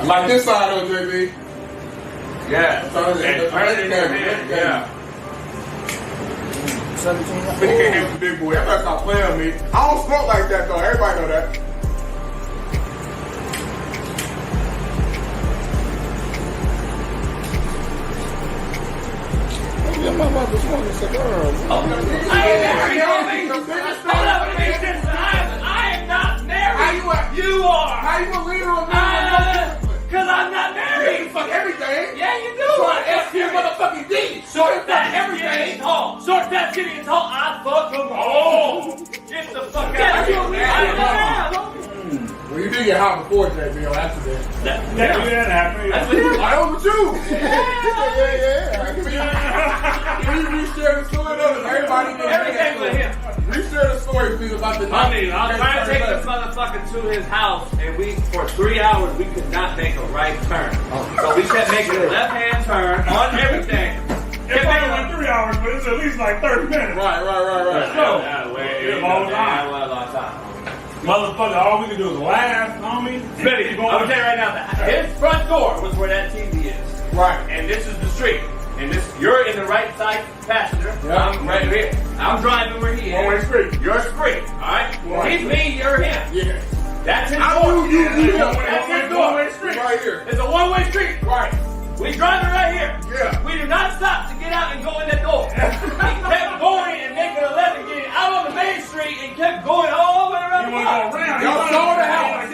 I like this side though, JB. Yeah. Yeah. 17. He can't hit the big boy. Everybody stop playing with me. I don't smoke like that though. Everybody know that. I'm about to smoke a cigar. I ain't married, homie. Hold up, let me listen. I am not married. You are. How you gonna leave her on me? Because I'm not married. You fuck everything. Yeah, you do. Short, your motherfucking D. Short, fat, everything. Tall. Short, fat, skinny, and tall. I fuck them all. Get the fuck out of here. Well, you did get hot before, JB, on accident. That happened. That's what you I know with you. Yeah. Can you reshare the story though? Everybody everything with him. Reshare the story, please, about the night. I mean, I was trying to take this motherfucker to his house, and for 3 hours, we could not make a right turn. So we kept making a left-hand turn on everything. It probably went 3 hours, but it's at least like 30 minutes. Right. Let's go. Motherfucker, all we can do is laugh, homie. Smitty, I'm gonna tell you right now, his front door was where that TV is. Right. And this is the street. And you're in the right side passenger. Yeah. I'm right here. I'm driving where he is. One-way street. You're Spree, alright? He's me, you're him. Yeah. That's his door. That's his door. One-way street. Right here. It's a one-way street. Right. We driving right here. Yeah. We do not stop to get out and go in that door. He kept going and making a left and getting out on the main street and kept going all the way around the block. Y'all saw the house.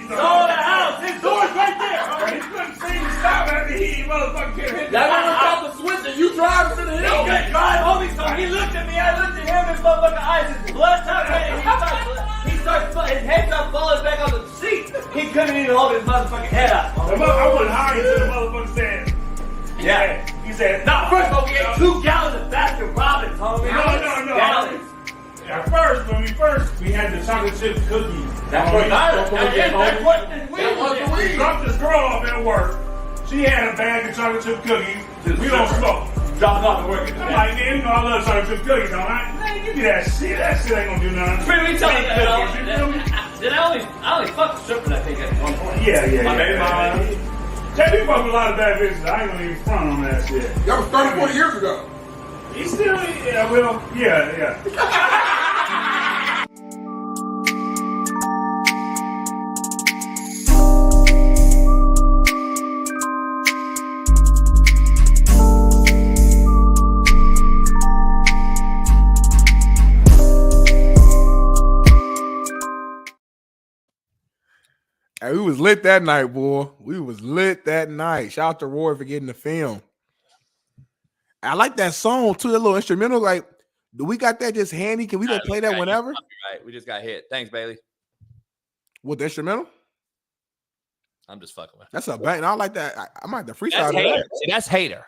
Saw the house. His door's right there. He couldn't see me stop after he motherfucker kept hitting. That one stop the switch and you drive to the hill. He couldn't drive, homie, so he looked at me, I looked at him, his motherfucking eyes, his blood stopped raining, his head started falling back on the seat. He couldn't even hold his motherfucking head up. I wouldn't hire you to the motherfucker said. Yeah. He said, no, first of all, we ate 2 gallons of Baskin Robbins, homie. No. Gallons. At first, we had the chocolate chip cookies. That's what we dropped this girl off at work. She had a bag of chocolate chip cookies. We don't smoke. Dropped off at work. I'm like, man, you know I love chocolate chip cookies, don't I? Man, give me that shit. That shit ain't gonna do nothing. Let me tell you that I only fucked the stripper, I think, at one point. Yeah. My baby mama. JB fucked with a lot of bad bitches. I ain't gonna even front on that shit. That was 30, 40 years ago. He's still, yeah. Hey, we was lit that night, boy. We was lit that night. Shout out to Roy for getting the film. I like that song too, that little instrumental. Like, do we got that just handy? Can we just play that whenever? Right, we just got hit. Thanks, Bailey. What, the instrumental? I'm just fucking with. That's a bang. I like that. I might have to freestyle that. See, that's hater.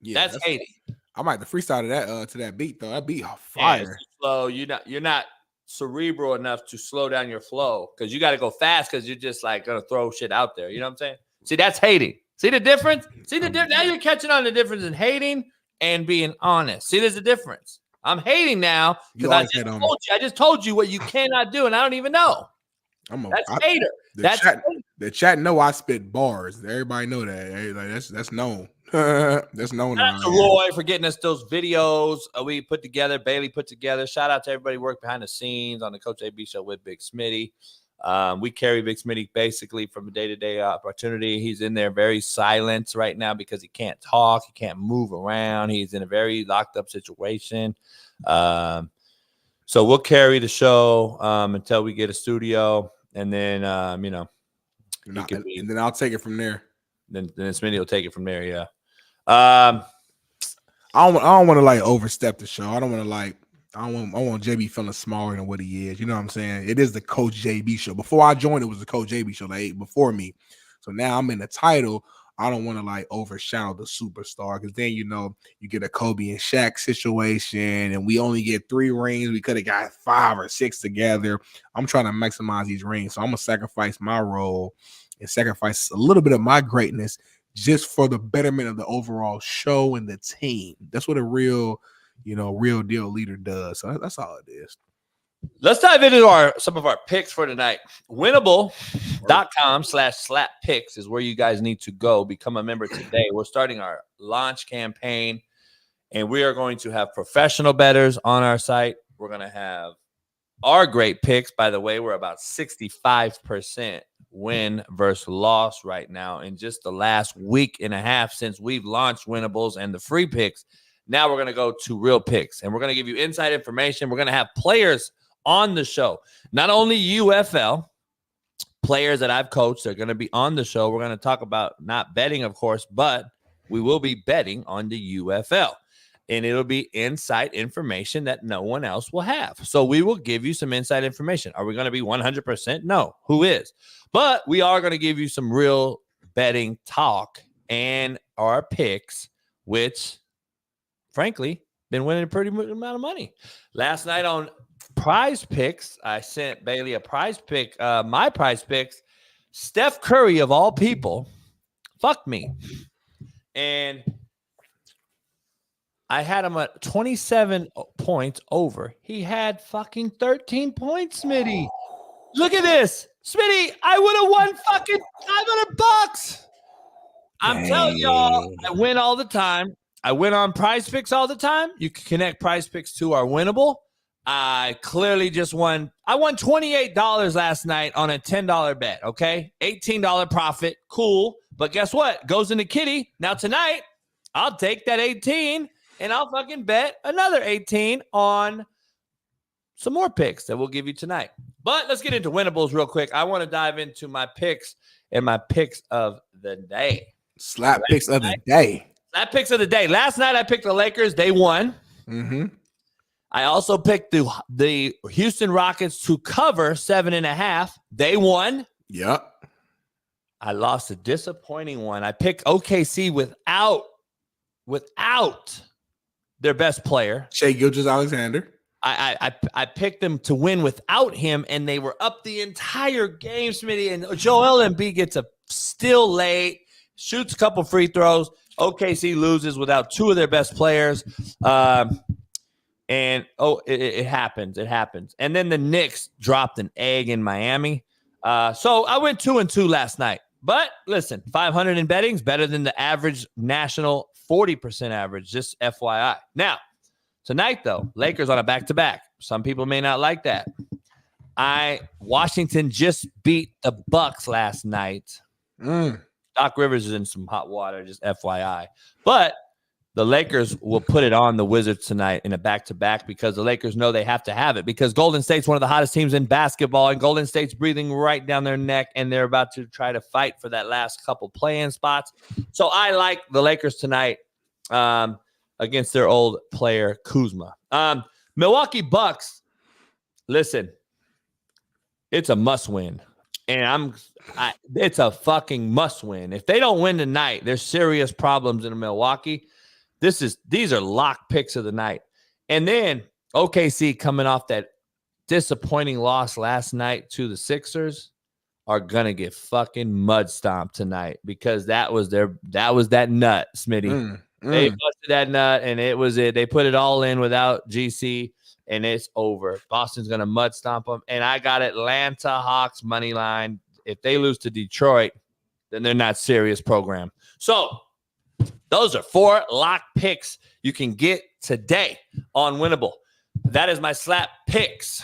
Yeah, that's hating. I might have to freestyle to that beat though. That beat Yeah, it's fire. too slow. You're not cerebral enough to slow down your flow because you got to go fast because you're just like gonna throw shit out there. You know what I'm saying? See, that's hating. See the difference? See the difference? Now you're catching on the difference in hating and being honest. See, there's a difference. I'm hating now because I just told you what you cannot do, and I don't even know. That's hater. The chat know I spit bars. Everybody know that. Like, that's known. That's known. Shout out to Roy for getting us those videos we put together. Bailey put together. Shout out to everybody who worked behind the scenes on the Coach AB show with Big Smitty. We carry Big Smitty basically from a day-to-day opportunity. He's in there very silent right now because he can't talk. He can't move around. He's in a very locked up situation. So we'll carry the show until we get a studio. And then, and then I'll take it from there. Then Smitty will take it from there. Yeah. I don't want to like overstep the show. I want JB feeling smaller than what he is. You know what I'm saying? It is the Coach JB show. Before I joined, it was the Coach JB show, like before me. So now I'm in the title. I don't want to like overshadow the superstar because then you get a Kobe and Shaq situation, and we only get 3 rings. We could have got 5 or 6 together. I'm trying to maximize these rings, so I'm gonna sacrifice my role and sacrifice a little bit of my greatness just for the betterment of the overall show and the team. That's what a real deal leader does. So that's all it is. Let's dive into some of our picks for tonight. Winnable.com/slap-picks is where you guys need to go. Become a member today. We're starting our launch campaign, and we are going to have professional bettors on our site. We're going to have our great picks. By the way, we're about 65% win versus loss right now in just the last week and a half since we've launched Winnables and the free picks. Now we're going to go to real picks, and we're going to give you inside information. We're going to have players on the show, not only UFL players that I've coached. They're going to be on the show. We're going to talk about not betting, of course, but we will be betting on the UFL, and it'll be inside information that no one else will have. So we will give you some inside information. Are we going to be 100%? No. Who is? But we are going to give you some real betting talk and our picks, which, frankly, been winning a pretty amount of money. Last night on Prize Picks, I sent Bailey a prize pick. My prize picks, Steph Curry of all people, fucked me. And I had him at 27 points over. He had fucking 13 points, Smitty. Look at this. Smitty, I would have won fucking $500. I'm telling y'all, I win all the time. I win on Prize Picks all the time. You can connect Prize Picks to our Winnable. I clearly just won. I won $28 last night on a $10 bet, okay? $18 profit. Cool. But guess what? Goes into Kitty. Now tonight, I'll take that 18 and I'll fucking bet another 18 on some more picks that we'll give you tonight. But let's get into Winnables real quick. I want to dive into my picks and my picks of the day. Slap picks of the day. Slap picks of the day. Last night I picked the Lakers. They won. Mm-hmm. I also picked the Houston Rockets to cover 7.5. They won. Yep. I lost a disappointing one. I picked OKC without their best player, Shai Gilgeous-Alexander. I picked them to win without him, and they were up the entire game, Smitty. And Joel Embiid gets a steal late, shoots a couple free throws. OKC loses without 2 of their best players. And it happens. It happens. And then the Knicks dropped an egg in Miami. So I went 2-2 last night. But listen, 500 in betting is better than the average national 40% average, just FYI. Now, tonight, though, Lakers on a back-to-back. Some people may not like that. Washington just beat the Bucks last night. Doc Rivers is in some hot water, just FYI. But the Lakers will put it on the Wizards tonight in a back-to-back because the Lakers know they have to have it because Golden State's one of the hottest teams in basketball, and Golden State's breathing right down their neck, and they're about to try to fight for that last couple play-in spots. So I like the Lakers tonight against their old player, Kuzma. Milwaukee Bucks, listen, it's a must-win. And it's a fucking must-win. If they don't win tonight, there's serious problems in Milwaukee. These are lock picks of the night. And then OKC coming off that disappointing loss last night to the Sixers are gonna get fucking mud stomped tonight because that was that nut, Smitty. They busted that nut, and it was it. They put it all in without GC, and it's over. Boston's gonna mud stomp them, and I got Atlanta Hawks money line. If they lose to Detroit, then they're not serious program. So those are 4 lock picks you can get today on Winnable. That is my slap picks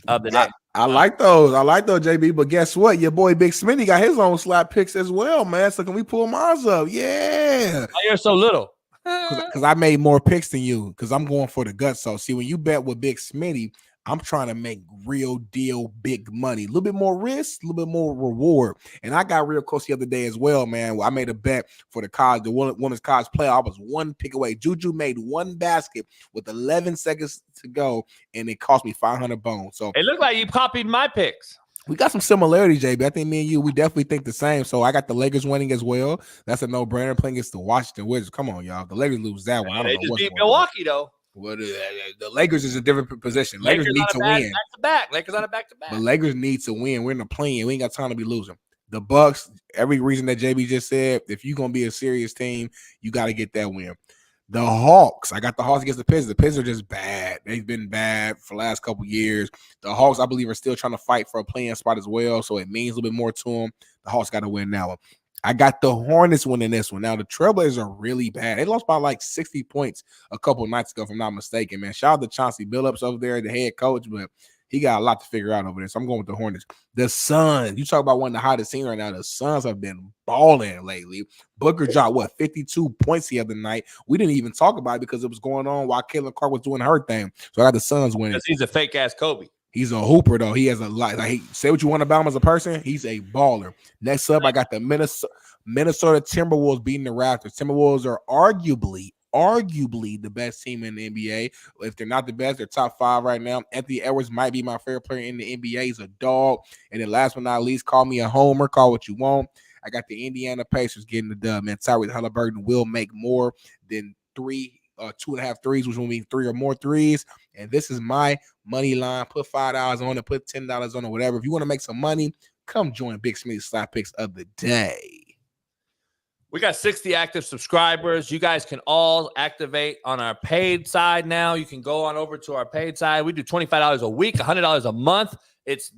of the day. I like those. JB. But guess what? Your boy Big Smitty got his own slap picks as well, man. So can we pull mine up? Yeah. Why you're so little? Because I made more picks than you. Because I'm going for the guts. So see, when you bet with Big Smitty, I'm trying to make real deal big money. A little bit more risk, a little bit more reward. And I got real close the other day as well, man. I made a bet for the women's college playoff. I was 1 pick away. Juju made 1 basket with 11 seconds to go, and it cost me 500 bones. So it looked like you copied my picks. We got some similarities, JB. I think me and you, we definitely think the same. So I got the Lakers winning as well. That's a no-brainer. Playing against the Washington Wizards. Come on, y'all. The Lakers lose that one. I don't they know just what's beat going on. Milwaukee, though. Well, the Lakers is a different position. Lakers need to win. Back-to-back. Lakers on a back-to-back. The Lakers need to win. We're in the play-in. We ain't got time to be losing. The Bucks, every reason that JB just said, if you're going to be a serious team, you got to get that win. The Hawks, I got the Hawks against the Pistons. The Pistons are just bad. They've been bad for the last couple years. The Hawks, I believe, are still trying to fight for a play-in spot as well, so it means a little bit more to them. The Hawks got to win that one. I got the Hornets winning this one. Now, the Trailblazers are really bad. They lost by like 60 points a couple nights ago, if I'm not mistaken, man. Shout out to Chauncey Billups over there, the head coach, but he got a lot to figure out over there. So I'm going with the Hornets. The Suns, you talk about one of the hottest teams right now. The Suns have been balling lately. Booker dropped, 52 points the other night. We didn't even talk about it because it was going on while Caitlin Clark was doing her thing. So I got the Suns winning. Because he's a fake-ass Kobe. He's a hooper, though. He has a lot. Like, say what you want about him as a person. He's a baller. Next up, I got the Minnesota Timberwolves beating the Raptors. Timberwolves are arguably the best team in the NBA. If they're not the best, they're top 5 right now. Anthony Edwards might be my favorite player in the NBA. He's a dog. And then last but not least, call me a homer. Call what you want. I got the Indiana Pacers getting the dub, man. Tyrese Halliburton will make more than 2.5 threes, which will mean 3 or more threes. And this is my money line. Put $5 on it, put $10 on it, whatever. If you want to make some money, come join Big Smitty's slap picks of the day. We got 60 active subscribers. You guys can all activate on our paid side now. You can go on over to our paid side. We do $25 a week, $100 a month. It's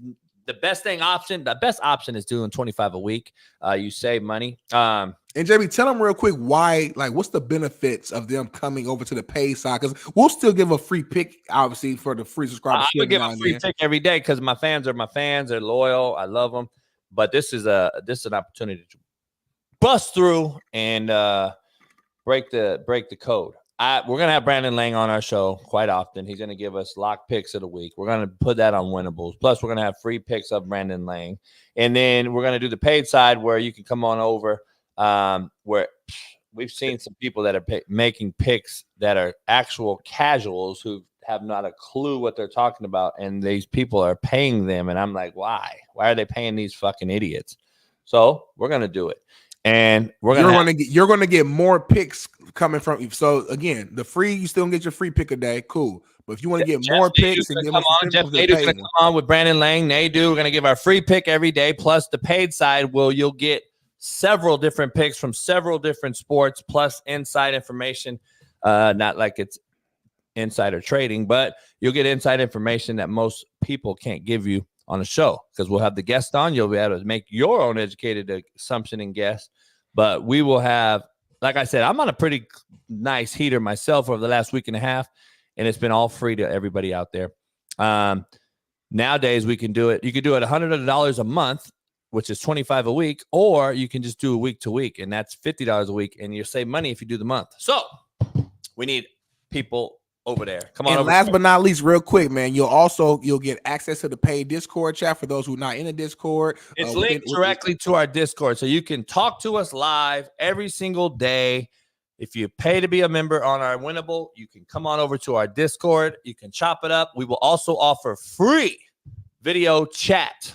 the best option. The best option is doing $25 a week. You save money. And JB, tell them real quick why, like, what's the benefits of them coming over to the paid side? Because we'll still give a free pick, obviously, for the free subscribers. I would give a free pick every day because my fans are my fans. They're loyal. I love them. But this is an opportunity to bust through and break the code. We're gonna have Brandon Lang on our show quite often. He's gonna give us lock picks of the week. We're gonna put that on Winnables. Plus, we're gonna have free picks of Brandon Lang, and then we're gonna do the paid side where you can come on over. Where we've seen some people that are making picks that are actual casuals who have not a clue what they're talking about, and these people are paying them, and I'm like, why? Why are they paying these fucking idiots? So we're gonna do it. And you're gonna get more picks coming from you. So again, the free, you still get your free pick a day, cool. But if you want to get more picks, and Jeff Nadu's gonna come on with Brandon Lang. Nadu, we're gonna give our free pick every day. Plus the paid side, you'll get several different picks from several different sports, plus inside information. Not like it's insider trading, but you'll get inside information that most people can't give you on a show, because we'll have the guest on. You'll be able to make your own educated assumption and guess. But we will have, like I said, I'm on a pretty nice heater myself over the last week and a half, and it's been all free to everybody out there. Nowadays, we can do it. You can do it $100 a month, which is $25 a week, or you can just do a week to week, and that's $50 a week, and you save money if you do the month. So we need people over there. Come on. And last but not least, real quick, man, you'll get access to the paid Discord chat for those who are not in the Discord. It's linked directly to our Discord, so you can talk to us live every single day. If you pay to be a member on our Winnable, you can come on over to our Discord. You can chop it up. We will also offer free video chat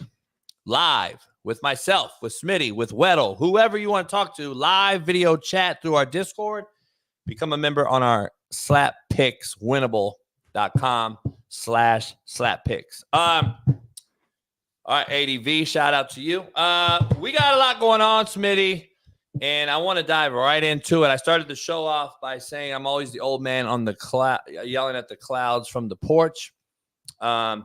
live with myself, with Smitty, with Weddle, whoever you want to talk to, live video chat through our Discord. Become a member on our slappickswinnable.com/slappicks. All right, ADV, shout out to you. We got a lot going on, Smitty, and I want to dive right into it. I started the show off by saying I'm always the old man on the cloud, yelling at the clouds from the porch. And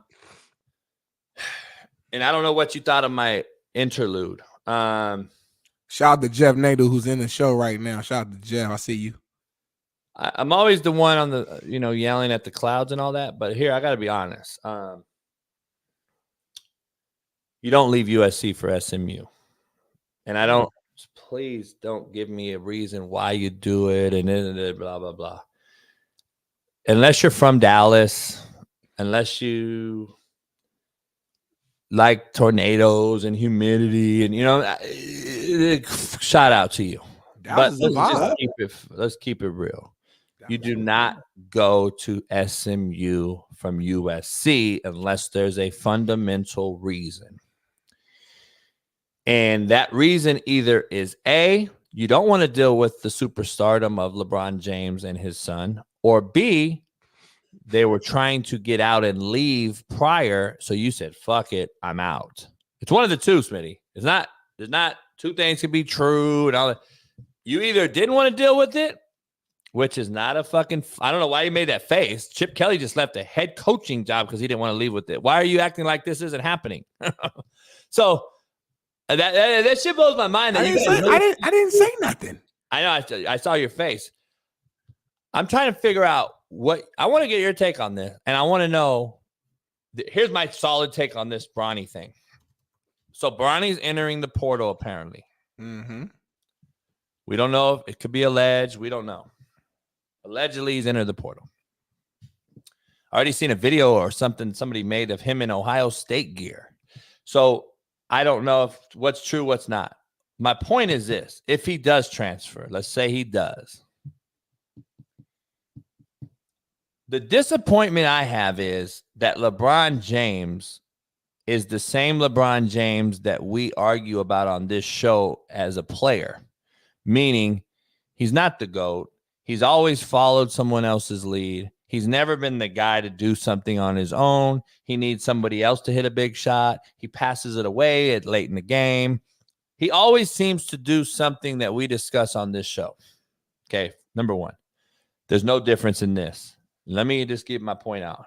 I don't know what you thought of my interlude. Shout out to Jeff Nadu, who's in the show right now. Shout out to Jeff. I see you. I'm always the one on the, yelling at the clouds and all that. But here, I got to be honest. You don't leave USC for SMU. And please don't give me a reason why you do it and blah, blah, blah. Unless you're from Dallas, unless you like tornadoes and humidity and, shout out to you. But let's keep it real. You do not go to SMU from USC unless there's a fundamental reason. And that reason either is A, you don't want to deal with the superstardom of LeBron James and his son, or B, they were trying to get out and leave prior. So you said, fuck it, I'm out. It's one of the two, Smitty. There's not two things can be true and all that. You either didn't want to deal with it, which is not a fucking, I don't know why you made that face. Chip Kelly just left a head coaching job because he didn't want to leave with it. Why are you acting like this isn't happening? So that shit blows my mind. I didn't say nothing. I know. I saw your face. I'm trying to figure out I want to get your take on this. And I want to know, here's my solid take on this Bronny thing. So Bronny's entering the portal apparently. Mm-hmm. We don't know if it could be alleged. We don't know. Allegedly, he's entered the portal. I already seen a video or something somebody made of him in Ohio State gear. So I don't know if what's true, what's not. My point is this. If he does transfer, let's say he does. The disappointment I have is that LeBron James is the same LeBron James that we argue about on this show as a player. Meaning he's not the GOAT. He's always followed someone else's lead. He's never been the guy to do something on his own. He needs somebody else to hit a big shot. He passes it away late in the game. He always seems to do something that we discuss on this show. Okay, number one, there's no difference in this. Let me just get my point out.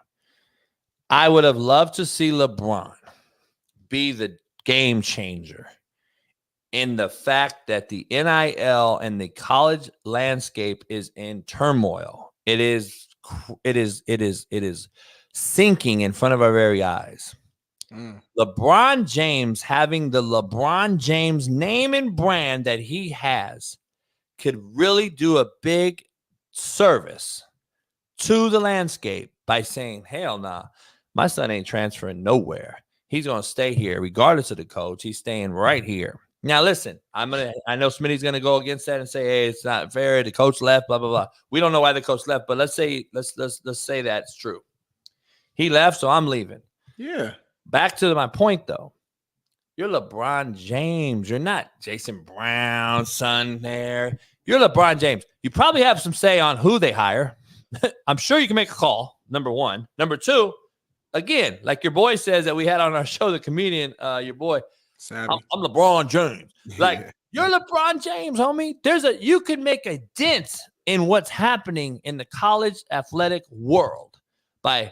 I would have loved to see LeBron be the game changer in the fact that the NIL and the college landscape is in turmoil. It is sinking in front of our very eyes. LeBron James having the LeBron James name and brand that he has could really do a big service to the landscape by saying, hell nah, my son ain't transferring nowhere. He's going to stay here regardless of the coach. He's staying right here. Now, listen, I know Smitty's going to go against that and say, hey, it's not fair. The coach left, blah, blah, blah. We don't know why the coach left, but let's say that's true. He left, so I'm leaving. Yeah. Back to my point, though. You're LeBron James. You're not Jason Brown's son there. You're LeBron James. You probably have some say on who they hire. I'm sure you can make a call, number one. Number two, again, like your boy says that we had on our show, the comedian, your boy, I'm LeBron James. Like, you're LeBron James, homie. You could make a dent in what's happening in the college athletic world by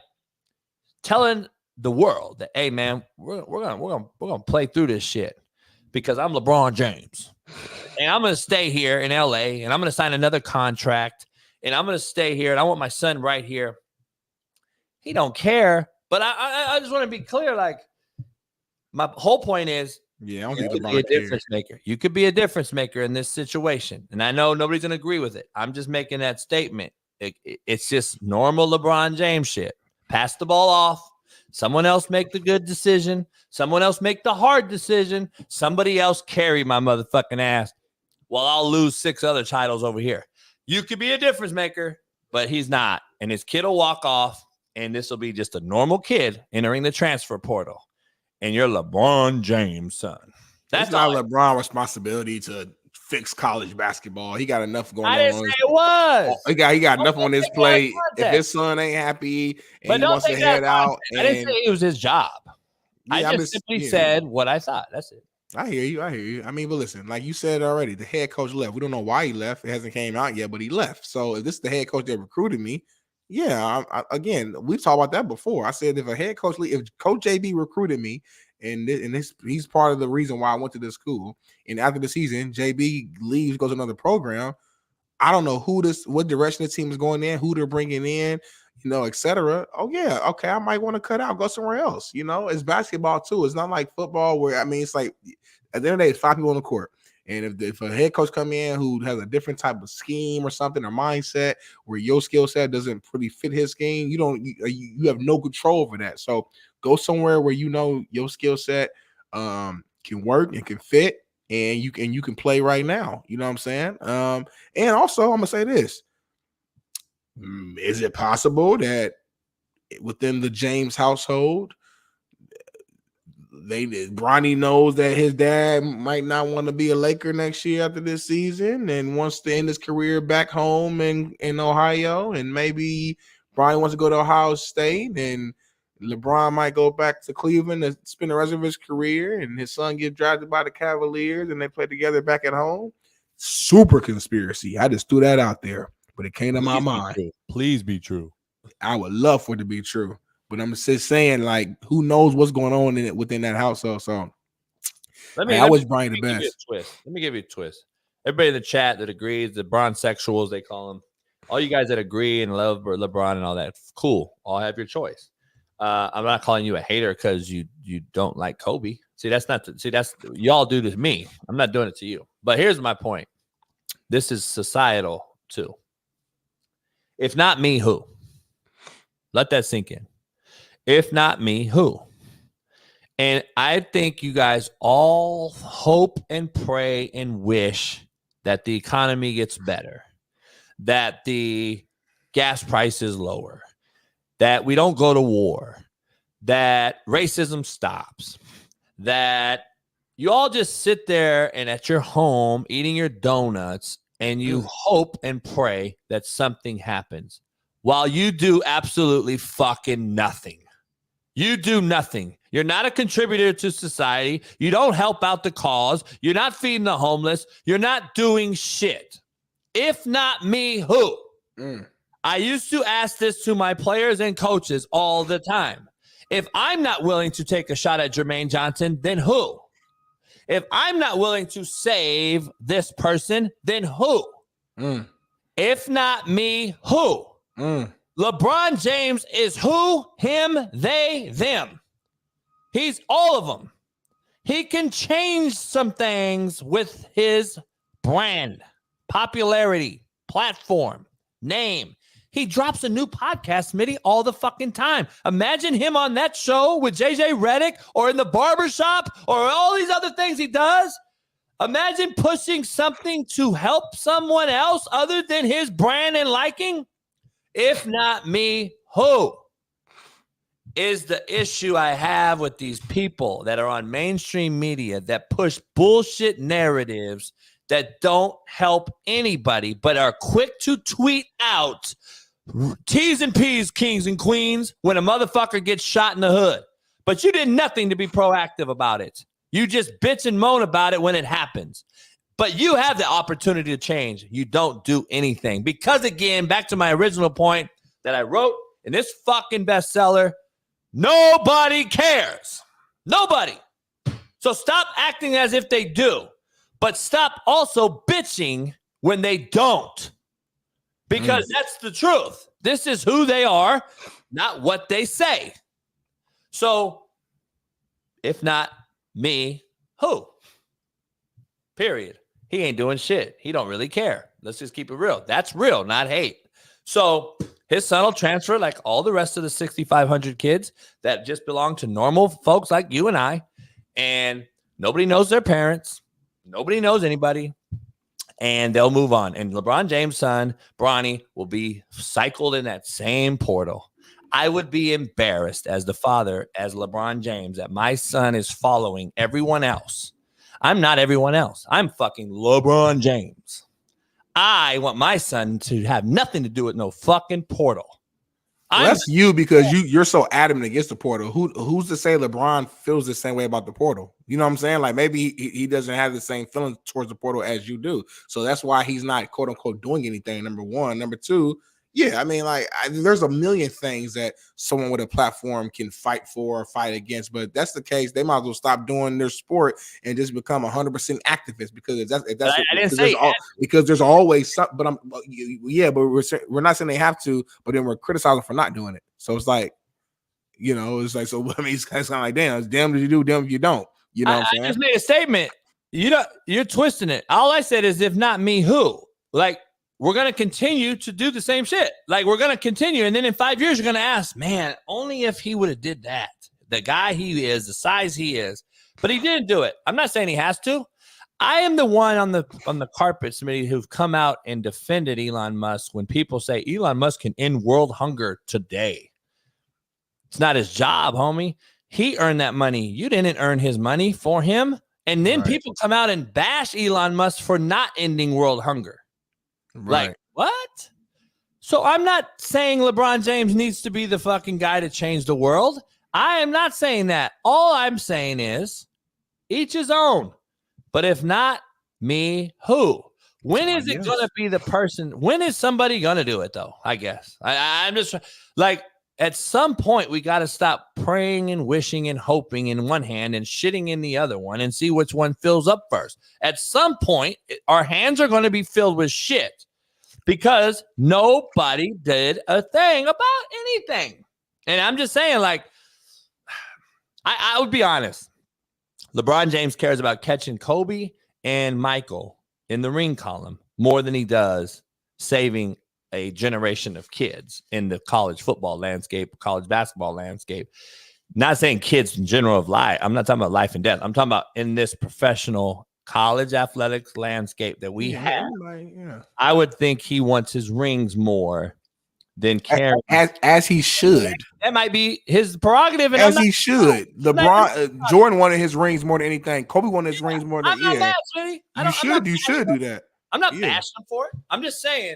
telling the world that, hey, man, we're gonna play through this shit because I'm LeBron James. And I'm gonna stay here in LA and I'm gonna sign another contract and I'm gonna stay here and I want my son right here. He don't care. But I just want to be clear, like, my whole point is, you could be a difference maker. You could be a difference maker in this situation. And I know nobody's going to agree with it. I'm just making that statement. It's just normal LeBron James shit. Pass the ball off. Someone else make the good decision. Someone else make the hard decision. Somebody else carry my motherfucking ass while I'll lose 6 other titles over here. You could be a difference maker, but he's not. And his kid will walk off, and this will be just a normal kid entering the transfer portal. And you're LeBron James' son. That's not LeBron's responsibility to fix college basketball. He got enough going on. I didn't say it It was. He got enough on his plate. If his context. son ain't happy and But he don't wants to take that head out, I didn't say it was his job. I just simply said what I thought. That's it. I hear you. I mean, but listen, like you said already, the head coach left. We don't know why he left. It hasn't came out yet, but he left. So if this is the head coach that recruited me, yeah. Again, we've talked about that before. I said if a head coach, if Coach JB recruited me, and he's part of the reason why I went to this school. And after the season, JB leaves, goes to another program. I don't know what direction the team is going in, who they're bringing in, etc. Oh yeah, okay, I might want to cut out, go somewhere else. It's basketball too. It's not like football where it's like at the end of the day, it's 5 people on the court. And if a head coach come in who has a different type of scheme or something or mindset where your skill set doesn't pretty fit his scheme, you have no control over that. So go somewhere where your skill set can work and can fit, and you can play right now. You know what I'm saying? And also I'm gonna say this: is it possible that within the James household, Bronny knows that his dad might not want to be a Laker next year after this season and wants to end his career back home in Ohio, and maybe Bronny wants to go to Ohio State, and LeBron might go back to Cleveland and spend the rest of his career, and his son get drafted by the Cavaliers and they play together back at home? Super conspiracy. I just threw that out there, but it came to my mind. Please be true. I would love for it to be true. But I'm just saying, like, who knows what's going on within that household? So, I wish Brian the best. Let me give you a twist. Everybody in the chat that agrees, the Bron sexuals, they call them. All you guys that agree and love LeBron and all that, cool. All have your choice. I'm not calling you a hater because you don't like Kobe. That's y'all do to me. I'm not doing it to you. But here's my point. This is societal too. If not me, who? Let that sink in. If not me, who? And I think you guys all hope and pray and wish that the economy gets better, that the gas price is lower, that we don't go to war, that racism stops, that you all just sit there and at your home eating your donuts and you hope and pray that something happens while you do absolutely fucking nothing. You do nothing. You're not a contributor to society. You don't help out the cause. You're not feeding the homeless. You're not doing shit. If not me, who? I used to ask this to my players and coaches all the time. If I'm not willing to take a shot at Jermaine Johnson, then who? If I'm not willing to save this person, then who? If not me, who? LeBron James is who, him, they, them. He's all of them. He can change some things with his brand, popularity, platform, name. He drops a new podcast, Smitty, all the fucking time. Imagine him on that show with JJ Redick or in the barbershop or all these other things he does. Imagine pushing something to help someone else other than his brand and liking. If not me, who? Is the issue I have with these people that are on mainstream media that push bullshit narratives that don't help anybody but are quick to tweet out T's and P's, kings and queens, when a motherfucker gets shot in the hood. But you did nothing to be proactive about it. You just bitch and moan about it when it happens. But you have the opportunity to change. You don't do anything. Because, again, back to my original point that I wrote in this fucking bestseller, nobody cares. Nobody. So stop acting as if they do. But stop also bitching when they don't. Because that's the truth. This is who they are, not what they say. So, if not me, who? Period. He ain't doing shit. He don't really care. Let's just keep it real. That's real, not hate. So his son will transfer like all the rest of the 6,500 kids that just belong to normal folks like you and I. And nobody knows their parents. Nobody knows anybody. And they'll move on. And LeBron James' son, Bronny, will be cycled in that same portal. I would be embarrassed as the father, as LeBron James, that my son is following everyone else. I'm not everyone else. I'm fucking LeBron James. I want my son to have nothing to do with no fucking portal. Well, that's you because you're so adamant against the portal. Who's to say LeBron feels the same way about the portal? You know what I'm saying? Like maybe he doesn't have the same feelings towards the portal as you do. So that's why he's not quote unquote doing anything. Number one. Number two, yeah, I mean, like there's a million things that someone with a platform can fight for or fight against. But if that's the case, they might as well stop doing their sport and just become 100% activists because there's always something. But we're not saying they have to, but then we're criticizing for not doing it. So it's like, you know, it's like, so I mean, it's kind of like, damn, it's damn if you do, damn if you don't. You know what I'm saying? I just made a statement. You're twisting it. All I said is, if not me, who? Like, we're going to continue to do the same shit. Like, we're going to continue. And then in 5 years, you're going to ask, man, only if he would have did that. The guy he is, the size he is. But he didn't do it. I'm not saying he has to. I am the one on the carpet, Smitty, who've come out and defended Elon Musk when people say Elon Musk can end world hunger today. It's not his job, homie. He earned that money. You didn't earn his money for him. And then people come out and bash Elon Musk for not ending world hunger. Right. Like, what? So I'm not saying LeBron James needs to be the fucking guy to change the world. I am not saying that. All I'm saying is each his own. But if not me, who? When is it going to be the person? When is somebody going to do it, though? I guess. I'm just like, at some point, we got to stop praying and wishing and hoping in one hand and shitting in the other one and see which one fills up first. At some point, our hands are going to be filled with shit because nobody did a thing about anything. And I'm just saying, like, I would be honest. LeBron James cares about catching Kobe and Michael in the ring column more than he does saving a generation of kids in the college football landscape, college basketball landscape. Not saying kids in general of life. I'm not talking about life and death. I'm talking about in this professional college athletics landscape that we have. I would think he wants his rings more than caring. As he should. That might be his prerogative. And as he should. LeBron, Jordan wanted his rings more than anything. Kobe wanted his rings more than anything. You should do that. I'm not bashing him for it. I'm just saying,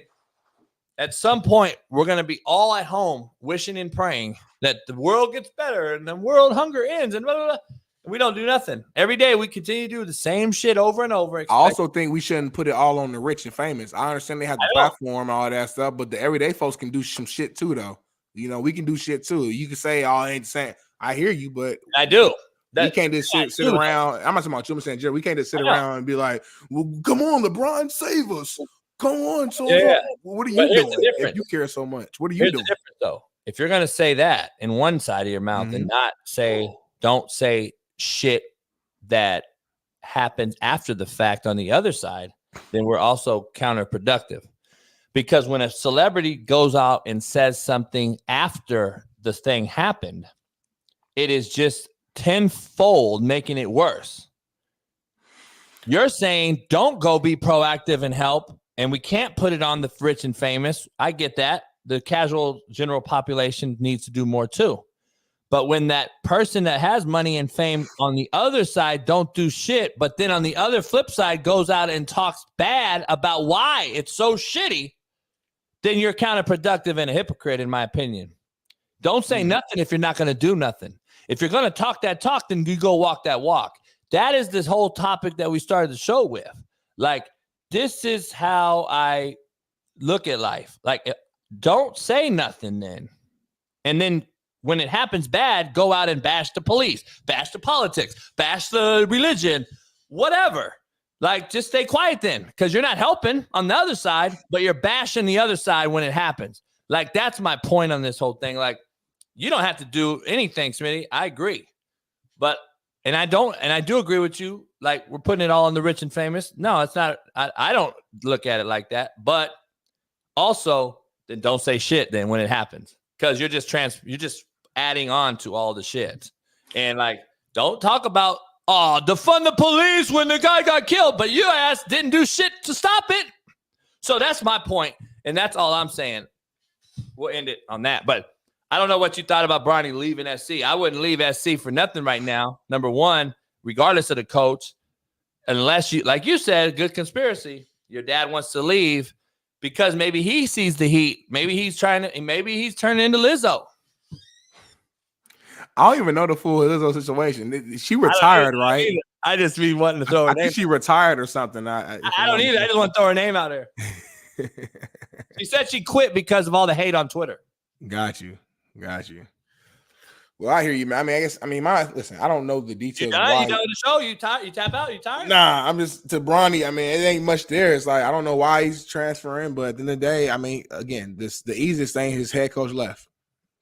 at some point, we're going to be all at home wishing and praying that the world gets better and the world hunger ends and blah, blah, blah. We don't do nothing. Every day we continue to do the same shit over and over. I also think we shouldn't put it all on the rich and famous. I understand they have the platform and all that stuff, but the everyday folks can do some shit too, though. You know, we can do shit too. You can say, oh, I ain't saying, I hear you, but I do. We can't just sit around. I'm not talking about you. I'm saying, Jerry, we can't just sit around and be like, well, come on, LeBron, save us. Come on. So what are you doing if you care so much? What are you doing? Though, if you're going to say that in one side of your mouth and not say, don't say shit that happens after the fact on the other side, then we're also counterproductive. Because when a celebrity goes out and says something after the thing happened, it is just tenfold making it worse. You're saying don't go be proactive and help, and we can't put it on the rich and famous. I get that. The casual general population needs to do more too. But when that person that has money and fame on the other side don't do shit, but then on the other flip side goes out and talks bad about why it's so shitty, then you're counterproductive and a hypocrite, in my opinion. Don't say nothing if you're not going to do nothing. If you're going to talk that talk, then you go walk that walk. That is this whole topic that we started the show with. Like, this is how I look at life. Like, don't say nothing then. And then when it happens bad, go out and bash the police, bash the politics, bash the religion, whatever. Like, just stay quiet then, because you're not helping on the other side, but you're bashing the other side when it happens. Like, that's my point on this whole thing. Like, you don't have to do anything, Smitty. I agree. But, and I do agree with you. Like, we're putting it all on the rich and famous. No, it's not. I don't look at it like that. But also, then don't say shit then when it happens, because you're just adding on to all the shit. And like, don't talk about, defund the police when the guy got killed, but your ass didn't do shit to stop it. So that's my point, and that's all I'm saying. We'll end it on that. But I don't know what you thought about Bronny leaving SC. I wouldn't leave SC for nothing right now. Number one, regardless of the coach, unless you, like you said, good conspiracy. your dad wants to leave because maybe he sees the heat. Maybe he's turning into Lizzo. I don't even know the full Lizzo situation. She retired, right? I just be wanting to throw her name. I think she retired or something. I don't either. I just want to throw her name out there. She said she quit because of all the hate on Twitter. Got you. Well, I hear you, man. Listen, I don't know the details. You done the show? You tap out? You tired? Nah, I'm just to Bronny. It ain't much there. It's like I don't know why he's transferring, but at the end of the day, again, the easiest thing his head coach left.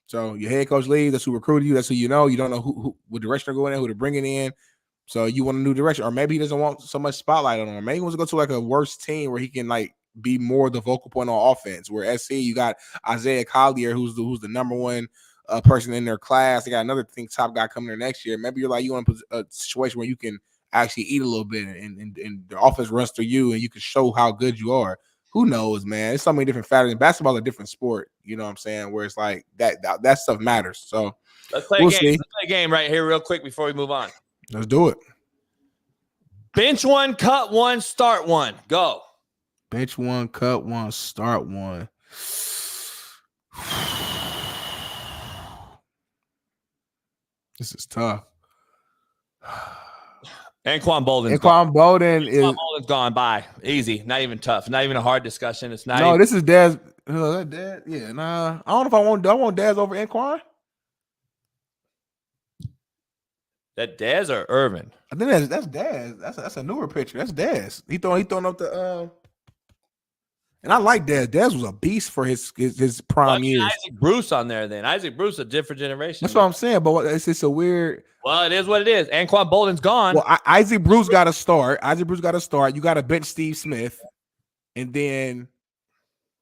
So your head coach leaves. That's who recruited you. That's who you know. You don't know who what direction they're going in, who they're bringing in. So you want a new direction, or maybe he doesn't want so much spotlight on him. Maybe he wants to go to like a worse team where he can like be more the vocal point on offense. Where SC, you got Isaiah Collier, who's the number one person in their class. They got another top guy coming there next year. Maybe you're like you want a situation where you can actually eat a little bit and the offense runs through you and you can show how good you are. Who knows, man? It's so many different factors. And basketball is a different sport. You know what I'm saying? Where it's like that stuff matters. So let's play a game. Let's play a game right here real quick before we move on. Let's do it. Bench one, cut one, start one. Go. Bench one, cut one, start one. This is tough. Anquan Bolden's gone by. Easy. Not even tough. Not even a hard discussion. It's not. No, this is Daz. Daz. Yeah, nah. I don't know if I want Daz over Anquan. That Daz or Irvin? I think that's Daz. That's a newer picture. That's Daz. He throwing up the and I like Daz. Daz was a beast for his prime years. Isaac Bruce on there then. Isaac Bruce, a different generation. That's what I'm saying. But it's just a weird. Well, it is what it is. Anquan Bolden's gone. Well, Isaac Bruce got to start. You got to bench Steve Smith, and then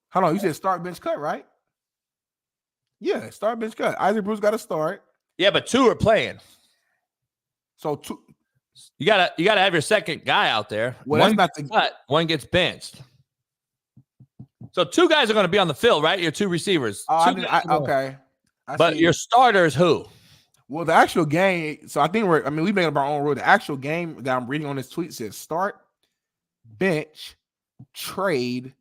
hold on. You said start, bench, cut, right? Yeah, start, bench, cut. Isaac Bruce got to start. Yeah, but two are playing. So two. You gotta have your second guy out there. Well, one that's not the cut. One gets benched. So two guys are going to be on the field, right? Your two receivers. Okay. But your starters, who? Well, the actual game. So I think we made up our own rule. The actual game that I'm reading on this tweet says start, bench, trade,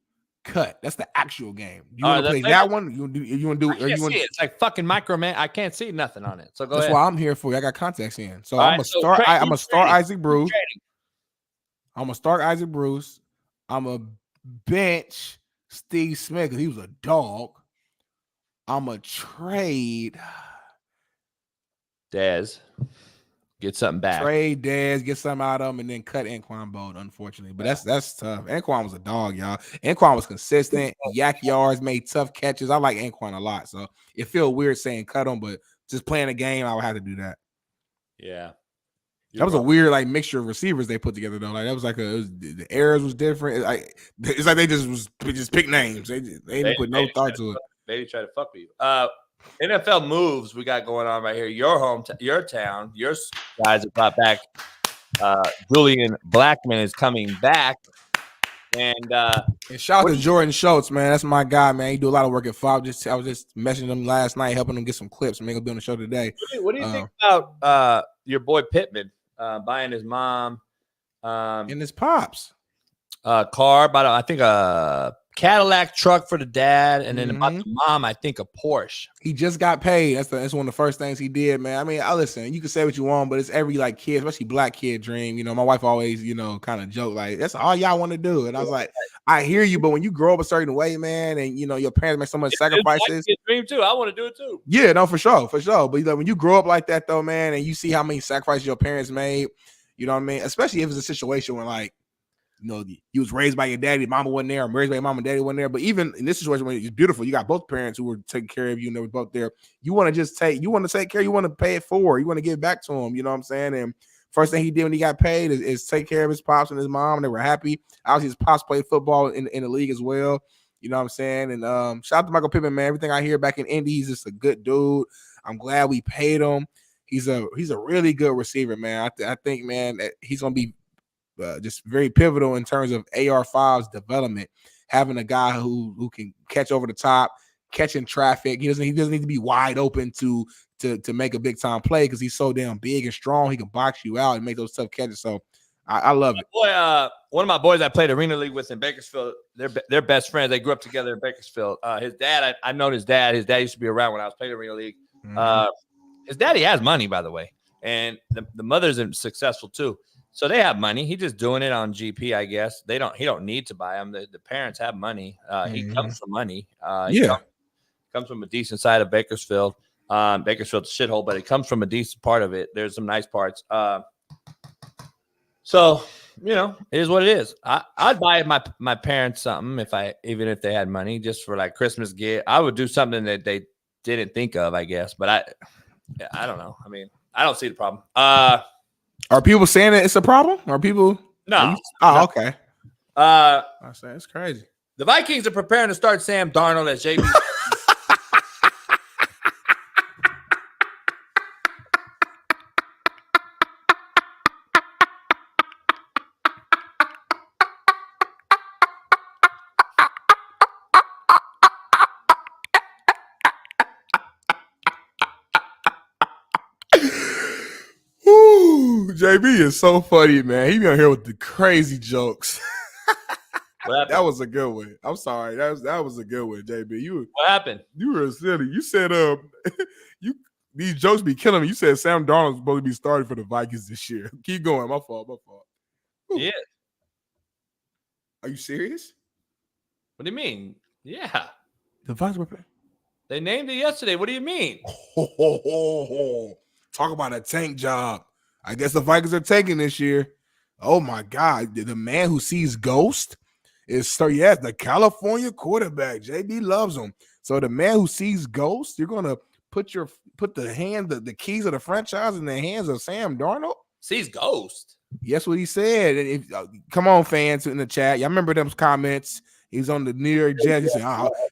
cut. That's the actual game. You want to play that one? You want to do? It's like fucking microman. I can't see nothing on it. So go ahead. That's why I'm here for you. I got contacts in. So I'm gonna start Isaac Bruce. I'm gonna start Isaac Bruce. I'm gonna bench Steve Smith because he was a dog. I'm gonna trade Daz. Get something back. Trade Daz, get something out of him, and then cut Anquan Bolt, unfortunately. But that's tough. Anquan was a dog, y'all. Anquan was consistent, yak yards, made tough catches. I like Anquan a lot. So it feels weird saying cut him, but just playing a game, I would have to do that. Yeah. That was a weird mixture of receivers they put together though. Like that was the errors was different. It's like they just pick names. They didn't put no thought to it. Maybe try to fuck with you. NFL moves we got going on right here. Your your town, your guys have brought back. Julian Blackman is coming back, and shout out to Jordan Schultz, man. That's my guy, man. He do a lot of work at FOB. I was just messaging him last night, helping him get some clips. And gonna be on the show today. What do you think about your boy Pittman buying his mom and his pops car? But I think a Cadillac truck for the dad, and then about the mom, I think a Porsche. He just got paid. That's one of the first things he did, man. I mean, listen, you can say what you want, but it's every kid, especially black kid dream. You know, my wife always, kind of joke that's all y'all want to do. And I was like, I hear you, but when you grow up a certain way, man, and your parents make so much sacrifices. Dream too. I want to do it too. Yeah, no, for sure. But when you grow up like that, though, man, and you see how many sacrifices your parents made, you know what I mean? Especially if it's a situation where you was raised by your daddy, mama wasn't there, or raised by your mom and daddy wasn't there. But even in this situation, when it's beautiful, you got both parents who were taking care of you and they were both there. You want to take care, you want to pay it forward, you want to give back to them, you know what I'm saying? And first thing he did when he got paid is take care of his pops and his mom, and they were happy. Obviously, his pops played football in the league as well, you know what I'm saying? And shout out to Michael Pittman, man. Everything I hear back in Indy, he's just a good dude. I'm glad we paid him. He's a really good receiver, man. I think, man, that he's gonna be just very pivotal in terms of AR5's development. Having a guy who can catch over the top, catching traffic. He doesn't need to be wide open to make a big time play because he's so damn big and strong. He can box you out and make those tough catches. So I love it. Boy, one of my boys I played Arena League with in Bakersfield, they're best friends. They grew up together in Bakersfield. His dad, I known his dad. His dad used to be around when I was playing Arena League. His daddy has money, by the way, and the mother's successful too. So they have money. He's just doing it on GP, I guess. He don't need to buy them. The parents have money. He comes from money. Comes from a decent side of Bakersfield. Bakersfield's a shithole, but it comes from a decent part of it. There's some nice parts. So, it is what it is. I'd buy my parents something even if they had money, just for like Christmas gift. I would do something that they didn't think of, I guess. But I don't know. I mean, I don't see the problem. Are people saying that it's a problem? Are people? No. Okay. I say it's crazy. The Vikings are preparing to start Sam Darnold as JB. JB is so funny, man. He be on here with the crazy jokes. That was a good one. I'm sorry. That was a good one, JB. What happened? You were silly. You said these jokes be killing me. You said Sam Darnold's supposed to be starting for the Vikings this year. Keep going. My fault. Ooh. Yeah. Are you serious? What do you mean? Yeah. The Vikings were playing. They named it yesterday. What do you mean? Talk about a tank job. I guess the Vikings are taking this year. Oh my God. The man who sees ghosts is the California quarterback. JB loves him. So the man who sees ghosts, you're gonna put the keys of the franchise in the hands of Sam Darnold? Sees ghosts. Yes, what he said. Come on, fans in the chat. Y'all remember them comments? He was on the New York Jets.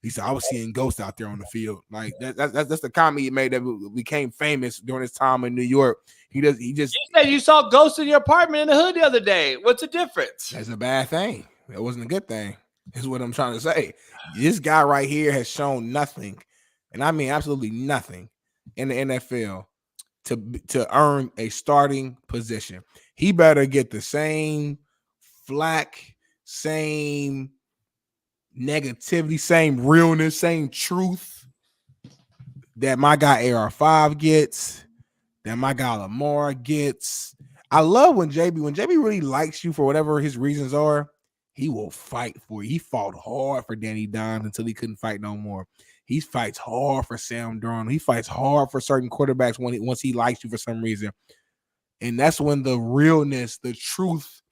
He said, I was seeing ghosts out there on the field. Like that's the comment he made that became famous during his time in New York. You said you saw ghosts in your apartment in the hood the other day. What's the difference? That's a bad thing. That wasn't a good thing. Is what I'm trying to say. This guy right here has shown nothing, and I mean absolutely nothing in the NFL to earn a starting position. He better get the same flack, same negativity, same realness, same truth that my guy AR5 gets, that my guy Lamar gets. I love when JB really likes you for whatever his reasons are, he will fight for you. He fought hard for Danny Dimes until he couldn't fight no more. He fights hard for Sam Darnold. He fights hard for certain quarterbacks once he likes you for some reason. And that's when the realness, the truth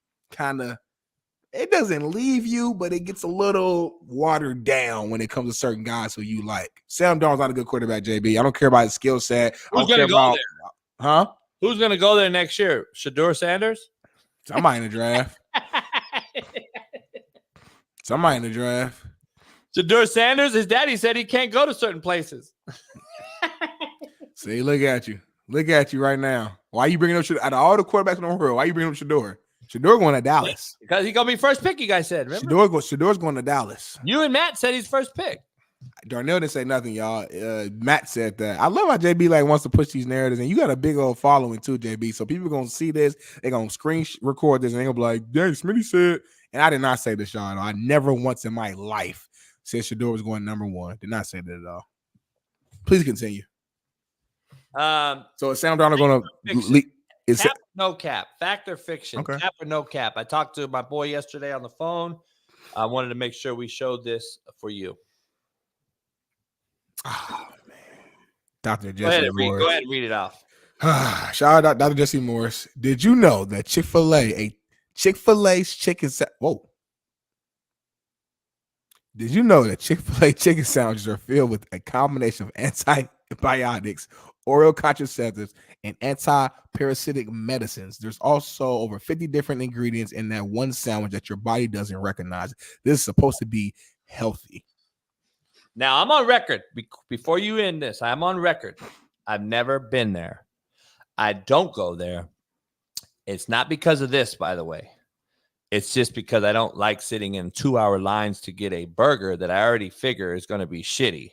it doesn't leave you, but it gets a little watered down when it comes to certain guys who you like. Sam Darnold's not a good quarterback, JB. I don't care about his skill set. Who's going to go there? Huh? Who's going to go there next year? Shador Sanders? Somebody in the draft. Somebody in the draft. Shador Sanders? His daddy said he can't go to certain places. See, look at you. Look at you right now. Why are you bringing up Shador? Out of all the quarterbacks in the world, why are you bringing up Shador? Shador going to Dallas. Because he's going to be first pick, you guys said. Remember? Shador's going to Dallas. You and Matt said he's first pick. Darnell didn't say nothing, y'all. Matt said that. I love how JB wants to push these narratives, and you got a big old following too, JB. So people are going to see this. They're going to screen record this, and they're going to be like, dang, Smitty said. And I did not say this, y'all. I never once in my life said Shador was going number one. Did not say that at all. Please continue. So is Sam Darnold going to cap, no cap, fact or fiction? Okay. Cap or no cap? I talked to my boy yesterday on the phone. I wanted to make sure we showed this for you. Oh man, Dr. Jesse Morris. Go ahead and read it off. Shout out Dr. Jesse Morris. Did you know that Chick-fil-A's chicken Did you know that Chick-fil-A chicken sandwiches are filled with a combination of antibiotics, oral contraceptives, and anti-parasitic medicines? There's also over 50 different ingredients in that one sandwich that your body doesn't recognize. This is supposed to be healthy. Now, I'm on record. Before you end this, I'm on record. I've never been there. I don't go there. It's not because of this, by the way. It's just because I don't like sitting in 2-hour lines to get a burger that I already figure is going to be shitty.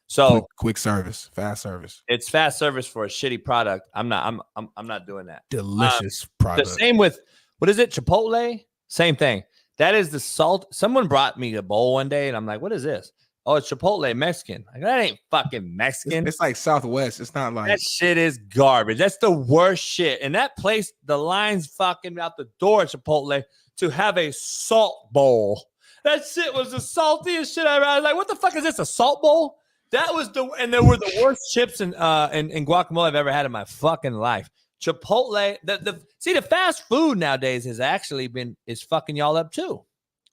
So quick service, fast service. It's fast service for a shitty product. I'm not doing that. Delicious product. The same with what is it? Chipotle? Same thing. That is the salt. Someone brought me a bowl one day, and I'm like, what is this? Oh, it's Chipotle Mexican. Like, that ain't fucking Mexican. It's like Southwest. It's not like that shit is garbage. That's the worst shit. And that place, the line's fucking out the door at Chipotle to have a salt bowl. That shit was the saltiest shit I ever. I was like, what the fuck is this? A salt bowl? That was and there were the worst chips and guacamole I've ever had in my fucking life. Chipotle, the fast food nowadays is fucking y'all up too.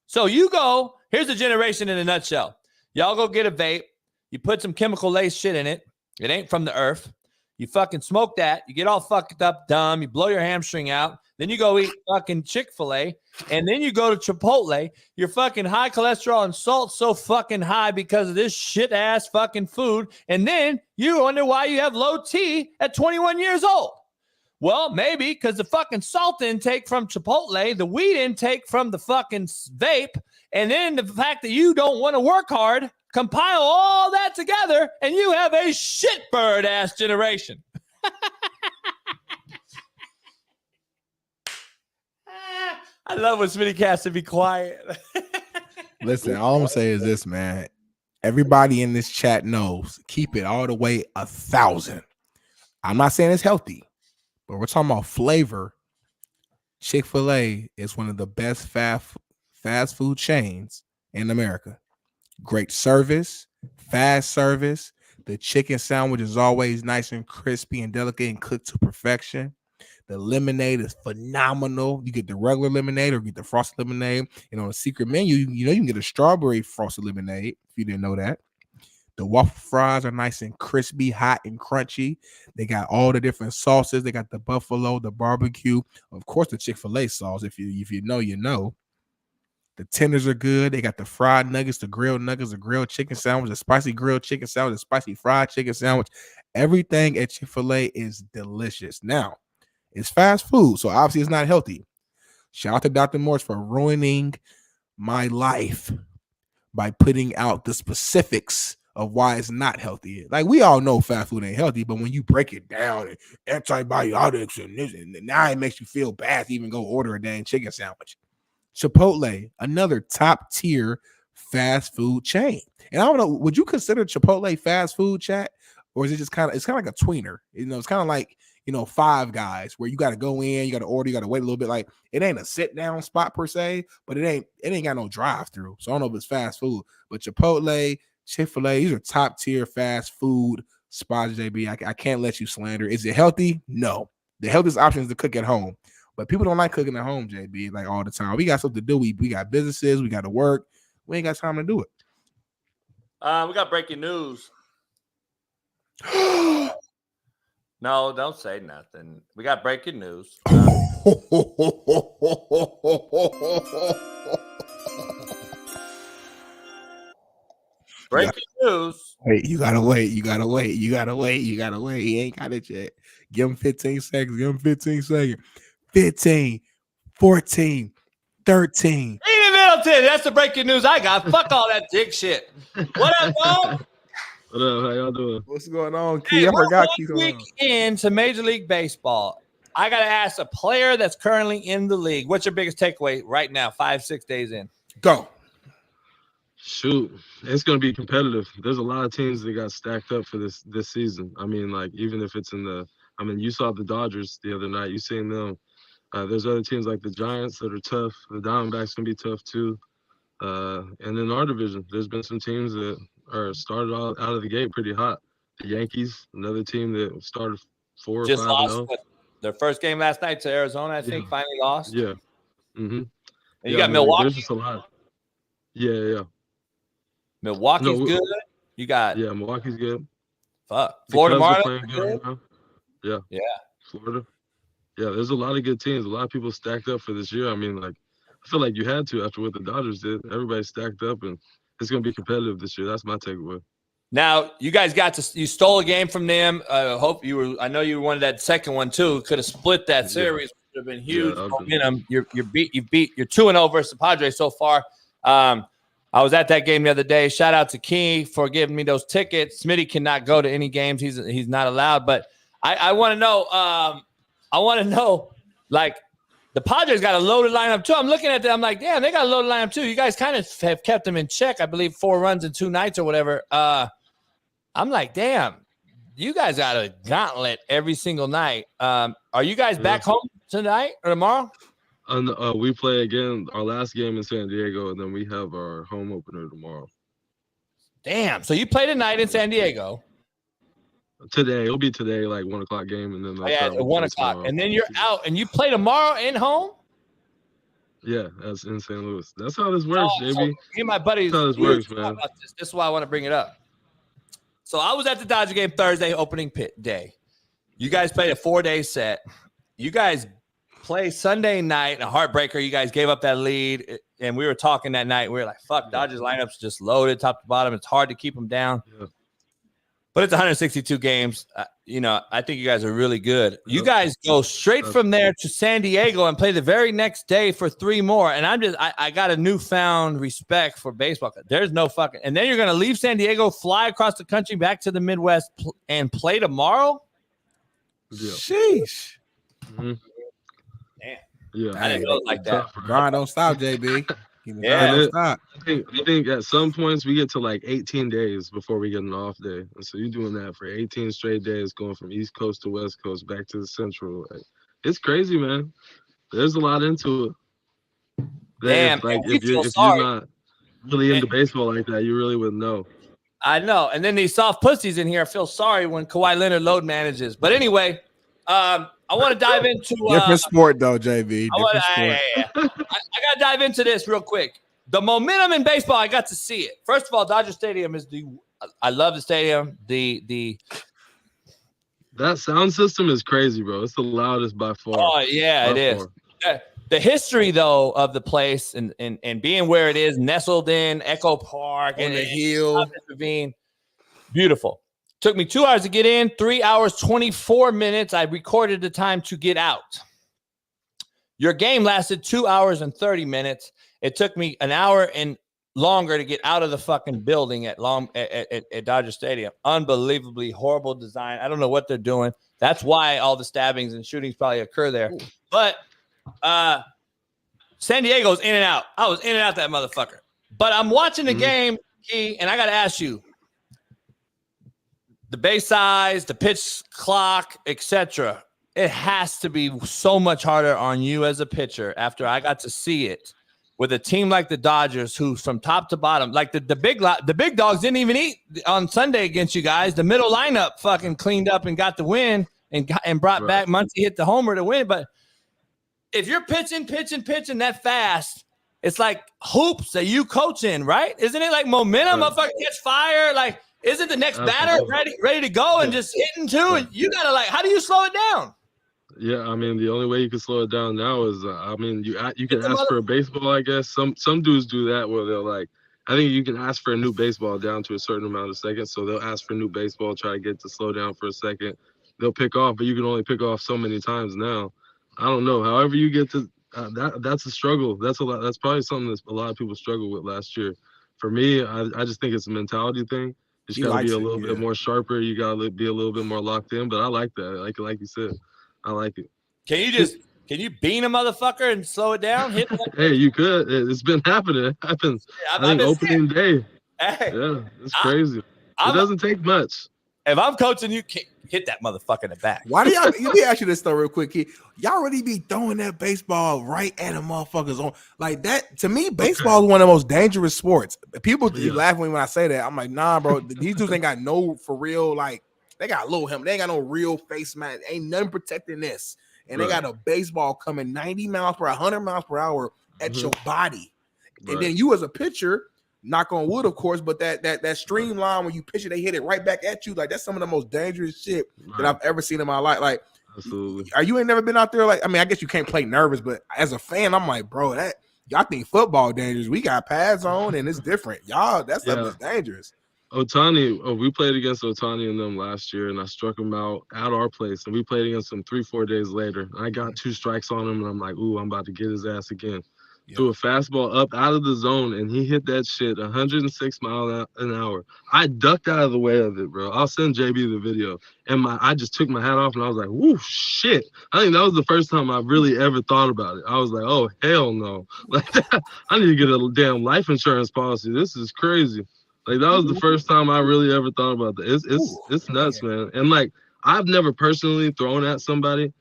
So you go, here's the generation in a nutshell. Y'all go get a vape. You put some chemical laced shit in it. It ain't from the earth. You fucking smoke that. You get all fucked up, dumb. You blow your hamstring out. Then you go eat fucking Chick-fil-A. And then you go to Chipotle. You're fucking high cholesterol and salt so fucking high because of this shit ass fucking food. And then you wonder why you have low T at 21 years old. Well, maybe because the fucking salt intake from Chipotle, the weed intake from the fucking vape, and then the fact that you don't want to work hard, compile all that together, and you have a shitbird-ass generation. I love when Smitty Cast to be quiet. Listen, all I'm going to say is this, man. Everybody in this chat knows, keep it all the way 1,000. I'm not saying it's healthy, but we're talking about flavor. Chick-fil-A is one of the best fast food chains in America. Great service, fast service. The chicken sandwich is always nice and crispy and delicate and cooked to perfection. The lemonade is phenomenal. You get the regular lemonade or get the frosted lemonade. And on a secret menu, you can get a strawberry frosted lemonade if you didn't know that. The waffle fries are nice and crispy, hot and crunchy. They got all the different sauces. They got the buffalo, the barbecue, of course, the Chick-fil-A sauce. If you know, you know. The tenders are good. They got the fried nuggets, the grilled nuggets, the grilled chicken sandwich, the spicy grilled chicken sandwich, the spicy fried chicken sandwich. Everything at Chick-fil-A is delicious. Now, it's fast food, so obviously it's not healthy. Shout out to Dr. Morse for ruining my life by putting out the specifics of why it's not healthy. Like, we all know fast food ain't healthy, but when you break it down and antibiotics and this, and now it makes you feel bad to even go order a dang chicken sandwich. Chipotle, another top tier fast food chain. And I don't know, would you consider Chipotle fast food, chat? Or is it just kind of like a tweener? It's kind of like, Five Guys, where you got to go in, you got to order, you got to wait a little bit. Like, it ain't a sit down spot per se, but it ain't got no drive through. So I don't know if it's fast food, but Chipotle, Chick-fil-A, these are top tier fast food spots, JB. I can't let you slander. Is it healthy? No. The healthiest option is to cook at home. But people don't like cooking at home, JB, like all the time. We got something to do. We got businesses. We got to work. We ain't got time to do it. We got breaking news. No, don't say nothing. We got breaking news. Breaking news. Wait, you gotta wait. He ain't got it yet. Give him 15 seconds. 15, 14, 13. Keenan Middleton. That's the breaking news I got. Fuck all that dick shit. What up, dog? What up? How y'all doing? What's going on, Key? I forgot Key's week into Major League Baseball. I got to ask a player that's currently in the league. What's your biggest takeaway right now, 5-6 days in? Go. Shoot, it's going to be competitive. There's a lot of teams that got stacked up for this season. I mean, like, even if it's you saw the Dodgers the other night. You seen them. There's other teams like the Giants that are tough. The Diamondbacks can be tough too. And in our division, there's been some teams that are started out of the gate pretty hot. The Yankees, another team that started 4 or 5-0. Just lost their first game last night to Arizona, I think, finally lost. Yeah. Mm-hmm. And you got Milwaukee. There's just a lot. Yeah. Milwaukee's good. You got Milwaukee's good. Fuck. Florida Marlins good. Yeah. Florida. Yeah, there's a lot of good teams. A lot of people stacked up for this year. I mean, like, I feel like you had to after what the Dodgers did. Everybody stacked up, and it's going to be competitive this year. That's my takeaway. Now, you guys you stole a game from them. I know you wanted that second one too. Could have split that series. Would have been huge. Momentum. You're 2-0 versus the Padres so far. I was at that game the other day. Shout out to Key for giving me those tickets. Smitty cannot go to any games. He's not allowed. But I want to know. Like, The Padres got a loaded lineup too. I'm looking at them. I'm like, damn, they got a loaded lineup too. You guys kind of have kept them in check. I believe 4 runs in 2 nights or whatever. I'm like, damn, you guys got a gauntlet every single night. Are you guys back home tonight or tomorrow? We play again our last game in San Diego, and then we have our home opener tomorrow. Damn. So you play tonight in San Diego. Today. It'll be today, like 1 o'clock game, and then at 1 o'clock. And then you're out, and you play tomorrow in home? Yeah, that's in St. Louis. That's how this works, JB. So me and my buddies. That's how this works, man. This is why I want to bring it up. So I was at the Dodger game Thursday, opening pit day. You guys played a 4-day set. You guys play Sunday night, a heartbreaker. You guys gave up that lead, and we were talking that night. We were like, fuck, Dodgers lineup's just loaded top to bottom. It's hard to keep them down. Yeah. But it's 162 games. I think you guys are really good. You guys go straight from there to San Diego and play the very next day for 3 more. And I got a newfound respect for baseball. There's no fucking. And then you're going to leave San Diego, fly across the country back to the Midwest and play tomorrow? Yeah. Sheesh. Mm-hmm. Damn. Yeah. I didn't know it like that. Grind don't stop, JB. Yeah, I think at some points we get to like 18 days before we get an off day. And so you're doing that for 18 straight days, going from East Coast to West Coast, back to the Central. It's crazy, man. There's a lot into it. Damn, like if you're not really into baseball like that, you really wouldn't know. I know. And then these soft pussies in here feel sorry when Kawhi Leonard load manages. But anyway, I want to dive into different sport though, JB. I got to dive into this real quick. The momentum in baseball, I got to see it. First of all, Dodger Stadium is I love the stadium. That sound system is crazy, bro. It's the loudest by far. Oh yeah, it is. The history though of the place and being where it is, nestled in Echo Park on the hill, ravine, beautiful. Took me 2 hours to get in, 3 hours, 24 minutes. I recorded the time to get out. Your game lasted 2 hours and 30 minutes. It took me an hour and longer to get out of the fucking building at Dodger Stadium. Unbelievably horrible design. I don't know what they're doing. That's why all the stabbings and shootings probably occur there. Ooh. But San Diego's in and out. I was in and out that motherfucker. But I'm watching the game, Key, and I got to ask you, the base size, the pitch clock, etc. It has to be so much harder on you as a pitcher after I got to see it with a team like the Dodgers, who from top to bottom, like the big dogs didn't even eat on Sunday against you guys. The middle lineup fucking cleaned up and got the win and brought back Muncy, hit the homer to win. But if you're pitching that fast, it's like hoops that you coach in, right? Isn't it like momentum? Motherfucker catch fire, like. Isn't the next batter ready to go and just hitting too? And you gotta how do you slow it down? Yeah, I mean the only way you can slow it down now is you can ask for a baseball. I guess some dudes do that where they'll I think you can ask for a new baseball down to a certain amount of seconds. So they'll ask for a new baseball, try to get to slow down for a second. They'll pick off, but you can only pick off so many times now. I don't know. However you get to that's a struggle. That's a lot. That's probably something that a lot of people struggled with last year. For me, I just think it's a mentality thing. You got to be a little bit more sharper. You got to be a little bit more locked in. But I like that. Like you said, I like it. Can you bean a motherfucker and slow it down? Hey, you could. It's been happening. It happens. I think opening day. Hey, yeah, it's crazy. It doesn't take much. If I'm coaching, you can't hit that motherfucker in the back. Why do y'all? Let me ask you this though, real quick, kid. Y'all really be throwing that baseball right at a motherfuckers on like that? To me, baseball is one of the most dangerous sports. People laugh when I say that. I'm like, nah, bro. These dudes ain't got no for real. Like they got a little helmet. They ain't got no real face mask. Ain't nothing protecting this. And they got a baseball coming 90 miles per 100 miles per hour at your body. And then you as a pitcher. Knock on wood, of course, but that streamline when you pitch it, they hit it right back at you. Like that's some of the most dangerous shit that I've ever seen in my life. Like, absolutely. You ain't never been out there? Like, I mean, I guess you can't play nervous, but as a fan, I'm like, bro, that y'all think football dangerous. We got pads on and it's different. Y'all, that stuff is dangerous. Ohtani, we played against Ohtani and them last year, and I struck him out at our place, and we played against him 3-4 days later. I got 2 strikes on him, and I'm like, ooh, I'm about to get his ass again. threw a fastball up out of the zone, and he hit that shit 106 miles an hour. I ducked out of the way of it, bro. I'll send JB the video. And I just took my hat off, and I was like, whoo, shit. I think that was the first time I really ever thought about it. I was like, oh, hell no. Like, I need to get a damn life insurance policy. This is crazy. Like, that was the first time I really ever thought about that. It's nuts, man. And, like, I've never personally thrown at somebody.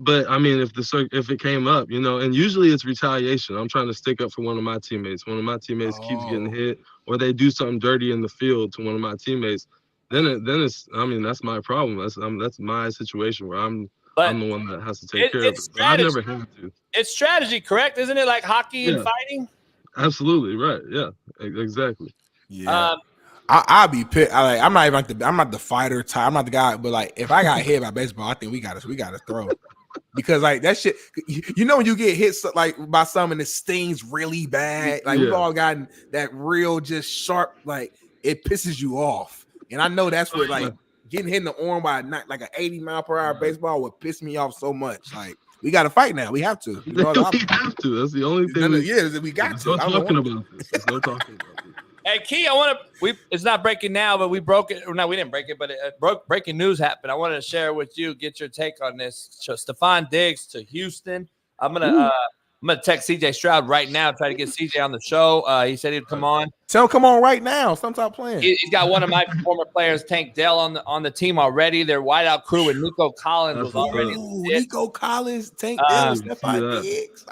But I mean, if it came up, you know, and usually it's retaliation. I'm trying to stick up for one of my teammates. One of my teammates keeps getting hit, or they do something dirty in the field to one of my teammates. Then it's I mean, that's my problem. That's my situation where I'm the one that has to take care of it. But I've never had to. It's strategy, correct? Isn't it like hockey and fighting? Absolutely right. Yeah, exactly. Yeah. I'll be pissed. I'm not even I'm not the fighter type. I'm not the guy. But like, if I got hit by baseball, I think we gotta throw. Because like that shit, you know, when you get hit like by something, it stings really bad. Like we've all gotten that real, just sharp, like it pisses you off. And I know that's what like getting hit in the arm by like an 80-mile-per-hour baseball would piss me off so much. Like we got to fight now. We have to. You know, we have to. That's the only thing. We got to. No talking about this. There's no talking about this. Hey, Key, it's not breaking now, but we broke it. No, we didn't break it, but breaking news happened. I wanted to share with you, get your take on this. So Stephon Diggs to Houston. I'm gonna text CJ Stroud right now, try to get CJ on the show. He said he'd come on. Tell him come on right now. Stop playing. He's got one of my former players, Tank Dell, on the team already. Their wideout crew with Nico Collins was already. Nico Collins, Tank Dell, Stephon Diggs.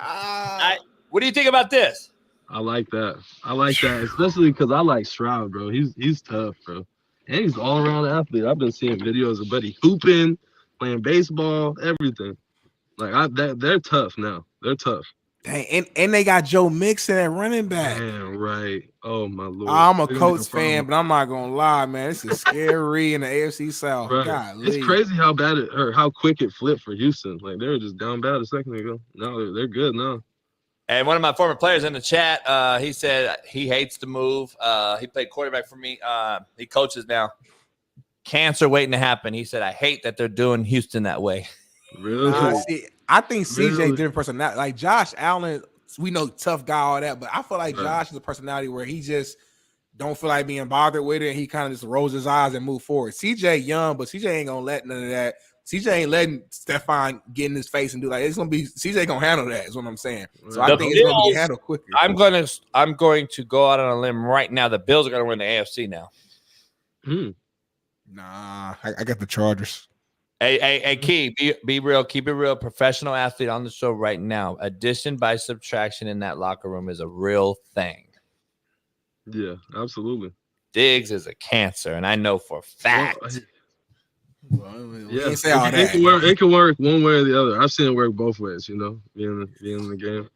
What do you think about this? I like that. Especially because I like Stroud, bro. He's tough, bro. And he's all around athlete. I've been seeing videos of Buddy hooping, playing baseball, everything. Like they're tough now. They're tough. Dang, and they got Joe Mixon at running back. Damn right. Oh my Lord. I'm a Colts fan, but I'm not gonna lie, man. This is scary in the AFC South. Right. It's crazy how bad how quick it flipped for Houston. Like they were just down bad a second ago. No, they're good now. And one of my former players in the chat, he said he hates the move. He played quarterback for me. He coaches now. Cancer waiting to happen. He said, I hate that they're doing Houston that way. Really? I think CJ different personality. Like Josh Allen, we know tough guy, all that, but I feel like Josh is a personality where he just don't feel like being bothered with it. And he kind of just rolls his eyes and move forward. CJ young, but CJ ain't gonna let none of that. CJ ain't letting Stephon get in his face and do like it's gonna be. CJ gonna handle that. Is what I'm saying. So I think it's gonna be handled quicker. I'm going to go out on a limb right now. The Bills are gonna win the AFC now. Nah, I got the Chargers. Hey, Key, be real. Keep it real. Professional athlete on the show right now. Addition by subtraction in that locker room is a real thing. Yeah, absolutely. Diggs is a cancer, and I know for a fact. Yeah, it can work one way or the other. I've seen it work both ways, you know, being in the game.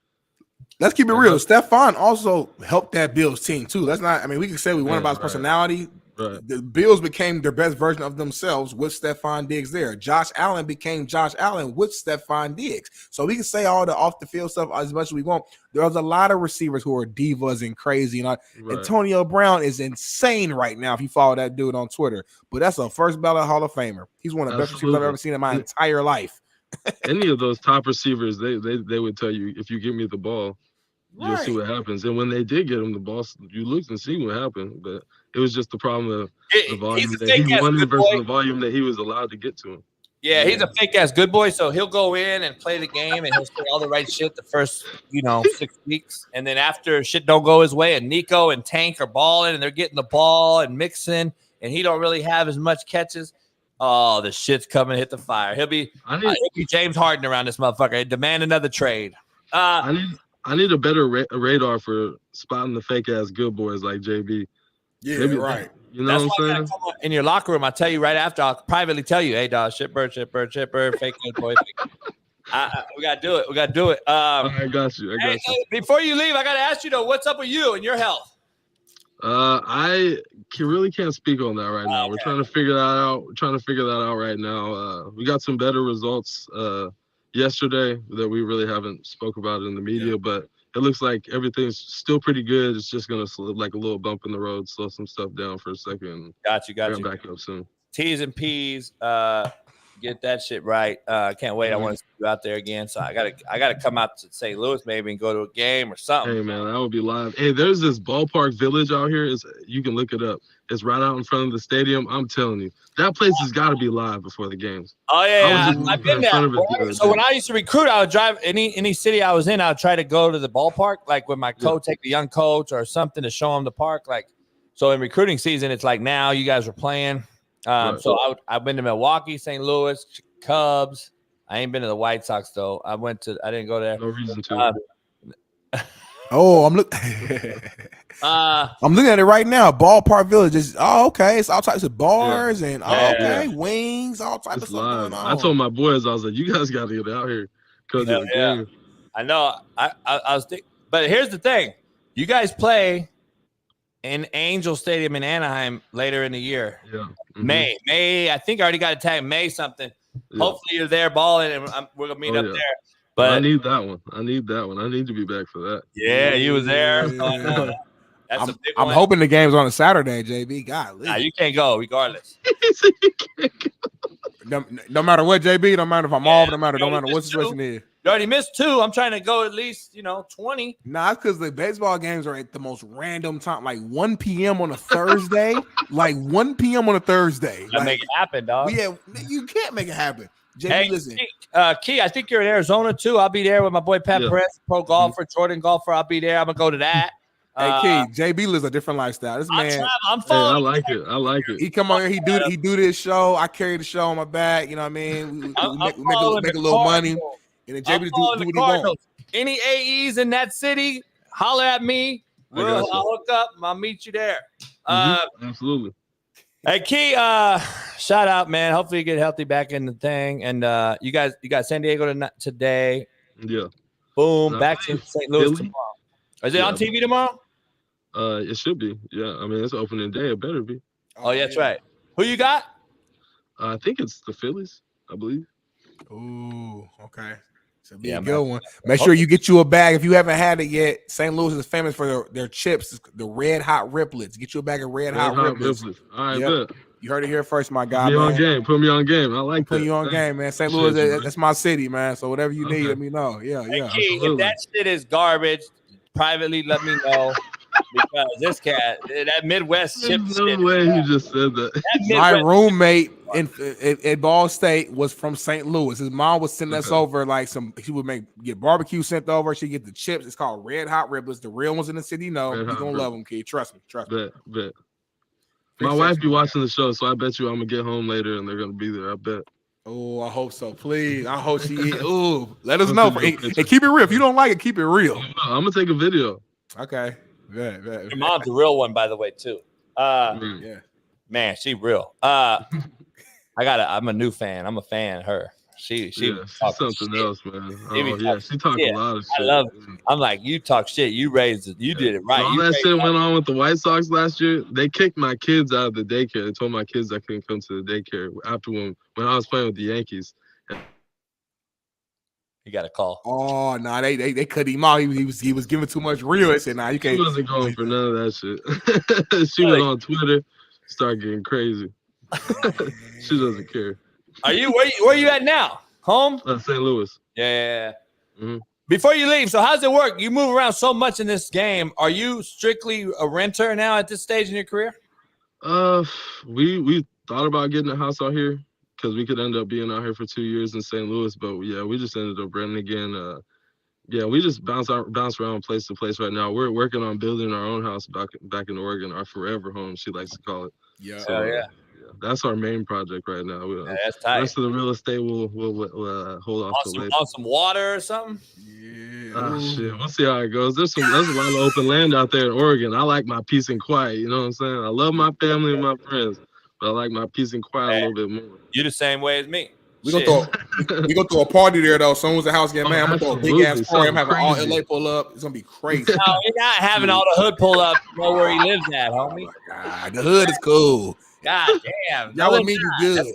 Let's keep it real. Stephon also helped that Bills team too. Let's not. I mean, we can say we won about his personality. Right. The Bills became their best version of themselves with Stephon Diggs there. Josh Allen became Josh Allen with Stephon Diggs. So we can say all the off the field stuff as much as we want. There's a lot of receivers who are divas and crazy. And Antonio Brown is insane right now if you follow that dude on Twitter. But that's a first ballot Hall of Famer. He's one of the best receivers I've ever seen in my entire life. Any of those top receivers, they would tell you, if you give me the ball, you'll see what happens. And when they did get him the ball, you looked and see what happened. But it was just the problem of the volume that he wanted versus the volume that he was allowed to get to him. Yeah, he's a fake ass good boy. So he'll go in and play the game, and he'll say all the right shit the first 6 weeks, and then after shit don't go his way, and Nico and Tank are balling, and they're getting the ball and mixing, and he don't really have as much catches. Oh, the shit's coming to hit the fire. He'll be James Harden around this motherfucker. Demand another trade. I need a better radar for spotting the fake ass good boys like JB. Yeah, maybe, right. You know what I'm saying? In your locker room, I'll tell you right after. I'll privately tell you, hey, dog, shitbird, fake good boy. We got to do it. I got you. Before you leave, I got to ask you, though, what's up with you and your health? I really can't speak on that right now. Okay. We're trying to figure that out right now. We got some better results yesterday that we really haven't spoke about in the media, but it looks like everything's still pretty good. It's just gonna slip like a little bump in the road, slow some stuff down for a second. Got you. Back up soon. T's and P's. Get that shit right. I can't wait. I want to see you out there again. So I gotta come out to St. Louis maybe and go to a game or something. Hey man, that would be live. Hey, there's this ballpark village out here. You can look it up. It's right out in front of the stadium. I'm telling you, that place has got to be live before the games. Oh yeah, I've been there. So when I used to recruit, I would drive any city I was in. I would try to go to the ballpark, like with my coach, take the young coach or something to show them the park. Like, so in recruiting season, it's like now you guys are playing. So I've been to Milwaukee, St. Louis, Cubs. I ain't been to the White Sox though. I didn't go there. No reason to. I'm looking at it right now. Ballpark Village is okay. It's all types of bars and wings, all types of stuff going on. I told my boys, I was like, you guys got to get out here because of the game. I know. I was thinking, but here's the thing: you guys play in Angel Stadium in Anaheim later in the year. Yeah, May. I think I already got a tag. May something. Yeah. Hopefully you're there balling, and we're gonna meet up there. But I need that one. I need to be back for that. Yeah, you was there. I'm hoping the game's on a Saturday, JB. God, nah, you can't go regardless. No matter what, JB. No matter if I'm off. No matter what the situation is. You already missed 2. I'm trying to go at least 20. Nah, it's because the baseball games are at the most random time, like 1 p.m. on a Thursday. Like 1 p.m. on a Thursday. Like, make it happen, dog. Yeah, you can't make it happen. JB, listen. Key, I think you're in Arizona too. I'll be there with my boy Pat Perez, pro golfer, Jordan golfer. I'll be there. I'm gonna go to that. Hey, Key, JB lives a different lifestyle. This man, I'm following. I like it. He come on here. He do this show. I carry the show on my back. You know what I mean? We make a little money. And then JB do what he wants. Any AEs in that city, holler at me. I'll hook up. I'll meet you there. Absolutely. Hey, Key, shout out, man. Hopefully you get healthy back in the thing. And you got San Diego today. Yeah. Boom. Back to St. Louis tomorrow. Is it on TV tomorrow? It should be. Yeah. I mean, it's opening day. It better be. Oh, yeah, that's right. Who you got? I think it's the Phillies, I believe. Ooh, okay. So be a good one. Make sure you get you a bag. If you haven't had it yet, St. Louis is famous for their chips, the red hot riplets. Get you a bag of red hot riplets. All right, good. You heard it here first, my guy. Put me on game. Put me on game. I like put you on game, man. St. Louis, that's my city, man. So whatever you need, let me know. Yeah. Key, if that shit is garbage, privately let me know. Because this cat, that Midwest chip shit. No way he just said that. My roommate at Ball State was from St. Louis. His mom would send us over she would get barbecue sent over. She'd get the chips. It's called red hot riblets. The real ones in the city know. You're gonna love them, kid. Trust me. Bet. My wife be watching the show, so I bet you I'm gonna get home later and they're gonna be there. I bet. Oh, I hope so. Please. I hope she is. Ooh, let us know. And keep it real. If you don't like it, keep it real. I'm gonna take a video. Okay. Your mom's a real one, by the way, too. Yeah. Man, she real. I'm a new fan. I'm a fan of her. She's something else, man. She talked a lot of shit. I love it. I'm like, you talk shit. You raised it. You did it right. All that shit went on with the White Sox last year. They kicked my kids out of the daycare. They told my kids I couldn't come to the daycare after when I was playing with the Yankees. You got a call. Oh no, they cut him out. He was giving too much real. I said, "Nah, you can't." She wasn't going for none of that shit. She went on Twitter, started getting crazy. She doesn't care. Are you where you at now? Home? St. Louis. Yeah. Mm-hmm. Before you leave, so how's it work? You move around so much in this game. Are you strictly a renter now at this stage in your career? We thought about getting a house out here, because we could end up being out here for 2 years in St. Louis, but we just ended up renting again. We just bounce around place to place right now. We're working on building our own house back in Oregon, our forever home, she likes to call it. Yeah. So, that's our main project right now. That's tight. The rest of the real estate we'll hold off to later. On some water or something? Yeah. Shit. We'll see how it goes. There's a lot of open land out there in Oregon. I like my peace and quiet. You know what I'm saying? I love my family and my friends, but I like my peace and quiet a little bit more. You're the same way as me. We go throw a party there though. As soon as the house get man, I'm gonna throw a big ass party. I'm having all LA pull up. It's gonna be crazy. No, you're not having all the hood pull up. Know where he lives at, homie. God, the hood is cool. God damn. Y'all with me be good.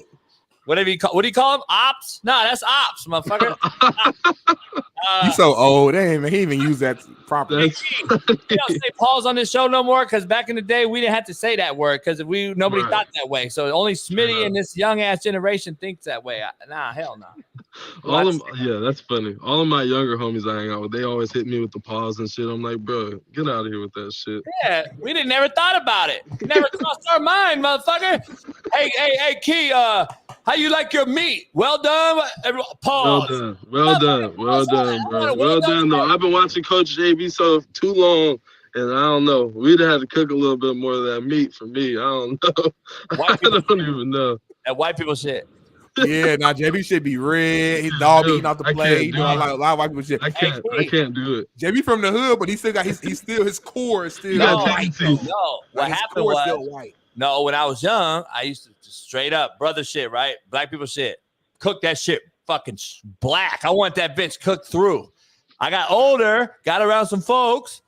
What do you call him? Ops? No, that's ops, motherfucker. You so old. He even use that properly. We don't say pause on this show no more because back in the day we didn't have to say that word because nobody thought that way. So only Smitty and this young ass generation thinks that way. Nah, hell no. That's funny. All of my younger homies I hang out with, they always hit me with the pause and shit. I'm like, bro, get out of here with that shit. Yeah, we didn't never thought about it. Never crossed our mind, motherfucker. Hey, Key, how you like your meat? Well done. Pause. Well done, bro. Well done, though. I've been watching Coach JB so too long, and I don't know. We'd have to cook a little bit more of that meat for me. I don't know. I don't even know. That white people shit. Yeah, now JB should be red. His dog eating off the plate. You know, a lot of white people shit. I can't do it. JB from the hood, but he still got his core is still white. No, what happened was still white. No, when I was young, I used to just straight up brother shit, right? Black people shit. Cook that shit fucking black. I want that bitch cooked through. I got older, got around some folks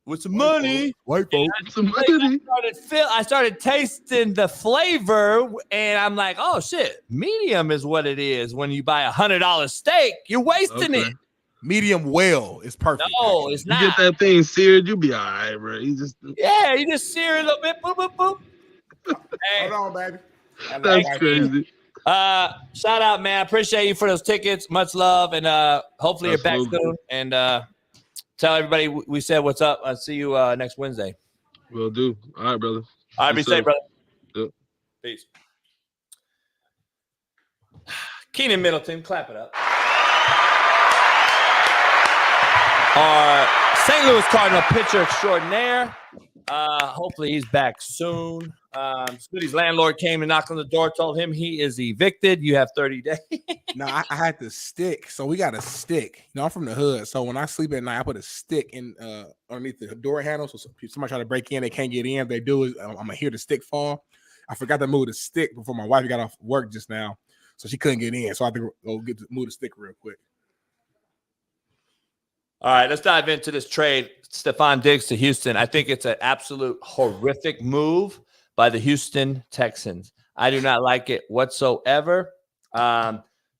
with some money. White folks. Some money. I started tasting the flavor, and I'm like, oh shit, medium is what it is. When you buy $100 steak, you're wasting it. Medium well is perfect. No, it's not. You get that thing seared, you'll be all right, bro. You just sear it a little bit. Boop, boop, boop. Hey. Hold on, baby. That's crazy. Shout out, man. I appreciate you for those tickets. Much love, and hopefully you're back soon. And tell everybody we said what's up. I'll see you next Wednesday. Will do. All right, brother. All right, be safe, brother. Yep. Peace. Keenan Middleton, clap it up. Our St. Louis Cardinal pitcher extraordinaire. Hopefully he's back soon. Smitty's landlord came and knocked on the door, told him he is evicted. You have 30 days. No, I had the stick. So we got a stick. You know, I'm from the hood. So when I sleep at night, I put a stick in underneath the door handle. So somebody try to break in, they can't get in. If they do, I'm gonna hear the stick fall. I forgot to move the stick before my wife got off work just now. So she couldn't get in. So I had to go move the stick real quick. All right, let's dive into this trade. Stephon Diggs to Houston. I think it's an absolute horrific move by the Houston Texans. I do not like it whatsoever.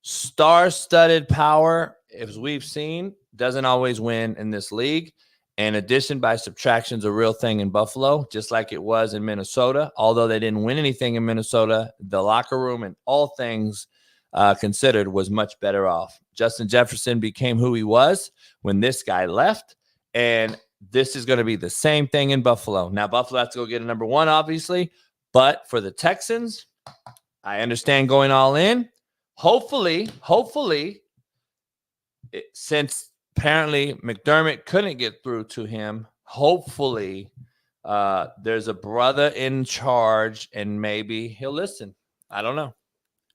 Star-studded power, as we've seen, doesn't always win in this league. And addition by subtraction is a real thing in Buffalo, just like it was in Minnesota. Although they didn't win anything in Minnesota, the locker room and all things considered was much better off. Justin Jefferson became who he was when this guy left, and this is going to be the same thing in Buffalo. Now, Buffalo has to go get a number one, obviously, but for the Texans, I understand going all in. Hopefully, since apparently McDermott couldn't get through to him, hopefully there's a brother in charge, and maybe he'll listen. I don't know.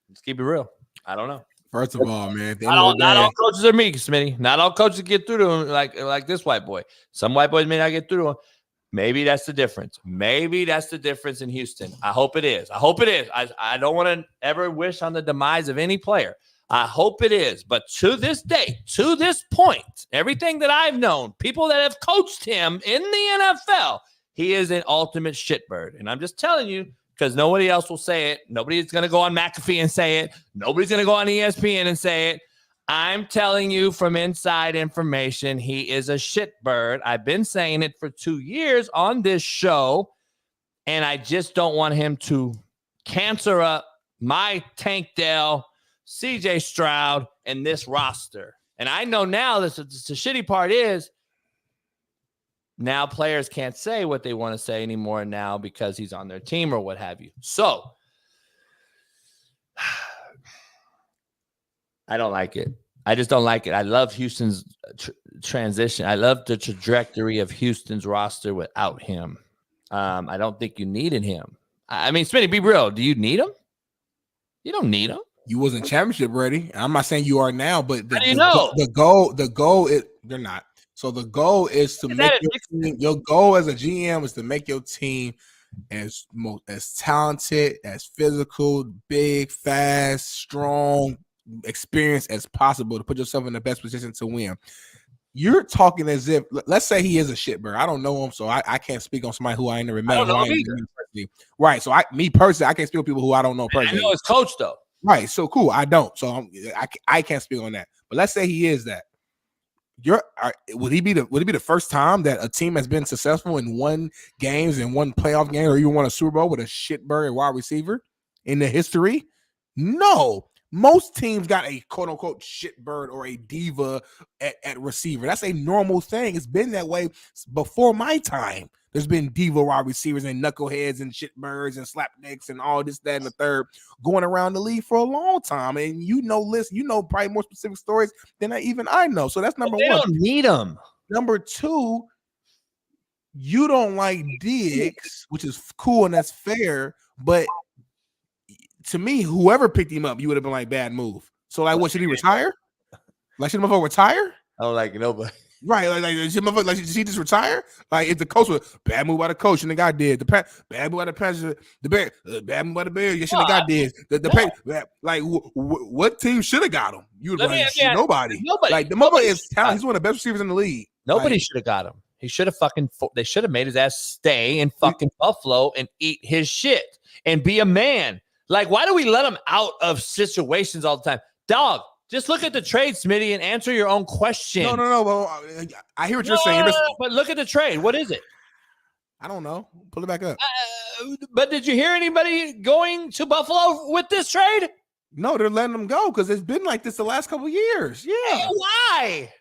Let's keep it real. I don't know. First of all, man, not all coaches are me, Smitty. Not all coaches get through to him like this white boy. Some white boys may not get through to him. Maybe that's the difference. Maybe that's the difference in Houston. I hope it is. I don't want to ever wish on the demise of any player. I hope it is. But to this day, to this point, everything that I've known, people that have coached him in the NFL, he is an ultimate shitbird. And I'm just telling you, because nobody else will say it. Nobody's going to go on McAfee and say it. Nobody's going to go on ESPN and say it. I'm telling you from inside information, he is a shitbird. I've been saying it for 2 years on this show, and I just don't want him to cancer up my Tank Dell, CJ Stroud, and this roster. And I know now the shitty part is now players can't say what they want to say anymore now because he's on their team or what have you. So I don't like it. I just don't like it. I love Houston's transition. I love the trajectory of Houston's roster without him. I don't think you needed him. I mean, Smitty, be real. Do you need him? You don't need him. You wasn't championship ready. I'm not saying you are now, but the goal is they're not. So the goal is to make your goal as a GM is to make your team as talented, as physical, big, fast, strong, experienced as possible to put yourself in the best position to win. You're talking as if, let's say he is a shitbird. I don't know him, so I can't speak on somebody who I ain't never met. Right. So me personally, I can't speak on people who I don't know personally. I know his coach though. Right. So cool. I don't. So I can't speak on that. But let's say he is that. Would he be the first time that a team has been successful in won games and won playoff games or even won a Super Bowl with a shitbird wide receiver in the history? No. Most teams got a quote unquote shitbird or a diva at receiver. That's a normal thing. It's been that way before my time. There's been diva wide receivers and knuckleheads and shitbirds and slapdicks and all this, that, and the third going around the league for a long time. And probably more specific stories than I know. So that's number one. They don't need them. Number two, you don't like Diggs, which is cool and that's fair. But to me, whoever picked him up, you would have been like, bad move. So like, what, should he retire? Like, should motherfucker retire? I don't like nobody. Right, should he just retire? Like, if the coach was bad move by the coach, and the guy did bad move by the Panthers, bad move by the Bears, you shouldn't have got did. What team should have got him? You would like nobody. Like the mother is talented. He's one of the best receivers in the league. Nobody should have got him. He should have they should have made his ass stay in fucking Buffalo and eat his shit and be a man. Like, why do we let him out of situations all the time? Dog, just look at the trade, Smitty, and answer your own question. No. Well, I hear what you're saying. But look at the trade. What is it? I don't know. Pull it back up. But did you hear anybody going to Buffalo with this trade? No, they're letting them go because it's been like this the last couple of years. Yeah. Hey, why?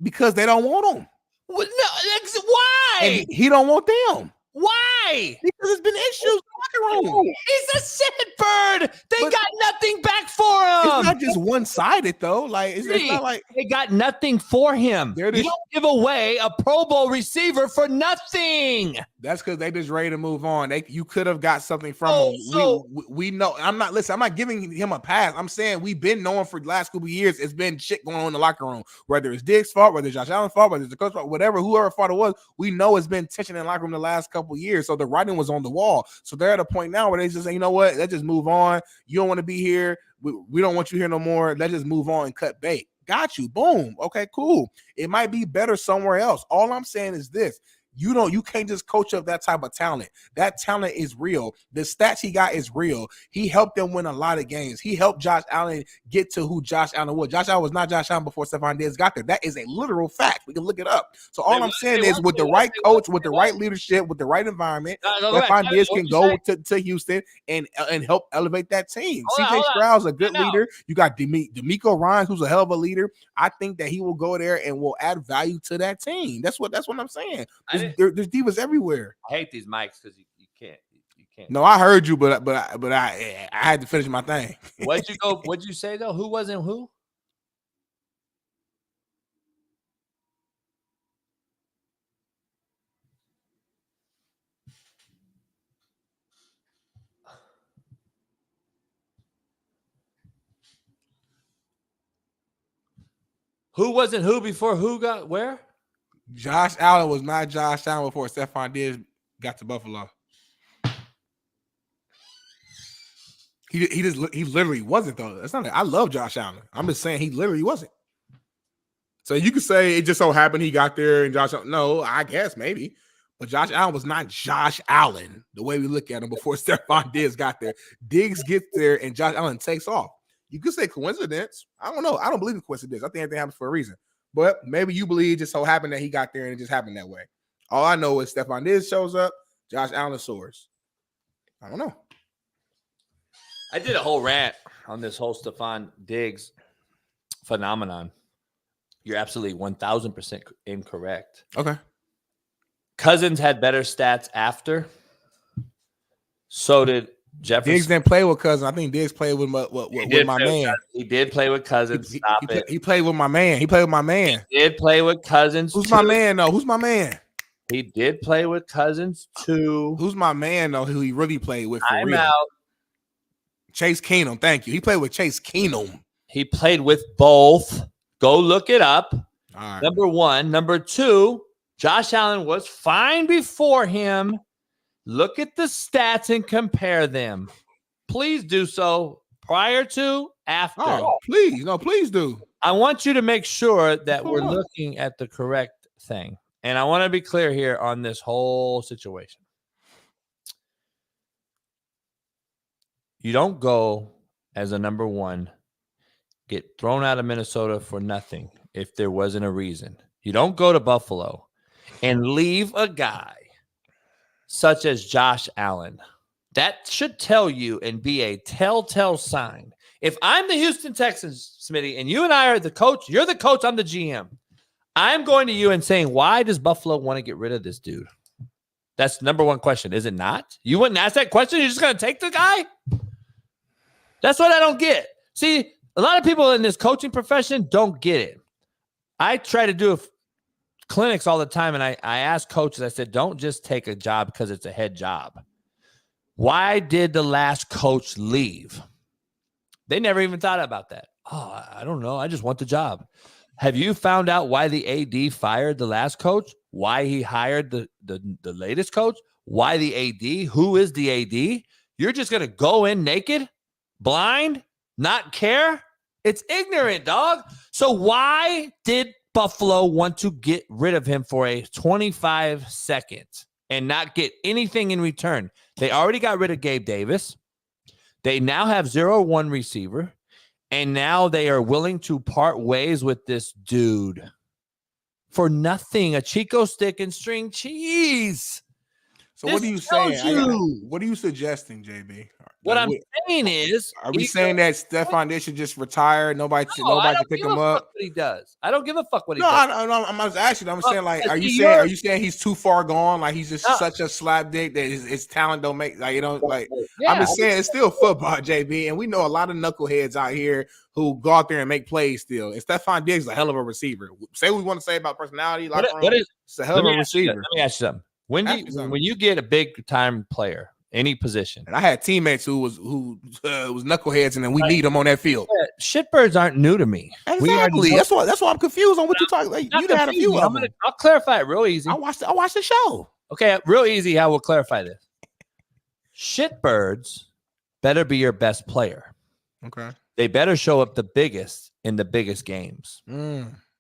Because they don't want him. Well, no, why? And he don't want them. Why? Because there's been issues in the locker room. He's a shitbird. They got nothing back for him. It's not just one-sided, though. Like it's not like they got nothing for him. You don't give away a Pro Bowl receiver for nothing. That's because they just ready to move on. You could have got something from him. So, we know. I'm not giving him a pass. I'm saying we've been knowing for the last couple of years it's been shit going on in the locker room. Whether it's Diggs' fault, whether it's Josh Allen's fault, whether it's the coach's fault, whoever fault it was, we know it's been tension in the locker room the last couple of years. So the writing was on the wall. So they're at a point now where they just say, you know what? Let's just move on. You don't want to be here. We don't want you here no more. Let's just move on and cut bait. Got you. Boom. Okay, cool. It might be better somewhere else. All I'm saying is this. You can't just coach up that type of talent. That talent is real. The stats he got is real. He helped them win a lot of games. He helped Josh Allen get to who Josh Allen was. Josh Allen was not Josh Allen before Stephon Diggs got there. That is a literal fact. We can look it up. So all I'm saying is with the right coach, with the right leadership, with the right environment, Stephon Diggs can go to Houston and help elevate that team. CJ Stroud's a good leader. You got DeMeco Ryans, who's a hell of a leader. I think that he will go there and will add value to that team. That's what I'm saying. There's divas everywhere. I hate these mics because you can't. No, I heard you, but I had to finish my thing. What'd you say though? Who wasn't who? Who wasn't who before who got where? Josh Allen was not Josh Allen before Stephon Diggs got to Buffalo. He literally wasn't though. That's not. I love Josh Allen. I'm just saying he literally wasn't. So you could say it just so happened he got there and Josh Allen. No, I guess maybe. But Josh Allen was not Josh Allen the way we look at him before Stephon Diggs got there. Diggs gets there and Josh Allen takes off. You could say coincidence. I don't know. I don't believe in coincidence. I think everything happens for a reason. But maybe you believe it just so happened that he got there and it just happened that way. All I know is Stephon Diggs shows up, Josh Allen soars. I don't know. I did a whole rant on this whole Stephon Diggs phenomenon. You're absolutely 1,000% incorrect. Okay. Cousins had better stats after. So did Jefferson. Diggs didn't play with Cousins. I think Diggs played with my man. He did play with Cousins. He played with my man. He played with my man. He did play with Cousins. Who's my man, though? Who's my man? He did play with Cousins, too. Who's my man, though, who he really played with for I'm real? out. Chase Keenum. Thank you. He played with Chase Keenum. He played with both. Go look it up. All right. Number one. Number two, Josh Allen was fine before him. Look at the stats and compare them. Please do so prior to, after. Oh, please. No, please do. I want you to make sure that we're looking at the correct thing. And I want to be clear here on this whole situation. You don't go as a number one, get thrown out of Minnesota for nothing, if there wasn't a reason. You don't go to Buffalo and leave a guy such as Josh Allen. That should tell you and be a telltale sign. If I'm the Houston Texans, Smitty, and you and I are the coach, you're the coach, I'm the GM. I'm going to you and saying, why does Buffalo want to get rid of this dude? That's number one question, is it not? You wouldn't ask that question? You're just going to take the guy? That's what I don't get. See, a lot of people in this coaching profession don't get it. I try to do clinics all the time, and I ask coaches, I said, don't just take a job because it's a head job. Why did the last coach leave? They never even thought about that. Oh, I don't know. I just want the job. Have you found out why the AD fired the last coach? Why he hired the latest coach? Why the AD? Who is the AD? You're just going to go in naked, blind, not care? It's ignorant, dog. So why did Buffalo want to get rid of him for a 25 seconds and not get anything in return? They already got rid of Gabe Davis. They now have 0-1 receiver. And now they are willing to part ways with this dude for nothing. A Chico stick and string cheese. So what are you saying? What are you suggesting, JB? What I'm saying is, are we saying that Stephon Diggs should just retire? Nobody can pick him up. What he does, I don't give a fuck what he does. No, I'm just asking. I'm saying, like, are you saying he's too far gone? Like he's just such a slap dick that his talent don't make, like, you know, like. Yeah, I'm just saying it's still football, JB, and we know a lot of knuckleheads out here who go out there and make plays still. And Stephon Diggs is a hell of a receiver. Say what we want to say about personality, like it's a hell of a receiver. Let me ask you something. When you get a big time player, any position, and I had teammates who was knuckleheads, and then we need them on that field. Yeah, shitbirds aren't new to me. Exactly. That's why I'm confused on what you're talking. Like, you had a few of them. I'll clarify it real easy. I watched the show. Okay, real easy. How we'll clarify this. Shitbirds better be your best player. Okay. They better show up the biggest in the biggest games.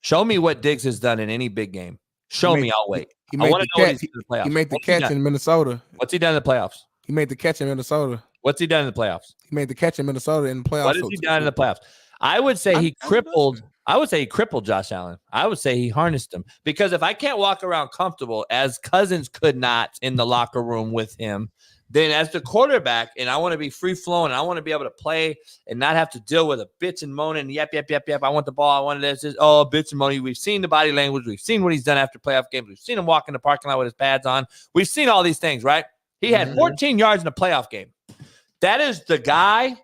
Show me what Diggs has done in any big game. Show me. I'll wait. I want to know what he's done in the playoffs. He made the catch in Minnesota. What's he done in the playoffs? He made the catch in Minnesota. What's he done in the playoffs? He made the catch in Minnesota in the playoffs. What has he done in the playoffs? I would say he crippled. I would say he crippled Josh Allen. I would say he harnessed him, because if I can't walk around comfortable, as Cousins could not in the locker room with him, then as the quarterback, and I want to be free flowing, I want to be able to play and not have to deal with a bitch and moaning. Yep. I want the ball. I want this. Bitch and moaning. We've seen the body language. We've seen what he's done after playoff games. We've seen him walk in the parking lot with his pads on. We've seen all these things, right? He had 14 yards in a playoff game. That is the guy.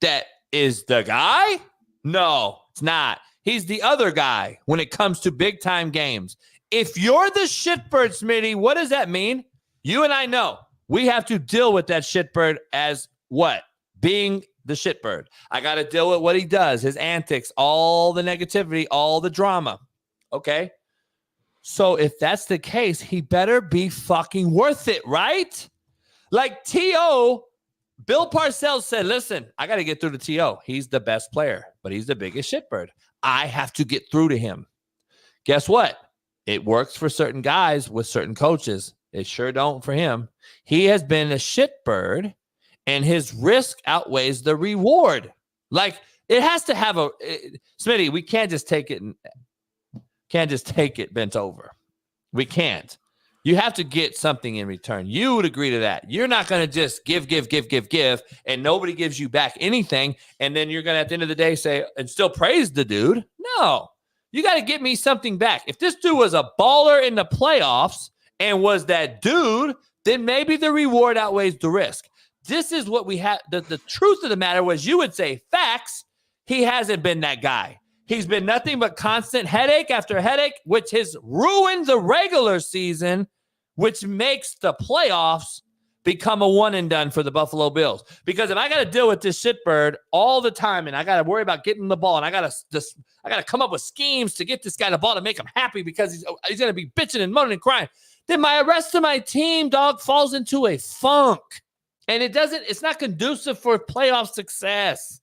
That is the guy. No, it's not. He's the other guy when it comes to big time games. If you're the shitbird, Smitty, what does that mean? You and I know. We have to deal with that shitbird as what? Being the shitbird. I got to deal with what he does, his antics, all the negativity, all the drama. Okay? So if that's the case, he better be fucking worth it, right? Like T.O., Bill Parcells said, listen, I got to get through to T.O. He's the best player, but he's the biggest shitbird. I have to get through to him. Guess what? It works for certain guys with certain coaches. It sure don't for him. He has been a shitbird, and his risk outweighs the reward. Like, it has to have Smitty, we can't just take it bent over. We can't. You have to get something in return. You would agree to that. You're not going to just give, and nobody gives you back anything, and then you're going to, at the end of the day, say, and still praise the dude. No. You got to get me something back. If this dude was a baller in the playoffs and was that dude, then maybe the reward outweighs the risk. This is what we have. The truth of the matter was, you would say facts. He hasn't been that guy. He's been nothing but constant headache after headache, which has ruined the regular season, which makes the playoffs become a one and done for the Buffalo Bills. Because if I got to deal with this shitbird all the time, and I got to worry about getting the ball, and I got to come up with schemes to get this guy the ball to make him happy, because he's going to be bitching and moaning and crying, then my rest of my team, dog, falls into a funk. And it's not conducive for playoff success.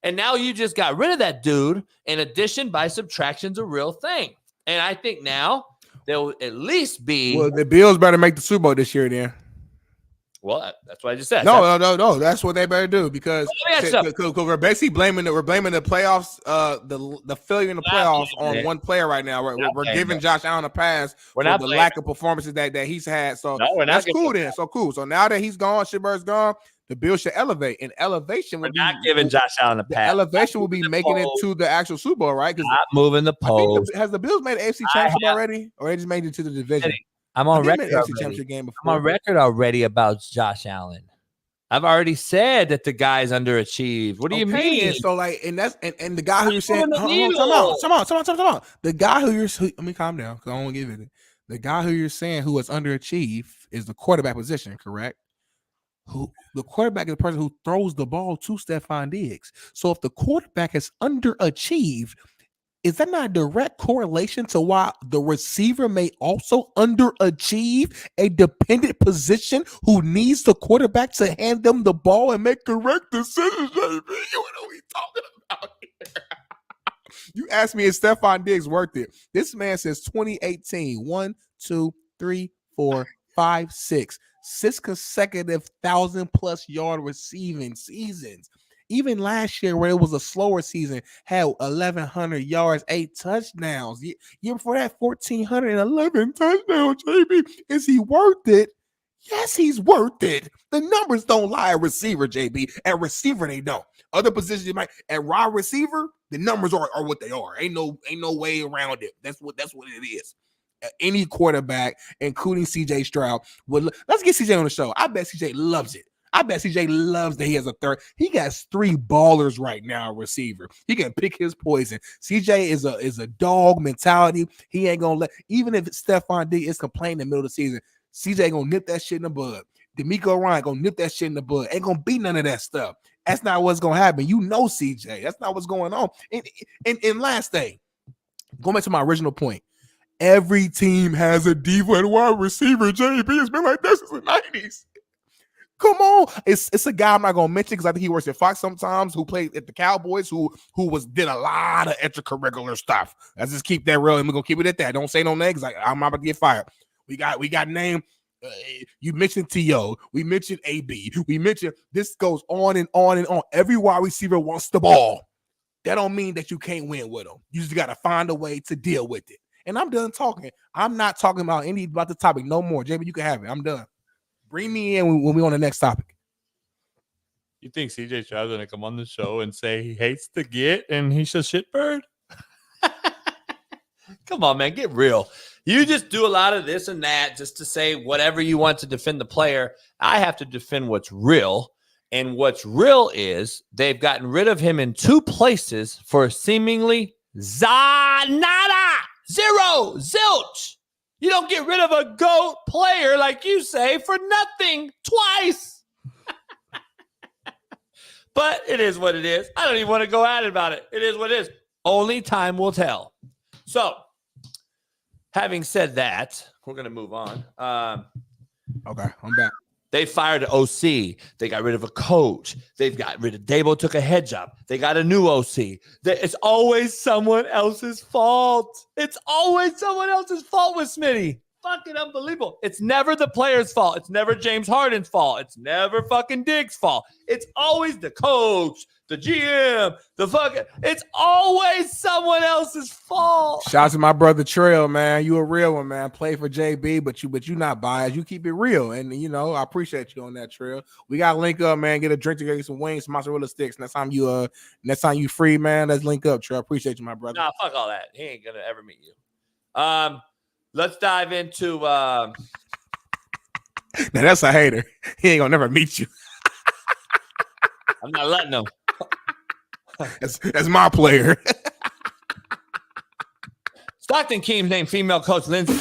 And now you just got rid of that dude, and addition by subtraction's a real thing. And I think now there will at least be. Well, the Bills better make the Super Bowl this year then. Well, that's what I just said. No. That's what they better do because Oh, we're basically blaming the playoffs, the failure in the playoffs on one player right now. We're giving Josh Allen a pass for the lack of performances that he's had. So that's cool then. So cool. So now that he's gone, Shitbird's gone, the Bills should elevate. And elevation we're not giving Josh Allen a pass. Elevation will be making it to the actual Super Bowl, right? Because not moving the post. Has the Bills made an AFC championship already, or they just made it to the division? I'm on record already about Josh Allen. I've already said that the guy's underachieved. What do you mean? So like, and the guy who you're saying, come on. The guy let me calm down because I don't want to give it. The guy who you're saying who has underachieved is the quarterback position, correct? Who the quarterback is the person who throws the ball to Stephon Diggs. So if the quarterback has underachieved, is that not a direct correlation to why the receiver may also underachieve a dependent position who needs the quarterback to hand them the ball and make correct decisions? What are we talking about here? You asked me, is Stephon Diggs worth it? This man says 2018, 1, 2, 3, 4, 5, 6. 6 consecutive 1,000+ yard receiving seasons. Even last year, where it was a slower season, had 1,100 yards, 8 touchdowns. Year before that, 1,411 touchdowns, JB. Is he worth it? Yes, he's worth it. The numbers don't lie at receiver, JB. At receiver, they don't. Other positions, you might. At wide receiver, the numbers are what they are. Ain't no way around it. That's what it is. Any quarterback, including CJ Stroud, let's get CJ on the show. I bet CJ loves it. I bet CJ loves that he has a third. He got 3 ballers right now, receiver. He can pick his poison. CJ is a dog mentality. He ain't gonna let, even if Stephon Diggs is complaining in the middle of the season, CJ gonna nip that shit in the bud. D'Amico Ryan gonna nip that shit in the bud. Ain't gonna be none of that stuff. That's not what's gonna happen. You know, CJ. That's not what's going on. And last thing, going back to my original point. Every team has a diva and wide receiver. JB, it's been like this since the 90s. Come on. It's a guy I'm not gonna mention because I think he works at Fox sometimes, who played at the Cowboys, who did a lot of extracurricular stuff. Let's just keep that real, and we're gonna keep it at that. Don't say no names. I'm about to get fired. We got name. You mentioned T.O. We mentioned A.B. We mentioned this goes on and on and on. Every wide receiver wants the ball. That don't mean that you can't win with them. You just gotta find a way to deal with it. And I'm done talking. I'm not talking about the topic no more. JB, you can have it. I'm done. Bring me in when we on the next topic. You think CJ Stroud's gonna come on the show and say he hates the get and he's a shitbird? Come on, man, get real. You just do a lot of this and that just to say whatever you want to defend the player. I have to defend what's real. And what's real is they've gotten rid of him in 2 places for seemingly nada, 0, zilch. You don't get rid of a GOAT player, like you say, for nothing twice. But it is what it is. I don't even want to go at it about it. It is what it is. Only time will tell. So, having said that, we're going to move on. Okay, I'm back. They fired an OC. They got rid of a coach. They've got rid of Dabo, took a head job. They got a new OC. It's always someone else's fault. It's always someone else's fault with Smitty. Fucking unbelievable. It's never the player's fault. It's never James Harden's fault. It's never fucking Diggs' fault. It's always the coach, the GM, it's always someone else's fault. Shout out to my brother Trail, man. You a real one, man. Play for JB, but you not biased. You keep it real. And I appreciate you on that, Trail. We gotta link up, man. Get a drink together, get some wings, some mozzarella sticks. Next time you free, man. Let's link up, Trail. Appreciate you, my brother. Nah, fuck all that. He ain't gonna ever meet you. Let's dive into now that's a hater. He ain't gonna never meet you. I'm not letting him. That's my player. Stockton Keem's named female coach Lindsay.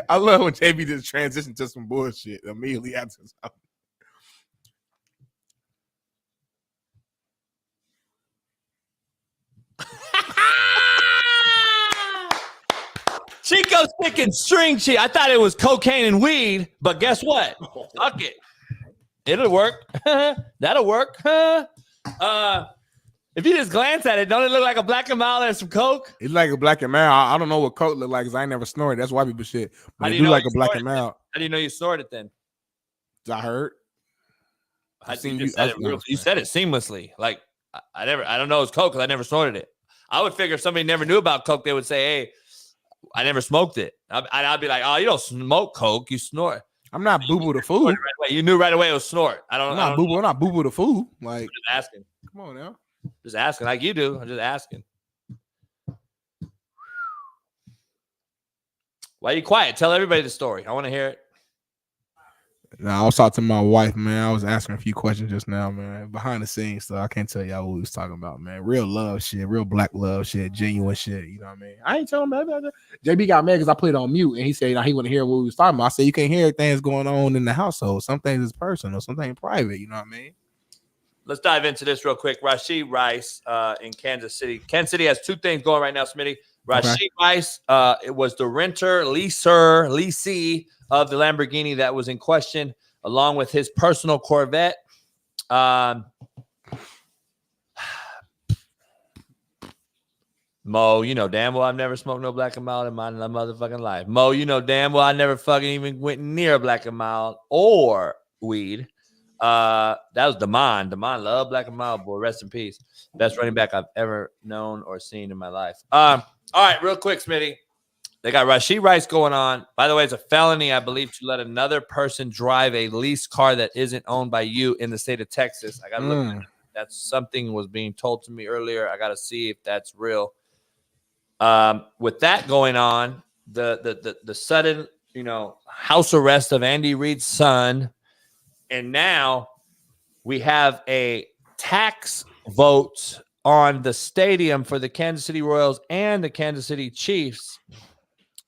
I love when JB just transitioned to some bullshit immediately after something. Chico stick and string cheat. I thought it was cocaine and weed, but guess what? Fuck it. It'll work. That'll work. If you just glance at it, don't it look like a black and mild and some coke? It's like a black and mild. I don't know what coke look like because I ain't never snorted. That's why people shit. But it do like a black and mild. How do you know you snorted then? I heard. You said it seamlessly. Like I don't know it's coke because I never snorted it. I would figure if somebody never knew about coke, they would say, "Hey, I never smoked it." I'd be like, "Oh, you don't smoke coke, you snort." I'm not boo-boo the fool. Right away. You knew right away it was snort. I'm not boo-boo the fool. Like, I'm just asking. Come on now. Just asking like you do. I'm just asking. Why are you quiet? Tell everybody the story. I want to hear it. Nah, I was talking to my wife, man. I was asking a few questions just now, man. Behind the scenes, so I can't tell y'all what we was talking about, man. Real love shit, real black love shit, genuine shit. You know what I mean? I ain't telling him that. JB got mad because I put it on mute, and he said he wouldn't hear what we was talking about. I said you can't hear things going on in the household. Some things is personal, something private. You know what I mean? Let's dive into this real quick. Rashid Rice in Kansas City. Kansas City has two things going right now, Smitty. Rashid Rice, it was the leasee of the Lamborghini that was in question, along with his personal Corvette. Mo, you know damn well I've never smoked no black and mild in my motherfucking life. Mo, you know damn well I never fucking even went near black and mild or weed. That was Damon. Damon loved black and mild, boy. Rest in peace. Best running back I've ever known or seen in my life. All right, real quick, Smitty. They got Rashid Rice going on. By the way, it's a felony, I believe, to let another person drive a leased car that isn't owned by you in the state of Texas. I got to look at it. That's something was being told to me earlier. I got to see if that's real. With that going on, the sudden, house arrest of Andy Reid's son, and now we have a tax vote on the stadium for the Kansas City Royals and the Kansas City Chiefs.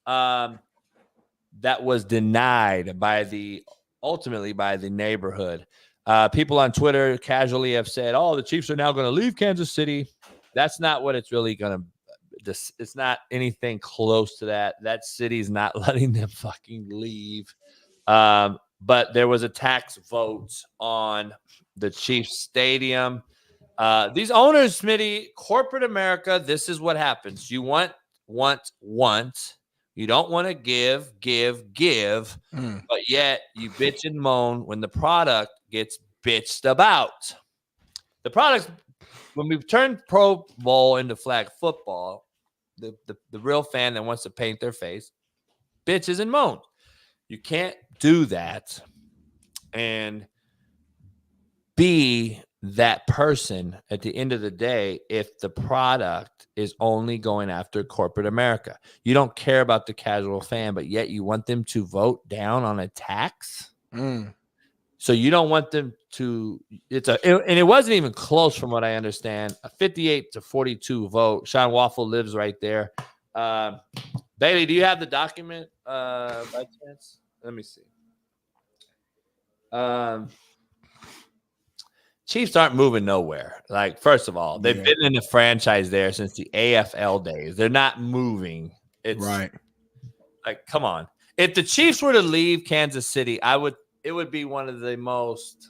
That was denied ultimately by the neighborhood. People on Twitter casually have said, "Oh, the Chiefs are now going to leave Kansas City." That's not what it's really going to. It's not anything close to that. That city's not letting them fucking leave. But there was a tax vote on the Chiefs stadium. These owners, Smitty, corporate America, this is what happens. You want. You don't want to give, but yet you bitch and moan when the product gets bitched about. The product, when we've turned Pro Bowl into flag football, the real fan that wants to paint their face bitches and moans. You can't do that and be that person at the end of the day if the product is only going after corporate America. You don't care about the casual fan, but yet you want them to vote down on a tax. So you don't want them to. And it wasn't even close from what I understand. A 58-42 vote. Shaun Waffle lives right there. Bailey, do you have the document by chance? Let me see. Chiefs aren't moving nowhere. Like, first of all, they've been in the franchise there since the AFL days. They're not moving. It's right. Like, come on. If the Chiefs were to leave Kansas City, it would be one of the most.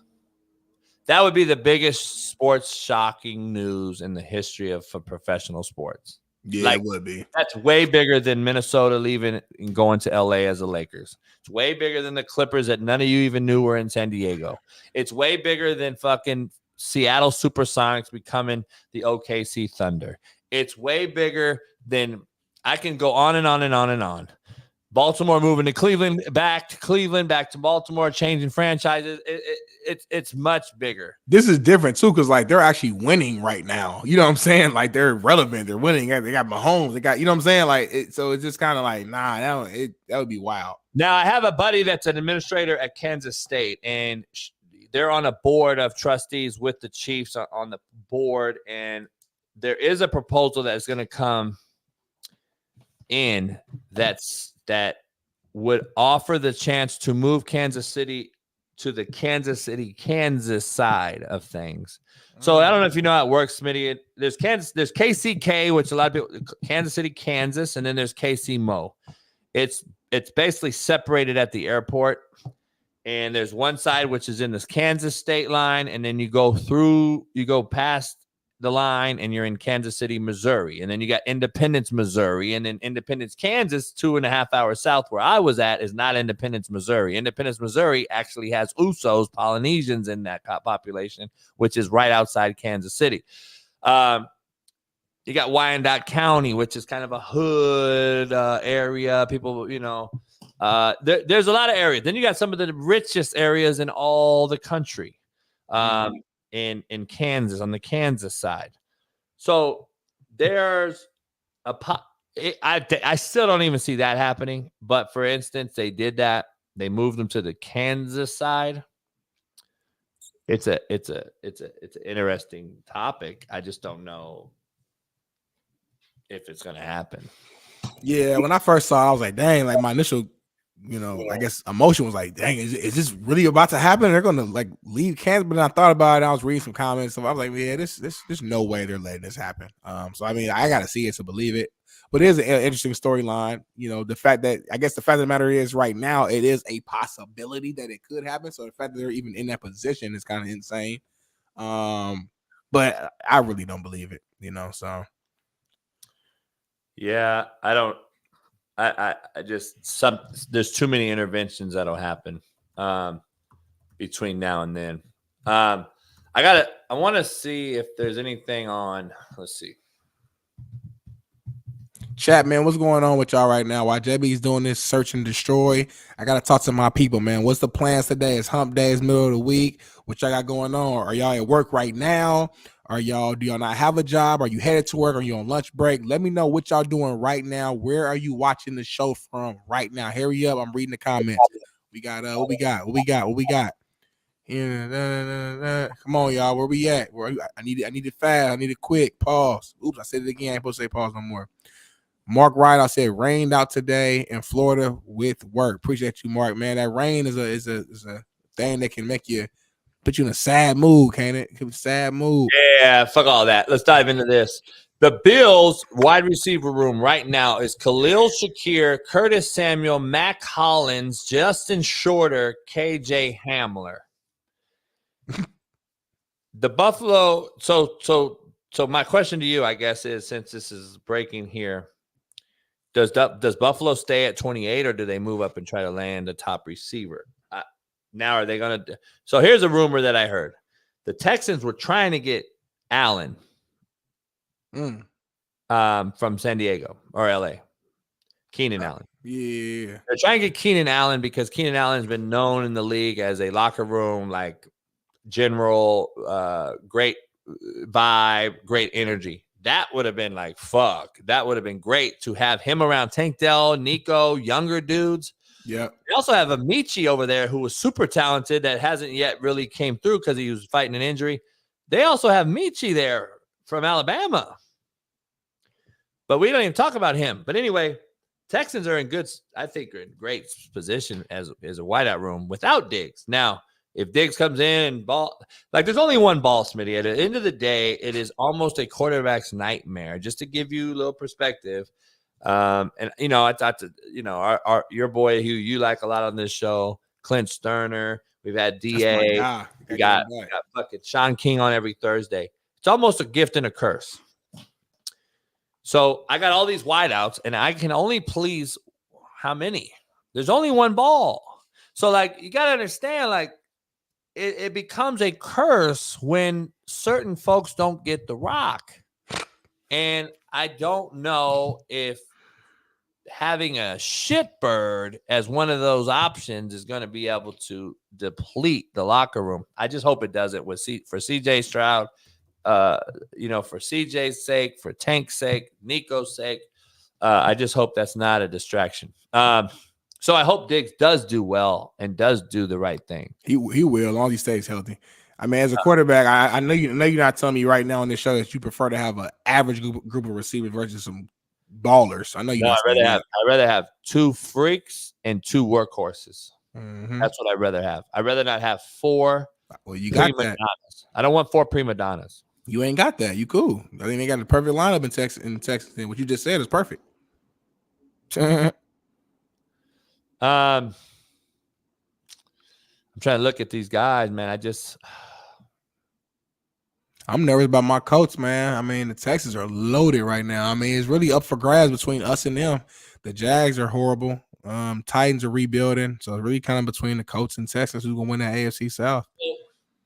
That would be the biggest sports shocking news in the history of professional sports. Yeah, it would be. That's way bigger than Minnesota leaving and going to LA as the Lakers. It's way bigger than the Clippers that none of you even knew were in San Diego. It's way bigger than fucking Seattle Supersonics becoming the OKC Thunder. It's way bigger than, I can go on and on and on and on. Baltimore moving to Cleveland, back to Baltimore, changing franchises. It's much bigger. This is different too, because like they're actually winning right now. You know what I'm saying? Like they're relevant. They're winning. They got Mahomes. They got, you know what I'm saying? Like so it's just kind of like, nah, that would be wild. Now I have a buddy that's an administrator at Kansas State, and they're on a board of trustees with the Chiefs on the board, and there is a proposal that is going to come in that would offer the chance to move Kansas City to the Kansas side of things. So I don't know if you know how it works, Smitty. There's KCK, which a lot of people, Kansas City, Kansas, and then there's KC Mo. It's basically separated at the airport, and there's one side which is in this Kansas state line, and then you go past the line and you're in Kansas City, Missouri. And then you got Independence, Missouri. And then Independence, Kansas, 2.5 hours south where I was at is not Independence, Missouri. Independence, Missouri actually has Usos, Polynesians in that population, which is right outside Kansas City. You got Wyandotte County, which is kind of a hood area. People, you know, there's a lot of areas. Then you got some of the richest areas in all the country. In Kansas, on the Kansas side. So there's I still don't even see that happening. But for instance, they did that. They moved them to the Kansas side. It's an interesting topic. I just don't know if it's going to happen. Yeah, when I first saw it, I was like, dang, like my initial, you know, I guess emotion was like, dang, is this really about to happen? They're gonna like leave Kansas. But then I thought about it. I was reading some comments, so I was like, yeah, there's no way they're letting this happen. So I mean, I gotta see it to believe it. But it is an interesting storyline. You know, the fact of the matter is, right now, it is a possibility that it could happen. So the fact that they're even in that position is kind of insane. But I really don't believe it. You know, so yeah, I don't. I just there's too many interventions that'll happen between now and then. I want to see if there's anything on. Let's see. Chat, man, what's going on with y'all right now? While JB's doing this search and destroy, I gotta talk to my people, man. What's the plans today? It's Hump Day, it's middle of the week. What y'all got going on? Are y'all at work right now? Do y'all not have a job? Are you headed to work? Are you on lunch break? Let me know what y'all doing right now. Where are you watching the show from right now? Hurry up. I'm reading the comments. We got what we got. Yeah, come on, y'all. Where we at? I need it fast. I need it quick. Pause. Oops, I said it again. I ain't supposed to say pause no more. Mark Wright, I said rained out today in Florida with work. Appreciate you, Mark. Man, that rain is a thing that can make you put you in a sad mood, can't it? Sad mood. Yeah, fuck all that. Let's dive into this. The Bills wide receiver room right now is Khalil Shakir, Curtis Samuel, Mac Hollins, Justin Shorter, KJ Hamler. The Buffalo. So my question to you, I guess, is since this is breaking here, does Buffalo stay at 28 or do they move up and try to land a top receiver? Now, are they going to? So here's a rumor that I heard. The Texans were trying to get Allen from San Diego or LA. Keenan Allen. Yeah. They're trying to get Keenan Allen because Keenan Allen has been known in the league as a locker room, like general, great vibe, great energy. That would have been like, fuck. That would have been great to have him around Tank Dell, Nico, younger dudes. Yeah. They also have a Michi over there who was super talented that hasn't yet really came through because he was fighting an injury. They also have Michi there from Alabama. But we don't even talk about him. But anyway, Texans are in great position as a wideout room without Diggs. Now, if Diggs comes in and ball, like there's only one ball, Smitty. At the end of the day, it is almost a quarterback's nightmare. Just to give you a little perspective. And you know, I thought your boy who you like a lot on this show, Clint Sterner. We've had DA. We got fucking Shaun King on every Thursday. It's almost a gift and a curse. So I got all these wideouts, and I can only please how many? There's only one ball. So like you gotta understand, like it becomes a curse when certain folks don't get the rock. And I don't know if having a shitbird as one of those options is going to be able to deplete the locker room. I just hope it doesn't for CJ Stroud, for CJ's sake, for Tank's sake, Nico's sake. I just hope that's not a distraction. So I hope Diggs does do well and does do the right thing. He will, as long as he stays healthy. I mean, as a quarterback, I know you're not telling me right now on this show that you prefer to have an average group of receivers versus some ballers. I know you. I'd rather have two freaks and two workhorses. Mm-hmm. That's what I'd rather have. I'd rather not have four. Well, you got that. I don't want four prima donnas. You ain't got that. You cool. I think they got the perfect lineup in Texas. And what you just said is perfect. I'm trying to look at these guys, man. I'm nervous about my coach, man. I mean, the Texans are loaded right now. I mean, it's really up for grabs between us and them. The Jags are horrible. Titans are rebuilding, so it's really kind of between the Colts and Texans who's gonna win that AFC South.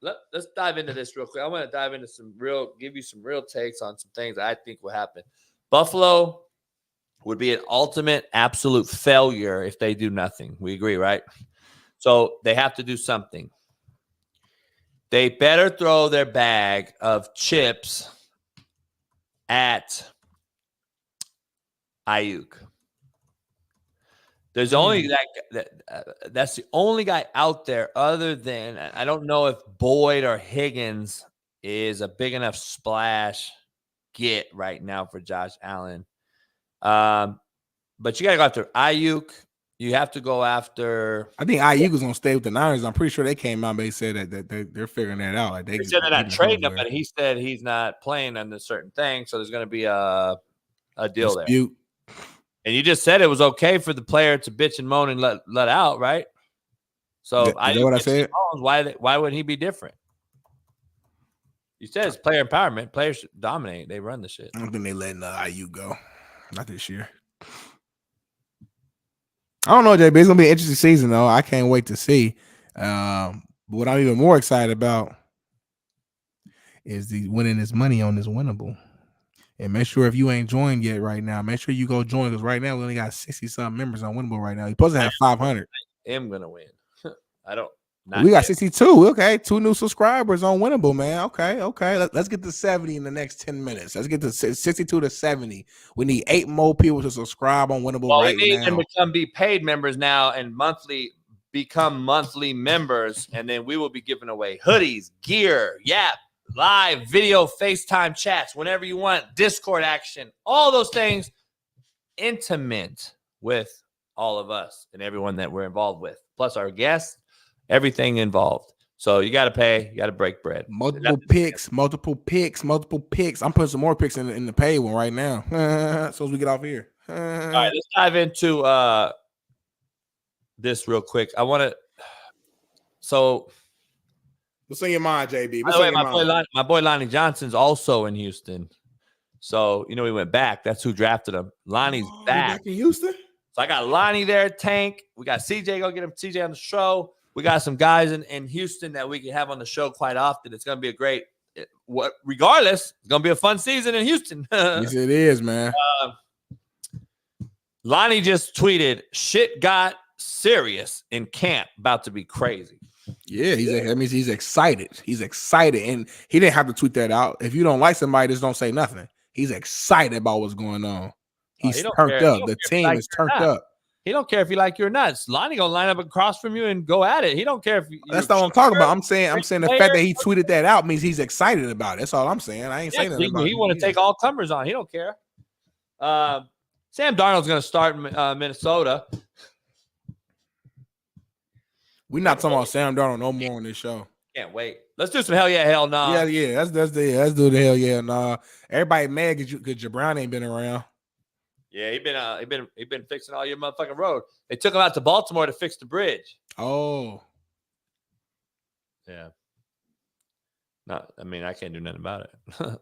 Let's dive into this real quick. I want to dive into give you some real takes on some things I think will happen. Buffalo would be an ultimate absolute failure if they do nothing. We agree, right? So they have to do something. They better throw their bag of chips at Ayuk. There's only that's the only guy out there other than, I don't know if Boyd or Higgins is a big enough splash get right now for Josh Allen. But you got to go after Ayuk. You have to go after. I think Ayuk was going to stay with the Niners. I'm pretty sure they came out and they said that they're figuring that out. Like they said they're not trading him, but he said he's not playing under certain things. So there's going to be a deal dispute there. And you just said it was okay for the player to bitch and moan and let out, right? So is that what I said? Why would he be different? You said it's player empowerment. Players should dominate. They run the shit. I don't think they letting Ayuk go. Not this year. I don't know, JB. It's gonna be an interesting season, though. I can't wait to see. But what I'm even more excited about is the winning this money on this winnable. And make sure if you ain't joined yet right now, make sure you go join, because right now we only got 60-something members on Winnable right now. You're supposed to have 500. I am going to win. I don't. We got 62. Okay. 2 new subscribers on Winnable, man. Okay. Let's get to 70 in the next 10 minutes. Let's get to 62 to 70. We need 8 more people to subscribe on Winnable right now. We need them to be paid members now and become monthly members. And then we will be giving away hoodies, gear, live video, FaceTime chats, whenever you want, Discord action, all those things, intimate with all of us and everyone that we're involved with, plus our guests, everything involved. So you got to pay, you got to break bread. Multiple picks. I'm putting some more picks in the paid one right now. So as we get off here. All right, let's dive into this real quick. I want to. So. What's on your mind, JB? By the way, my boy Lonnie Johnson's also in Houston. So, he went back. That's who drafted him. Lonnie's back in Houston. So I got Lonnie there, Tank. We got CJ. Go get him CJ on the show. We got some guys in Houston that we can have on the show quite often. It's going to be a great, regardless, it's going to be a fun season in Houston. Yes, it is, man. Lonnie just tweeted, shit got serious in camp, about to be crazy. Yeah, that means he's excited. He's excited, and he didn't have to tweet that out. If you don't like somebody, just don't say nothing. He's excited about what's going on. He's turned up. The team is turned up. He don't care if you like you or not. Lonnie gonna line up across from you and go at it. He don't care if that's not what I'm talking about. I'm saying the fact that he tweeted that out means he's excited about it. That's all I'm saying. I ain't saying nothing about it. He want to take all comers on. He don't care. Sam Darnold's gonna start in Minnesota. We're not talking about Sam Darnold no more on this show. Can't wait. Let's do some hell yeah, hell no. Nah. Yeah. Let's do the hell yeah, nah. Everybody mad because Jabron ain't been around. Yeah, he been fixing all your motherfucking road. They took him out to Baltimore to fix the bridge. Oh. Yeah. No, I mean, I can't do nothing about it.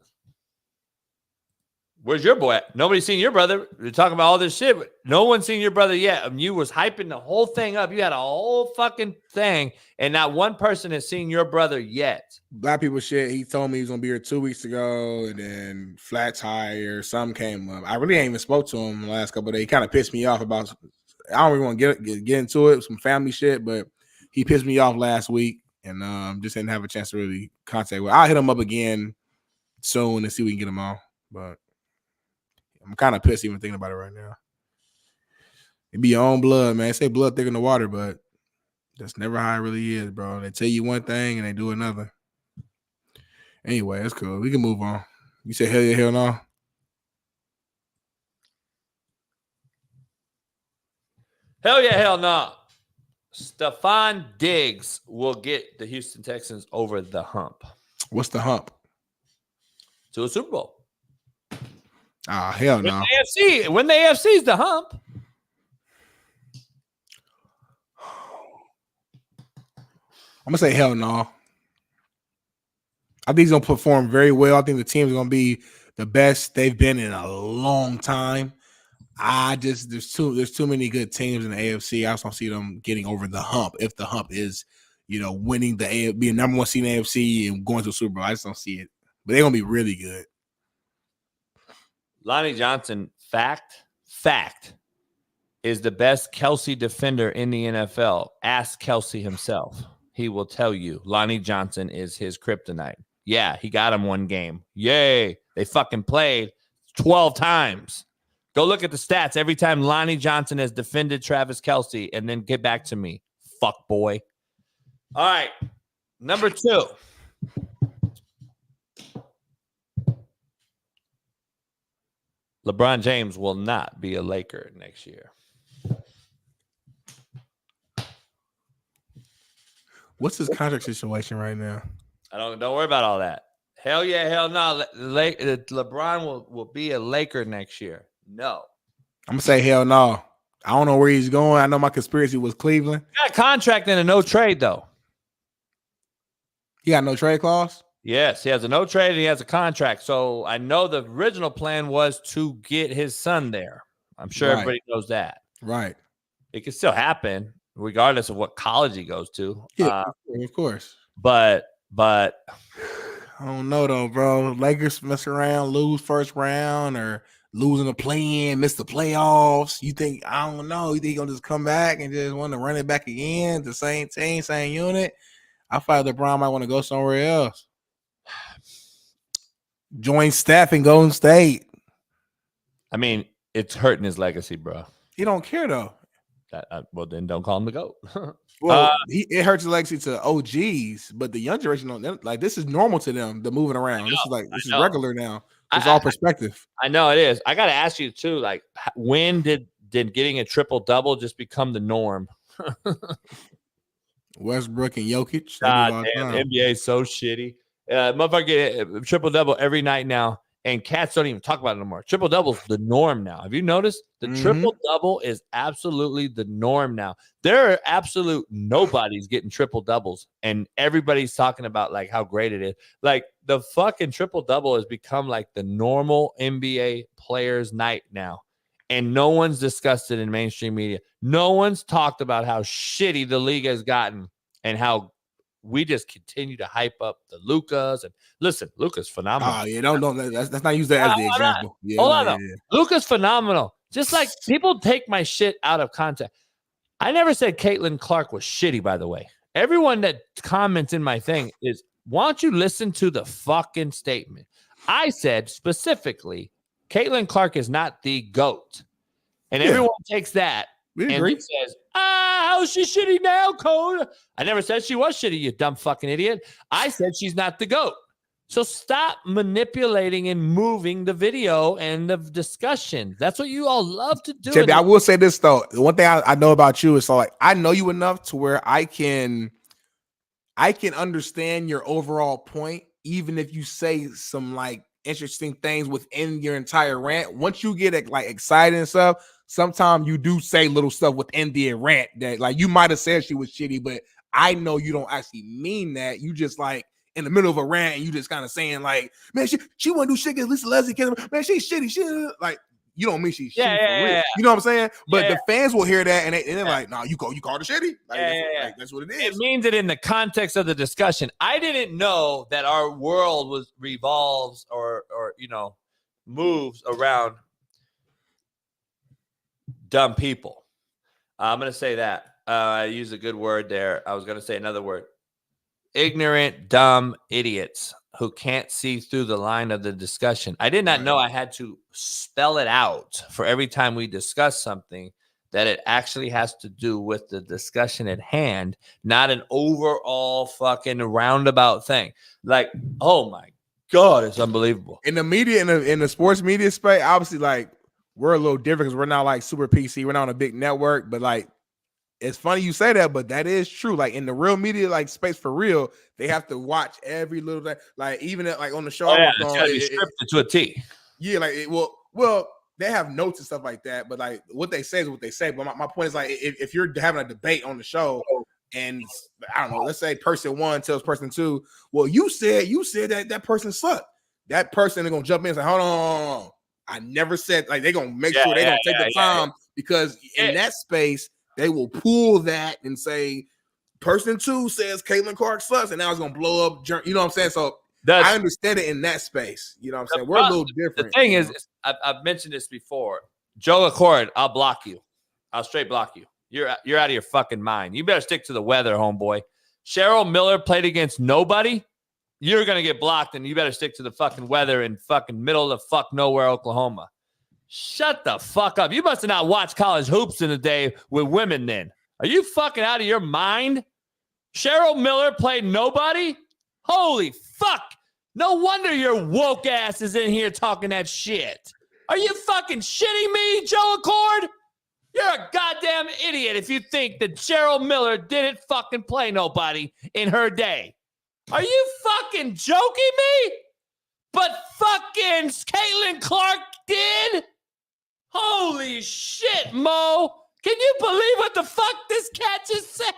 Where's your boy at? Nobody's seen your brother. You're talking about all this shit. But no one's seen your brother yet. I mean, you was hyping the whole thing up. You had a whole fucking thing, and not one person has seen your brother yet. Black people shit. He told me he was gonna be here 2 weeks ago, and then flat tire, something came up. I really ain't even spoke to him the last couple of days. He kind of pissed me off about. I don't really want to get into it, some family shit, but he pissed me off last week, and just didn't have a chance to really contact with. I'll hit him up again soon and see if we can get him on, but. I'm kind of pissed even thinking about it right now. It be your own blood, man. They say blood thicker than water, but that's never how it really is, bro. They tell you one thing and they do another. Anyway, that's cool. We can move on. You say hell yeah, hell no? Hell yeah, hell no. Stephon Diggs will get the Houston Texans over the hump. What's the hump? To a Super Bowl. Ah, hell no. When the AFC's the hump. I'm gonna say hell no. I think he's gonna perform very well. I think the team's gonna be the best they've been in a long time. There's too many good teams in the AFC. I just don't see them getting over the hump. If the hump is, winning being number one seed in the AFC and going to the Super Bowl, I just don't see it. But they're gonna be really good. Lonnie Johnson, fact, is the best Kelsey defender in the NFL. Ask Kelsey himself. He will tell you Lonnie Johnson is his kryptonite. Yeah, he got him one game. Yay. They fucking played 12 times. Go look at the stats every time Lonnie Johnson has defended Travis Kelce and then get back to me. Fuck boy. All right. Number 2. LeBron James will not be a Laker next year. What's his contract situation right now? Don't worry about all that. Hell yeah, hell no. LeBron will be a Laker next year. No. I'm gonna say hell no. I don't know where he's going. I know my conspiracy was Cleveland. He got a contract and a no trade though. He got no trade clause? Yes, he has a no trade and he has a contract. So I know the original plan was to get his son there. I'm sure everybody knows that. Right. It can still happen regardless of what college he goes to. Yeah, of course. But I don't know though, bro. Lakers mess around, lose first round, or losing the play-in, miss the playoffs. You think, I don't know, you think he's gonna just come back and just want to run it back again? The same team, same unit. I feel like LeBron might want to go somewhere else. Join Steph and Golden State. I mean, it's hurting his legacy, bro. He don't care though. Well, then don't call him the GOAT. Well, it hurts the legacy to OGs, but the young generation don't. Like, this is normal to them. The moving around. This is regular now. It's all perspective. I know it is. I got to ask you too. Like, when did getting a triple double just become the norm? Westbrook and Jokic. God damn, the NBA is so shitty. Motherfucker get a triple double every night now, and cats don't even talk about it no more. Triple double's the norm now. Have you noticed? The triple double is absolutely the norm now. There are absolute nobodies getting triple doubles, and everybody's talking about like how great it is. Like, the fucking triple double has become like the normal NBA players' night now, and no one's discussed it in mainstream media. No one's talked about how shitty the league has gotten and how we just continue to hype up the Lukas. And listen, Luka's phenomenal. Oh, yeah, don't let's not use that as the example. Hold on, though. Luka's phenomenal. Just like people take my shit out of context. I never said Caitlin Clark was shitty, by the way. Everyone that comments in my thing is, why don't you listen to the fucking statement? I said specifically, Caitlin Clark is not the GOAT. And everyone takes that and says, how's she shitty now, Code? I never said she was shitty, you dumb fucking idiot. I said she's not the GOAT. So stop manipulating and moving the video and the discussion. That's what you all love to do. JB, I will say this, though. The one thing I know about you is, so like, I know you enough to where I can understand your overall point, even if you say some like interesting things within your entire rant. Once you get like excited and stuff, sometimes you do say little stuff within the rant that like you might have said she was shitty, but I know you don't actually mean that. You just like in the middle of a rant and you just kind of saying like, man, she wouldn't do shit against Lisa Leslie. Man, she's shitty. She like, you don't mean she's shitty for real. You know what I'm saying? But the fans will hear that and they're like, no, you called her shitty. Like, that's what it is. It means it in the context of the discussion. I didn't know that our world revolves or moves around dumb people. I'm going to say that. I used a good word there. I was going to say another word. Ignorant, dumb idiots who can't see through the line of the discussion. I did not know I had to spell it out for every time we discuss something, that it actually has to do with the discussion at hand, not an overall fucking roundabout thing. Like, oh my God, it's unbelievable. In the media, in the sports media space, obviously, like, we're a little different because we're not like super PC. We're not on a big network, but like, it's funny you say that, but that is true. Like in the real media, like space for real, they have to watch every little thing. Like even like on the show, it's gotta be scripted to a T. Yeah, like well, they have notes and stuff like that, but like what they say is what they say. But my point is like, if you're having a debate on the show, and I don't know, let's say person one tells person two, well, you said that person sucked. That person is gonna jump in and say, hold on. I never said, like, they're gonna make sure they're gonna take the time because in that space, they will pull that and say, person two says Caitlin Clark sucks, and now it's gonna blow up. You know what I'm saying? So I understand it in that space. You know what I'm saying? We're a little different. The thing is, I've mentioned this before. Joe Accord, I'll block you. I'll straight block you. You're out of your fucking mind. You better stick to the weather, homeboy. Cheryl Miller played against nobody. You're going to get blocked, and you better stick to the fucking weather in fucking middle of fuck nowhere, Oklahoma. Shut the fuck up. You must have not watched college hoops in the day with women then. Are you fucking out of your mind? Cheryl Miller played nobody? Holy fuck. No wonder your woke ass is in here talking that shit. Are you fucking shitting me, Joe Accord? You're a goddamn idiot if you think that Cheryl Miller didn't fucking play nobody in her day. Are you fucking joking me? But fucking Caitlin Clark did? Holy shit, Mo. Can you believe what the fuck this cat just said?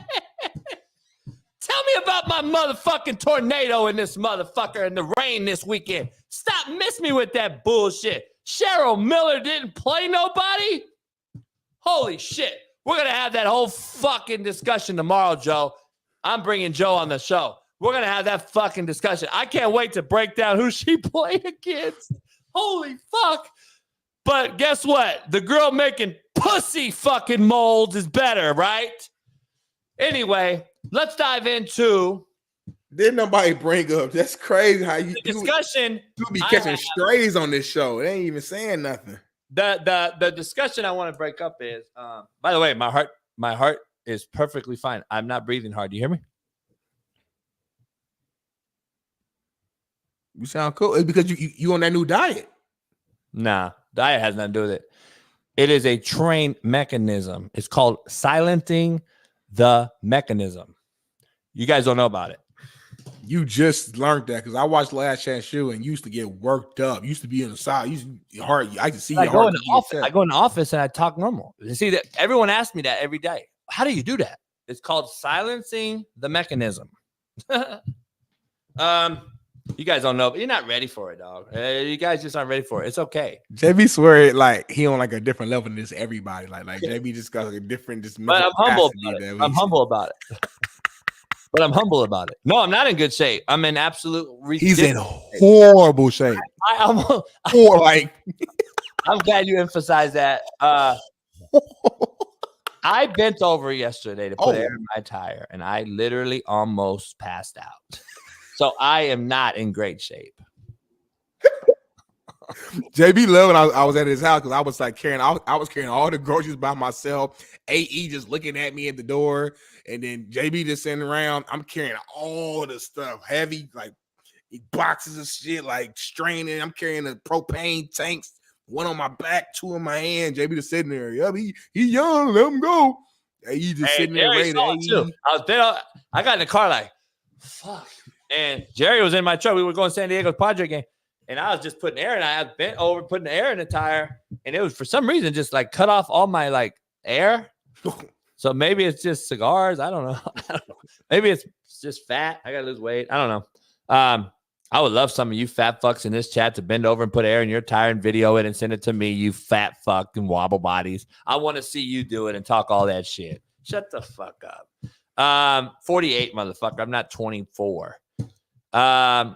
Tell me about my motherfucking tornado in this motherfucker and the rain this weekend. Stop missing me with that bullshit. Cheryl Miller didn't play nobody? Holy shit. We're going to have that whole fucking discussion tomorrow, Joe. I'm bringing Joe on the show. We're going to have that fucking discussion. I can't wait to break down who she played against. Holy fuck. But guess what? The girl making pussy fucking molds is better, right? Anyway, let's dive into. Didn't nobody bring up? That's crazy how you discussion. You be catching strays on this show. It ain't even saying nothing. The discussion I want to break up is. By the way, my heart is perfectly fine. I'm not breathing hard. Do you hear me? You sound cool. It's because you on that new diet. Nah, diet has nothing to do with it. It is a trained mechanism. It's called silencing the mechanism. You guys don't know about it. You just learned that because I watched Last Chance Shoe and used to get worked up. Used to be in the side. Your heart. I can see your heart. I go in the office and I talk normal. You see that everyone asks me that every day. How do you do that? It's called silencing the mechanism. You guys don't know, but you're not ready for it, dog. You guys just aren't ready for it. It's okay. JB swear like he on like a different level than this everybody. Like JB just got like a different. But I'm humble about it. I'm humble about it. But I'm humble about it. No, I'm not in good shape. I'm in absolute. He's in horrible shape. I'm glad you emphasized that. I bent over yesterday to put air in my tire, and I literally almost passed out. So I am not in great shape. JB loving. I was at his house because I was like carrying. I was carrying all the groceries by myself. AE just looking at me at the door, and then JB just sitting around. I'm carrying all the stuff, heavy like boxes of shit, like straining. I'm carrying the propane tanks, one on my back, two in my hand. JB just sitting there. Yep, he young. Let him go. AE just sitting there ready. I got in the car like, fuck. And Jerry was in my truck. We were going to San Diego Padre game. And I was just putting air in. I bent over, putting air in the tire. And it was, for some reason, just like cut off all my like air. So maybe it's just cigars. I don't know. Maybe it's just fat. I got to lose weight. I don't know. I would love some of you fat fucks in this chat to bend over and put air in your tire and video it and send it to me, you fat fuck and wobble bodies. I want to see you do it and talk all that shit. Shut the fuck up. 48, motherfucker. I'm not 24. I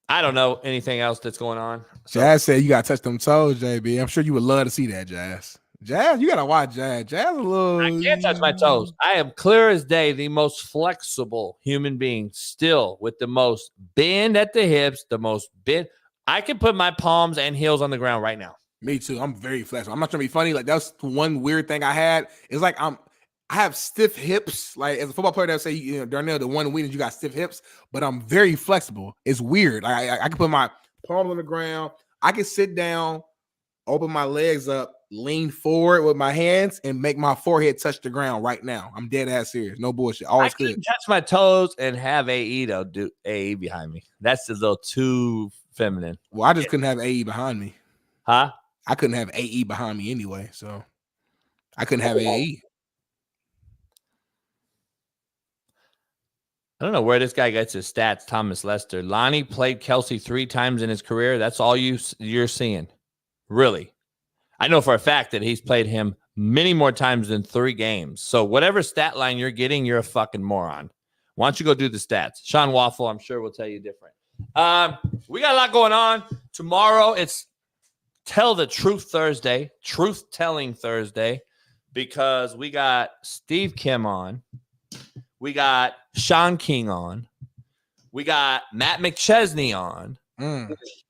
don't know anything else that's going on. So. Jazz said you got to touch them toes, JB. I'm sure you would love to see that, Jazz. Jazz, you got to watch Jazz. Jazz a little. I can't touch my toes. I am clear as day, the most flexible human being, still with the most bend at the hips, the most bend. I can put my palms and heels on the ground right now. Me too. I'm very flexible. I'm not trying to be funny. Like, that's one weird thing I had. It's like I have stiff hips. Like, as a football player, they'll say, you know, Darnell, the one weakness, you got stiff hips, but I'm very flexible. It's weird. I can put my palms on the ground. I can sit down, open my legs up, lean forward with my hands, and make my forehead touch the ground right now. I'm dead ass serious. No bullshit. Always good. I can touch my toes and have AE, though, do AE behind me. That's just a little too feminine. Well, I just couldn't have AE behind me. Huh? I couldn't have AE behind me anyway, so I couldn't have AE. I don't know where this guy gets his stats, Thomas Lester. Lonnie played Kelsey 3 times in his career. That's all you're seeing. Really. I know for a fact that he's played him many more times than 3 games. So whatever stat line you're getting, you're a fucking moron. Why don't you go do the stats? Sean Waffle, I'm sure, will tell you different. We got a lot going on. Tomorrow, it's Tell the Truth Thursday, Truth-Telling Thursday, because we got Steve Kim on. We got Shaun King on. We got Matt McChesney on.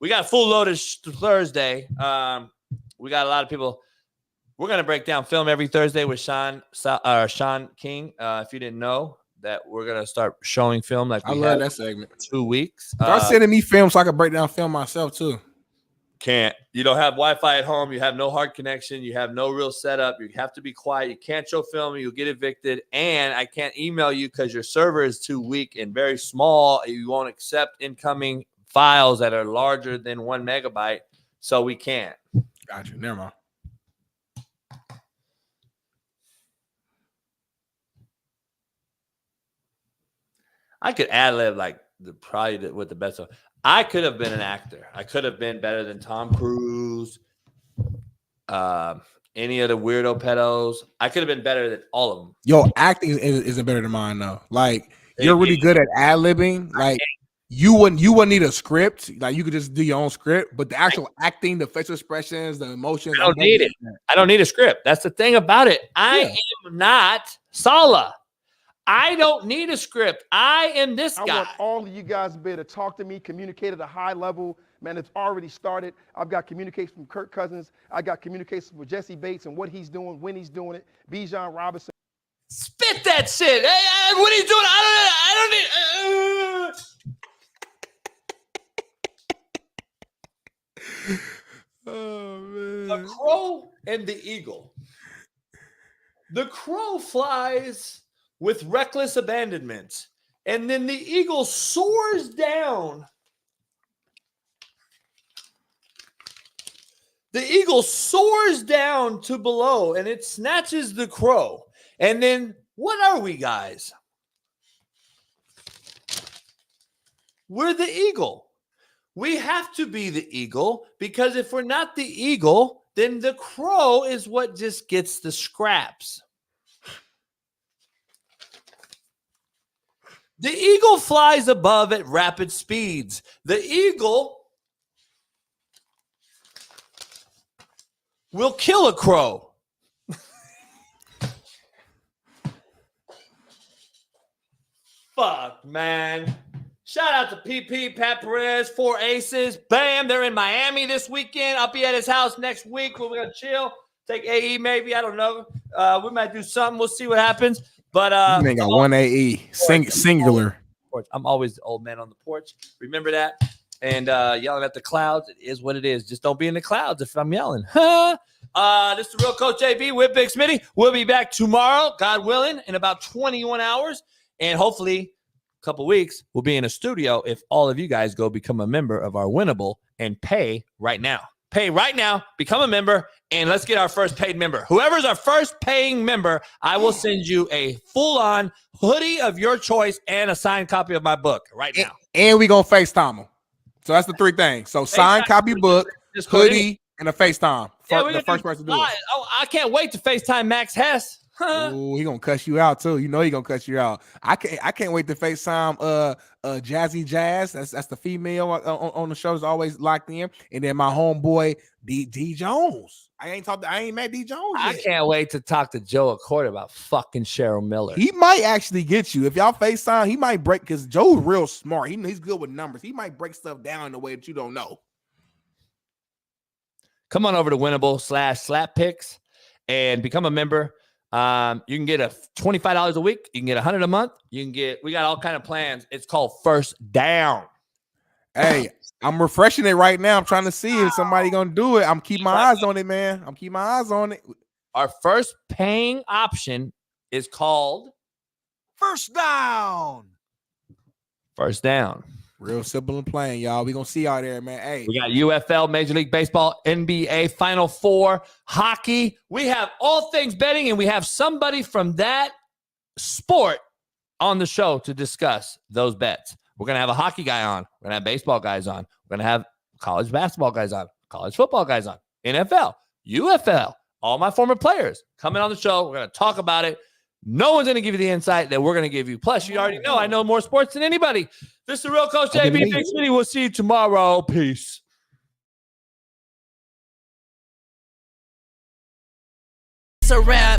We got a full loaded Thursday. We got a lot of people. We're going to break down film every Thursday with Shaun King. If you didn't know that, we're going to start showing film like I love that segment. 2 weeks. Start sending me film so I can break down film myself too. Can't. You don't have Wi-Fi at home. You have no hard connection. You have no real setup. You have to be quiet. You can't show film. You'll get evicted. And I can't email you because your server is too weak and very small. You won't accept incoming files that are larger than 1 megabyte. So we can't. Gotcha. Never mind. I could ad-lib like with the best of. I could have been an actor. I could have been better than Tom Cruise, any of the weirdo pedos. I could have been better than all of them. Yo, acting isn't better than mine though. Like you're really good at ad-libbing. Like you wouldn't need a script. Like you could just do your own script. But the actual acting, the facial expressions, the emotions. I don't need it. I don't need a script. That's the thing about it. I am not Sala. I don't need a script. I am this guy. I want all of you guys to be able to talk to me, communicate at a high level. Man, it's already started. I've got communication from Kirk Cousins. I got communication with Jesse Bates and what he's doing, when he's doing it. Bijan Robinson. Spit that shit. Hey, what he's doing, I don't need. Oh, man. The crow and the eagle. The crow flies with reckless abandonment, and then the eagle soars down. The eagle soars down to below, and it snatches the crow. And then, what are we, guys? We're the eagle. We have to be the eagle, because if we're not the eagle, then the crow is what just gets the scraps. The eagle flies above at rapid speeds. The eagle will kill a crow. Fuck, man. Shout out to PP, Pat Perez, 4 Aces. Bam, they're in Miami this weekend. I'll be at his house next week. We're going to chill. Take AE maybe. I don't know. We might do something. We'll see what happens. But you ain't got 1 AE. Singular. I'm always the old man on the porch. Remember that? And yelling at the clouds. It is what it is. Just don't be in the clouds if I'm yelling. This is the real Coach AB with Big Smitty. We'll be back tomorrow, God willing, in about 21 hours. And hopefully a couple weeks, we'll be in a studio if all of you guys go become a member of our Winnable and pay right now. Pay right now, become a member, and let's get our first paid member. Whoever's our first paying member, I will send you a full-on hoodie of your choice and a signed copy of my book right now. And we going to FaceTime them. So that's the 3 things. So signed copy book, hoodie, and a FaceTime. Yeah, the first person to do it. Oh, I can't wait to FaceTime Max Hess. Oh, he gonna cuss you out too. You know he gonna cuss you out. I can't wait to FaceTime Jazzy Jazz. That's the female on the show is always locked in. And then my homeboy D Jones. I ain't met D Jones yet. I can't wait to talk to Joe Accord about fucking Cheryl Miller. He might actually get you. If y'all FaceTime, he might break, because Joe's real smart. He's good with numbers. He might break stuff down in a way that you don't know. Come on over to Winnable/Slap Picks and become a member. You can get a $25 a week. You can get $100 a month. We got all kind of plans. It's called First Down. Hey, I'm refreshing it right now. I'm trying to see if somebody gonna do it. I'm keeping my eyes on it, man. I'm keeping my eyes on it. Our first paying option is called First Down. First Down. Real simple and plain, y'all. We gonna see y'all there, man. Hey, we got UFL, Major League Baseball, NBA, Final Four, hockey. We have all things betting, and we have somebody from that sport on the show to discuss those bets. We're going to have a hockey guy on. We're going to have baseball guys on. We're going to have college basketball guys on, college football guys on, NFL, UFL, all my former players coming on the show. We're going to talk about it. No one's going to give you the insight that we're going to give you. Plus, you already know I know more sports than anybody. This is the real Coach JB, Big Smitty. We'll see you tomorrow. Peace. It's a wrap.